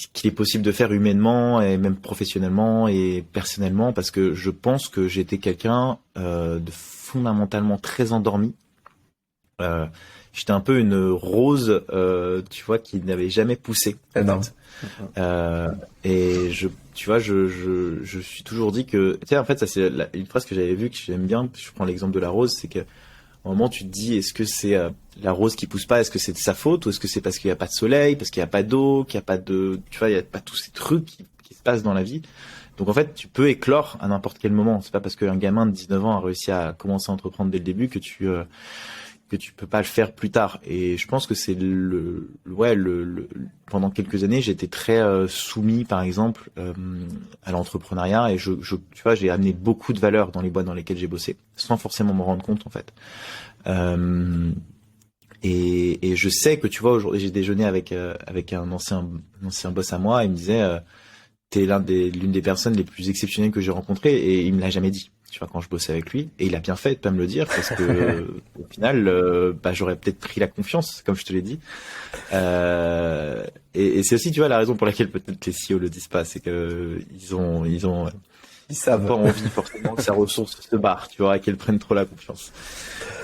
qu'il est possible de faire humainement et même professionnellement et personnellement, parce que je pense que j'étais quelqu'un de fondamentalement très endormi. Euh, J'étais un peu une rose, tu vois, qui n'avait jamais poussé. En Énorme. fait. Euh, et tu vois, je suis toujours dit que, tu sais, en fait, ça c'est une phrase que j'avais vue que j'aime bien. Je prends l'exemple de la rose, c'est que au moment tu te dis, est-ce que c'est la rose qui pousse pas, est-ce que c'est de sa faute ou est-ce que c'est parce qu'il y a pas de soleil, parce qu'il y a pas d'eau, qu'il y a pas de, tu vois, il y a pas tous ces trucs qui se passent dans la vie. Donc en fait, tu peux éclore à n'importe quel moment. C'est pas parce qu'un gamin de 19 ans a réussi à commencer à entreprendre dès le début que tu peux pas le faire plus tard. Et je pense que c'est pendant quelques années, j'étais très soumis, par exemple, à l'entrepreneuriat et tu vois, j'ai amené beaucoup de valeur dans les boîtes dans lesquelles j'ai bossé, sans forcément m'en rendre compte en fait. Euh, et je sais que tu vois, aujourd'hui, j'ai déjeuné avec un ancien boss à moi. Il me disait, t'es l'une des personnes les plus exceptionnelles que j'ai rencontrées, et il me l'a jamais dit. Tu vois, quand je bossais avec lui, et il a bien fait de pas me le dire parce que au final, j'aurais peut-être pris la confiance, comme je te l'ai dit. Et c'est aussi, tu vois, la raison pour laquelle peut-être les CEO le disent pas, c'est que ils ont Ils savent. pas envie forcément que sa ressource se barre, tu vois, qu'elle prenne trop la confiance.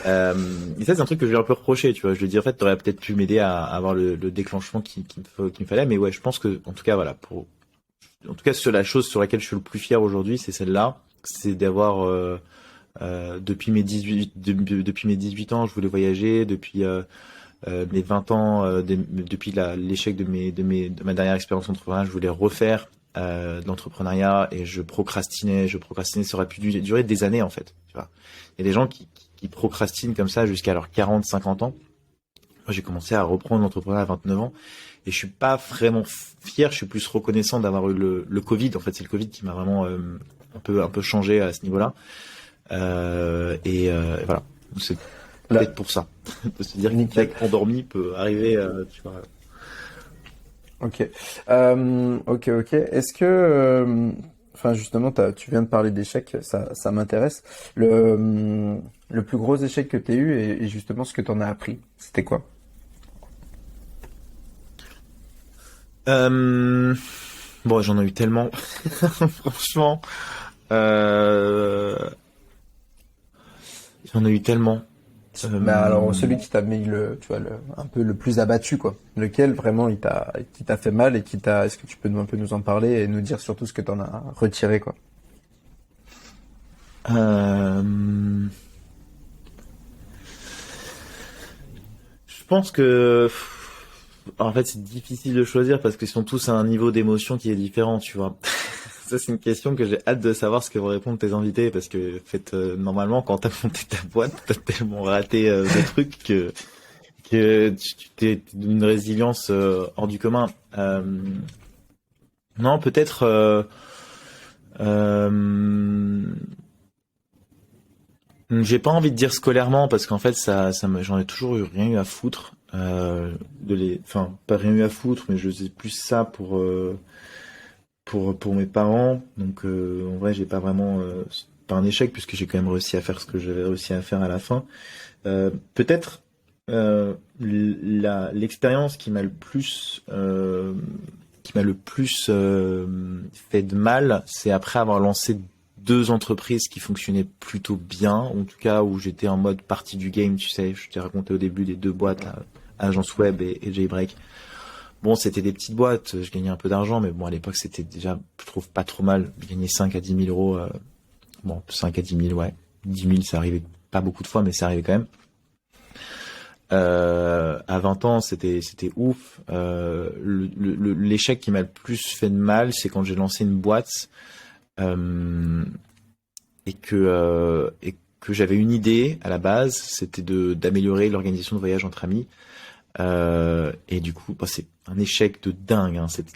Et ça, c'est un truc que je lui ai un peu reproché, tu vois. Je lui ai dit, en fait, t'aurais peut-être pu m'aider à avoir le déclenchement qu'il me fallait, mais ouais, je pense que, en tout cas, voilà, en tout cas, sur la chose sur laquelle je suis le plus fier aujourd'hui, c'est celle-là. C'est d'avoir, depuis mes 18 ans, je voulais voyager, depuis, mes 20 ans, depuis l'échec de ma dernière expérience entrepreneuriale, je voulais refaire, de l'entrepreneuriat et je procrastinais, ça aurait pu durer des années, en fait, tu vois. Il y a des gens qui procrastinent comme ça jusqu'à leurs 40, 50 ans. Moi, j'ai commencé à reprendre l'entrepreneuriat à 29 ans et je suis pas vraiment fier, je suis plus reconnaissant d'avoir eu le Covid. En fait, c'est le Covid qui m'a vraiment un peu changé à ce niveau-là. Et voilà, c'est peut-être pour ça. De se dire Nickel. qu'être endormi peut arriver, tu vois. Ok. Ok. Est-ce que, enfin justement, tu viens de parler d'échec, ça m'intéresse. Le plus gros échec que tu as eu et justement ce que tu en as appris, c'était quoi? Euh, Bon, j'en ai eu tellement, franchement. Euh, J'en ai eu tellement. Mais alors Euh, celui qui t'a mis tu vois, un peu le plus abattu, quoi. Lequel vraiment qui t'a fait mal et est-ce que tu peux un peu nous en parler et nous dire surtout ce que t'en as retiré, quoi. euh, je pense que, en fait, c'est difficile de choisir parce qu'ils sont tous à un niveau d'émotion qui est différent, tu vois. Ça, c'est une question que j'ai hâte de savoir ce que vont répondre tes invités parce que, en fait, normalement, quand t'as monté ta boîte, t'as tellement raté des trucs que tu t'es d'une résilience hors du commun. Non, peut-être. Euh, J'ai pas envie de dire scolairement parce qu'en fait j'en ai toujours rien eu à foutre enfin pas rien eu à foutre mais je faisais plus ça pour mes parents donc en vrai j'ai pas vraiment c'est pas un échec puisque j'ai quand même réussi à faire ce que j'avais réussi à faire à la fin. Peut-être l'expérience qui m'a le plus fait de mal, c'est après avoir lancé deux entreprises qui fonctionnaient plutôt bien, en tout cas où j'étais en mode partie du game, tu sais, je t'ai raconté au début des deux boîtes, là, Agence Web et Jailbreak. Bon, c'était des petites boîtes, je gagnais un peu d'argent, mais bon, à l'époque, c'était déjà, je trouve, pas trop mal. Je gagnais 5 à 10 000 euros, bon, 5 à 10 000, ouais. 10 000, ça arrivait pas beaucoup de fois, mais ça arrivait quand même. À 20 ans, c'était ouf. L'échec qui m'a le plus fait de mal, c'est quand j'ai lancé une boîte euh, et que j'avais une idée à la base, c'était d'améliorer l'organisation de voyage entre amis. Et du coup, bah, c'est un échec de dingue. Hein. C'était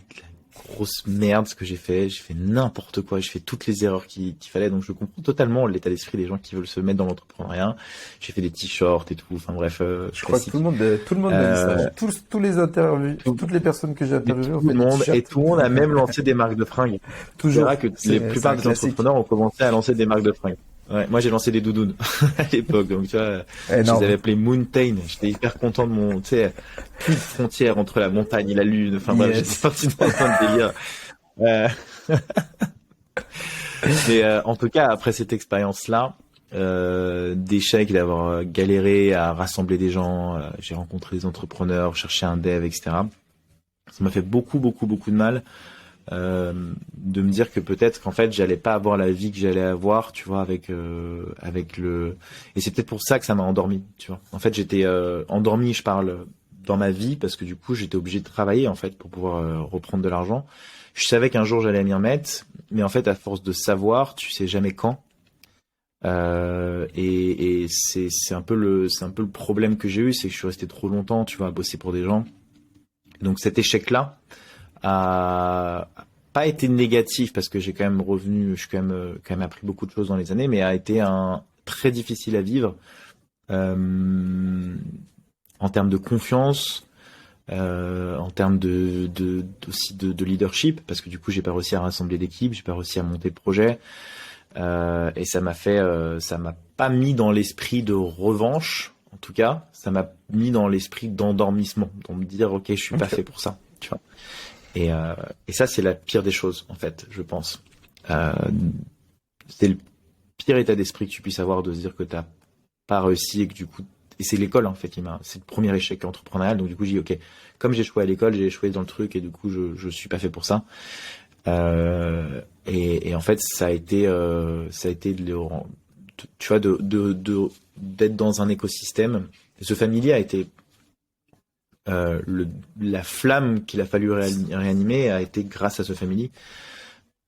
grosse merde ce que j'ai fait n'importe quoi, j'ai fait toutes les erreurs qu'il fallait, donc je comprends totalement l'état d'esprit des gens qui veulent se mettre dans l'entrepreneuriat. J'ai fait des t-shirts et tout, enfin bref, Je crois que tout le monde m'a dit ça. Tous les interviews, toutes les personnes que j'ai interviewées ont fait des t-shirts. tout le monde a même lancé des marques de fringues. Toujours. Tu verras que la plupart des entrepreneurs ont commencé à lancer des marques de fringues. Ouais, moi j'ai lancé des doudounes à l'époque, donc tu vois, je les avais appelés Mountain. J'étais hyper content de mon, tu sais, plus de frontières entre la montagne et la lune. Enfin bref, j'étais parti dans un délire. Mais en tout cas, après cette expérience-là, d'échec, d'avoir galéré à rassembler des gens, j'ai rencontré des entrepreneurs, cherché un dev, etc. Ça m'a fait beaucoup de mal. De me dire que peut-être qu'en fait j'allais pas avoir la vie que j'allais avoir, tu vois, avec le, et c'est peut-être pour ça que ça m'a endormi, tu vois. En fait j'étais endormi, je parle, dans ma vie, parce que du coup j'étais obligé de travailler en fait pour pouvoir reprendre de l'argent. Je savais qu'un jour j'allais m'y remettre, mais en fait à force de savoir, tu sais jamais quand. Et c'est un peu le problème que j'ai eu, c'est que je suis resté trop longtemps, tu vois, à bosser pour des gens. Donc cet échec-là a pas été négatif, parce que j'ai quand même appris beaucoup de choses dans les années, mais a été très difficile à vivre en termes de confiance, en termes aussi de leadership, parce que du coup j'ai pas réussi à rassembler d'équipe, j'ai pas réussi à monter le projet, et ça m'a pas mis dans l'esprit de revanche, en tout cas ça m'a mis dans l'esprit d'endormissement, de me dire ok, je suis pas fait pour ça, tu vois. Et ça, c'est la pire des choses, en fait, je pense. C'est le pire état d'esprit que tu puisses avoir, de se dire que t'as pas réussi et que du coup, et c'est l'école, en fait, c'est le premier échec entrepreneurial. Donc du coup, j'ai dit, ok, comme j'ai échoué à l'école, j'ai échoué dans le truc et du coup, je suis pas fait pour ça. Et en fait, ça a été tu vois, d'être dans un écosystème. Et ce familier a été la flamme qu'il a fallu réanimer a été grâce à ce family.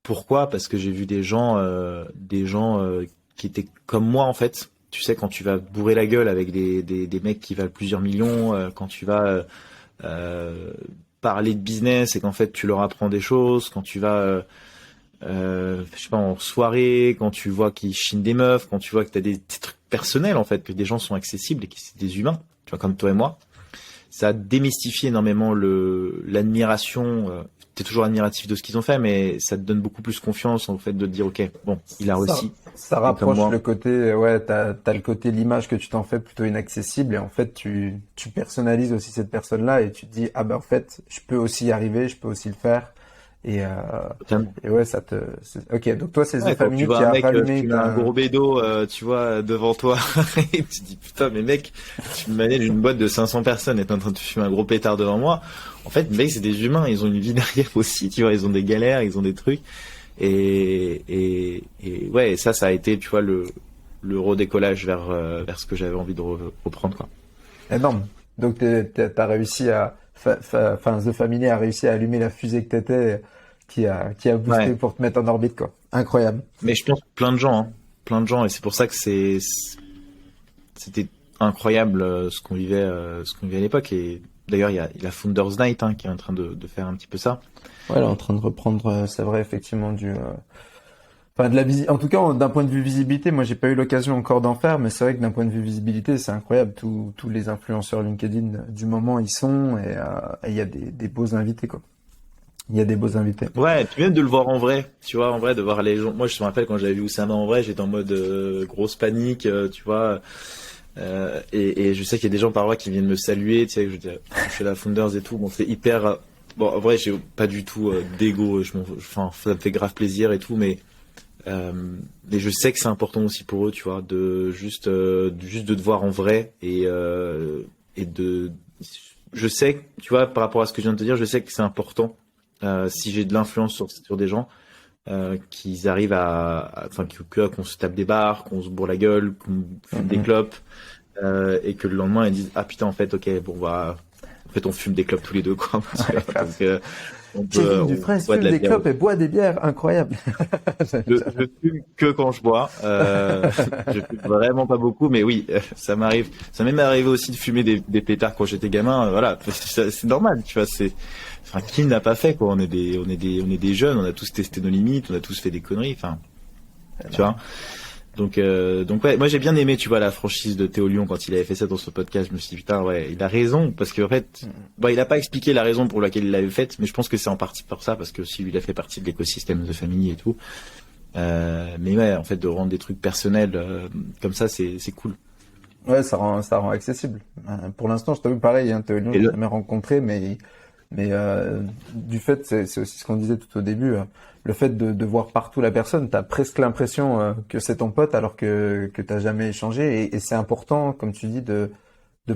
Pourquoi ? Parce que j'ai vu des gens qui étaient comme moi, en fait. Tu sais, quand tu vas bourrer la gueule avec des mecs qui valent plusieurs millions, quand tu vas parler de business et qu'en fait tu leur apprends des choses, quand tu vas je sais pas, en soirée, quand tu vois qu'ils chinent des meufs, quand tu vois que t'as des trucs personnels, en fait, que des gens sont accessibles et que c'est des humains, tu vois, comme toi et moi. Ça démystifie énormément l'admiration. T'es toujours admiratif de ce qu'ils ont fait, mais ça te donne beaucoup plus confiance en fait de te dire ok, bon, il a réussi. Ça rapproche le côté, ouais, t'as le côté, l'image que tu t'en fais plutôt inaccessible, et en fait tu personnalises aussi cette personne-là et tu te dis ah ben en fait je peux aussi y arriver, je peux aussi le faire. Et ouais, ok, donc toi c'est The Family qui a rallumé. Tu as un gros bédo, tu vois, devant toi, et tu te dis putain, mais mec, tu manages une boîte de 500 personnes et t'es en train de fumer un gros pétard devant moi. En fait, mec, c'est des humains, ils ont une vie derrière aussi, tu vois, ils ont des galères, ils ont des trucs. Et ouais, ça a été, tu vois, le redécollage vers ce que j'avais envie de reprendre, quoi. Énorme. Donc t'as réussi The Family a réussi à allumer la fusée que t'étais, qui a boosté pour te mettre en orbite, quoi. Incroyable. Mais je pense plein de gens, et c'est pour ça que c'était incroyable ce qu'on vivait à l'époque. Et d'ailleurs, il y a la Founders Night qui est en train de faire un petit peu ça. Ouais, elle est en train de reprendre, c'est vrai, effectivement, enfin, en tout cas, d'un point de vue visibilité, moi, j'ai pas eu l'occasion encore d'en faire, mais c'est vrai que d'un point de vue visibilité, c'est incroyable. Tous les influenceurs LinkedIn du moment, ils sont, et il y a des beaux invités, quoi. Il y a des beaux invités. Ouais, et puis même de le voir en vrai, tu vois, en vrai, de voir les gens. Moi, je me rappelle quand j'avais vu Oussama en vrai, j'étais en mode grosse panique, tu vois. Et je sais qu'il y a des gens par là qui viennent me saluer, tu sais, je suis la Founders et tout. Bon, c'est hyper. Bon, en vrai, j'ai pas du tout d'ego. Enfin, ça me fait grave plaisir et tout, mais je sais que c'est important aussi pour eux, tu vois, de juste de te voir en vrai et je sais, tu vois, par rapport à ce que je viens de te dire, je sais que c'est important si j'ai de l'influence sur des gens qu'ils arrivent qu'on se tape des barres, qu'on se bourre la gueule, qu'on fume des clopes et que le lendemain ils disent ah putain en fait ok bon bah en fait on fume des clopes tous les deux quoi. Donc Kevin on Dufresne boit de fume la des bière. clopes et boit des bières, incroyable. Je fume que quand je bois. Je fume vraiment pas beaucoup, mais oui, ça m'arrive. Ça m'est même arrivé aussi de fumer des pétards quand j'étais gamin. Voilà, c'est normal, tu vois. Enfin, qui ne l'a pas fait, quoi. On est des jeunes. On a tous testé nos limites. On a tous fait des conneries. Enfin, tu vois. Donc ouais, moi j'ai bien aimé, tu vois, la franchise de Théo Lyon quand il avait fait ça dans son podcast. Je me suis dit putain, ouais, il a raison parce qu'en fait, bon, il a pas expliqué la raison pour laquelle il l'avait faite, mais je pense que c'est en partie pour ça parce que aussi lui il a fait partie de l'écosystème de famille et tout. Mais ouais, en fait, de rendre des trucs personnels comme ça, c'est cool. Ouais, ça rend accessible. Pour l'instant, je t'avoue pareil, hein, Théo Lyon, Et je l'ai le- jamais rencontré, mais du fait, c'est aussi ce qu'on disait tout au début, le fait de voir partout la personne, t'as presque l'impression que c'est ton pote alors que t'as jamais échangé, et c'est important, comme tu dis, de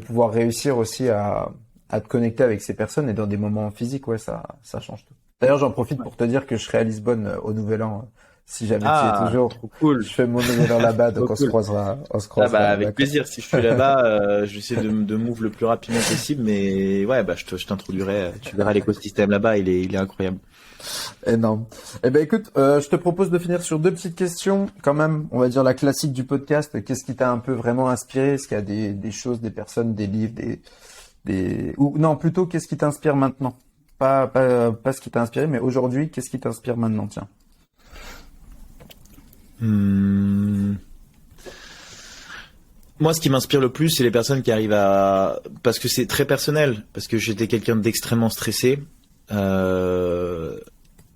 pouvoir réussir aussi à te connecter avec ces personnes et dans des moments physiques, ouais, ça change tout. D'ailleurs, j'en profite pour te dire que je serai à Lisbonne au Nouvel An, si jamais tu y es Ah, toujours. trop cool. Je fais mon Nouvel An là-bas, donc Trop on se cool. croisera, Ah bah là-bas, avec quoi. plaisir. Si je suis là-bas, je vais essayer de move le plus rapidement possible. Mais ouais, bah je t'introduirai. Tu verras l'écosystème là-bas, il est incroyable. Énorme. Eh ben écoute, je te propose de finir sur deux petites questions, quand même, on va dire la classique du podcast. Qu'est-ce qui t'a un peu vraiment inspiré? Est-ce qu'il y a des choses, des personnes, des livres, ou non, plutôt qu'est-ce qui t'inspire maintenant? Pas ce qui t'a inspiré, mais aujourd'hui, qu'est-ce qui t'inspire maintenant, tiens. Hmm. Moi, ce qui m'inspire le plus, c'est les personnes qui arrivent parce que c'est très personnel, parce que j'étais quelqu'un d'extrêmement stressé. Euh,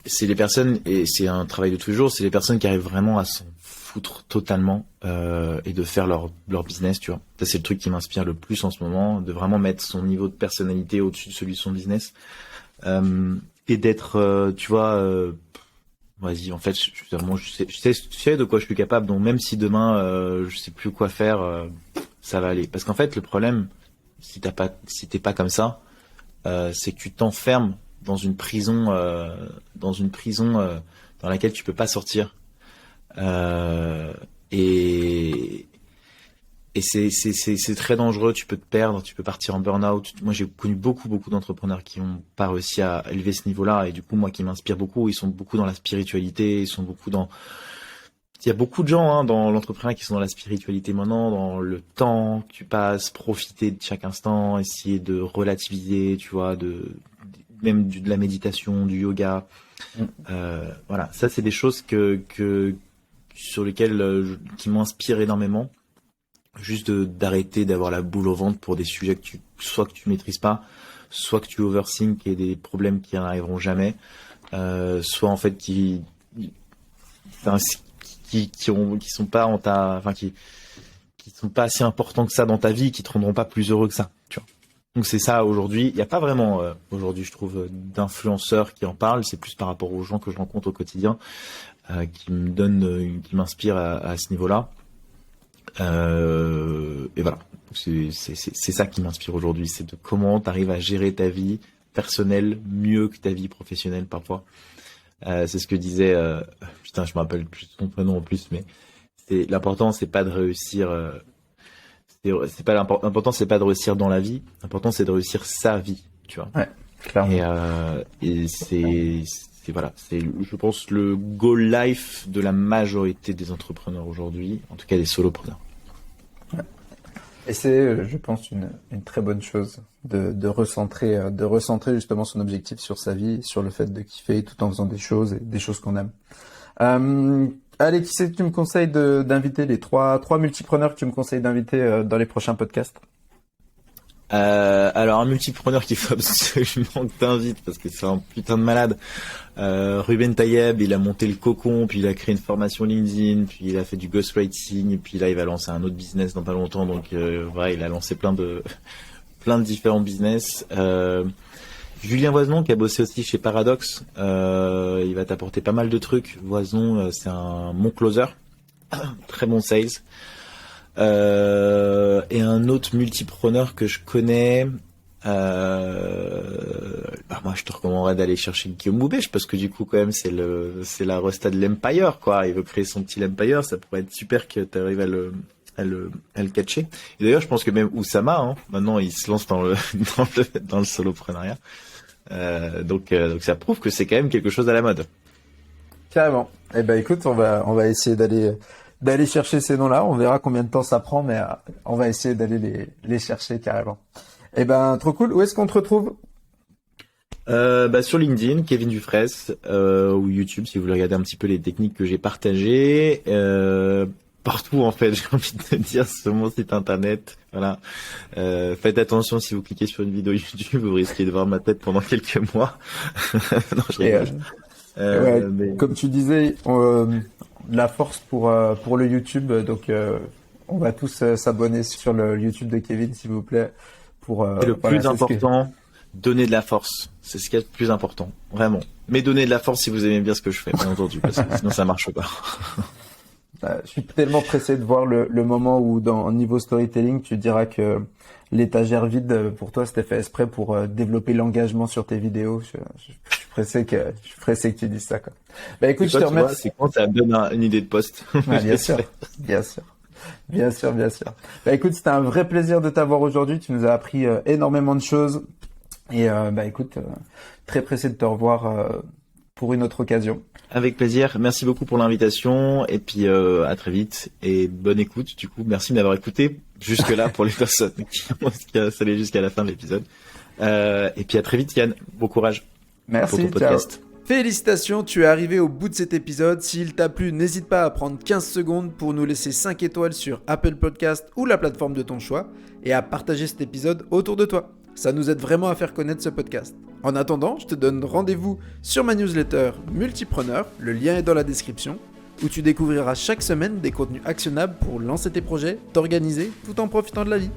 c'est les personnes, et c'est un travail de tous les jours, c'est les personnes qui arrivent vraiment à s'en foutre totalement et de faire leur business, tu vois. Ça, c'est le truc qui m'inspire le plus en ce moment, de vraiment mettre son niveau de personnalité au-dessus de celui de son business. Et d'être, tu vois, vas-y, en fait, je sais de quoi je suis capable, donc même si demain, je sais plus quoi faire, ça va aller. Parce qu'en fait, le problème, si t'es pas comme ça, c'est que tu t'enfermes dans une prison dans laquelle tu peux pas sortir. Euh, et et c'est très dangereux. Tu peux te perdre, tu peux partir en burn-out. Moi, j'ai connu beaucoup d'entrepreneurs qui ont pas réussi à élever ce niveau-là, et du coup, moi, qui m'inspire beaucoup, ils sont beaucoup dans la spiritualité, ils sont beaucoup dans. Il y a beaucoup de gens dans l'entrepreneuriat qui sont dans la spiritualité maintenant, dans le temps que tu passes, profiter de chaque instant, essayer de relativiser, tu vois, même de la méditation, du yoga. Voilà, ça c'est des choses sur lesquelles qui m'inspirent énormément. Juste d'arrêter d'avoir la boule au ventre pour des sujets soit que tu maîtrises pas, soit que tu overthink et des problèmes qui n'arriveront jamais, soit en fait enfin, qui sont pas qui sont pas assez importants que ça dans ta vie, qui te rendront pas plus heureux que ça, tu vois. Donc c'est ça aujourd'hui. Il n'y a pas vraiment aujourd'hui, je trouve, d'influenceurs qui en parlent. C'est plus par rapport aux gens que je rencontre au quotidien qui me donnent, qui m'inspirent à ce niveau-là. Et voilà, c'est ça qui m'inspire aujourd'hui, c'est de comment tu arrives à gérer ta vie personnelle mieux que ta vie professionnelle parfois. C'est ce que disait, putain, je me rappelle plus son prénom en plus, mais l'important, c'est pas de réussir. L'important, c'est pas de réussir dans la vie. L'important, c'est de réussir sa vie, tu vois. Ouais, clairement. Et voilà, c'est, je pense, le goal life de la majorité des entrepreneurs aujourd'hui, en tout cas des solopreneurs. Et c'est, je pense, une très bonne chose de recentrer justement son objectif sur sa vie, sur le fait de kiffer tout en faisant des choses et des choses qu'on aime. Allez, qui c'est que tu me conseilles d'inviter les trois multipreneurs que tu me conseilles d'inviter dans les prochains podcasts? Alors un multipreneur qu'il faut absolument que t'invites parce que c'est un putain de malade. Ruben Tayeb, il a monté le Cocon, puis il a créé une formation LinkedIn, puis il a fait du ghostwriting, et puis là il va lancer un autre business dans pas longtemps. Donc voilà, il a lancé plein de différents business. Julien Voisenon qui a bossé aussi chez Paradox, il va t'apporter pas mal de trucs. Voisenon, c'est un bon closer, très bon sales. Et un autre multipreneur que je connais, moi je te recommanderais d'aller chercher Guillaume Boubèche parce que du coup quand même c'est la resta de l'Empire, quoi. Il veut créer son petit Empire, ça pourrait être super que tu arrives à le catcher. Et d'ailleurs je pense que même Oussama, maintenant il se lance dans le soloprenariat. Donc ça prouve que c'est quand même quelque chose à la mode. Carrément. Eh ben écoute, on va essayer d'aller chercher ces noms-là. On verra combien de temps ça prend, mais on va essayer d'aller les chercher carrément. Eh ben trop cool. Où est-ce qu'on te retrouve? Sur LinkedIn, Kevin Dufresne, ou YouTube si vous voulez regarder un petit peu les techniques que j'ai partagées. Partout en fait, j'ai envie de te dire, sur mon site internet. Voilà. Faites attention si vous cliquez sur une vidéo YouTube, vous risquez de voir ma tête pendant quelques mois. Non, je rigole. Mais... Comme tu disais, la force pour le YouTube, donc on va tous s'abonner sur le YouTube de Kevin, s'il vous plaît. C'est le plus important. Donner de la force, c'est ce qui est le plus important, vraiment. Mais donner de la force si vous aimez bien ce que je fais, bien entendu, parce que sinon ça marche pas. Je suis tellement pressé de voir le moment où, au niveau storytelling, tu diras que l'étagère vide, pour toi, c'était fait exprès pour développer l'engagement sur tes vidéos. Je suis pressé que tu dises ça, quoi. Bah écoute, je te remercie. C'est quand ça me donne une idée de poste. Ah, bien sûr. Bah écoute, c'était un vrai plaisir de t'avoir aujourd'hui. Tu nous as appris énormément de choses. Et écoute, très pressé de te revoir pour une autre occasion. Avec plaisir. Merci beaucoup pour l'invitation. Et puis à très vite. Et bonne écoute. Du coup, merci de m'avoir écouté jusque-là pour les personnes qui allaient jusqu'à la fin de l'épisode. Et puis à très vite, Yann. Bon courage. Merci. Pour ton podcast. Ciao. Félicitations, tu es arrivé au bout de cet épisode. S'il t'a plu, n'hésite pas à prendre 15 secondes pour nous laisser 5 étoiles sur Apple Podcast ou la plateforme de ton choix et à partager cet épisode autour de toi. Ça nous aide vraiment à faire connaître ce podcast. En attendant, je te donne rendez-vous sur ma newsletter Multipreneur, le lien est dans la description, où tu découvriras chaque semaine des contenus actionnables pour lancer tes projets, t'organiser tout en profitant de la vie.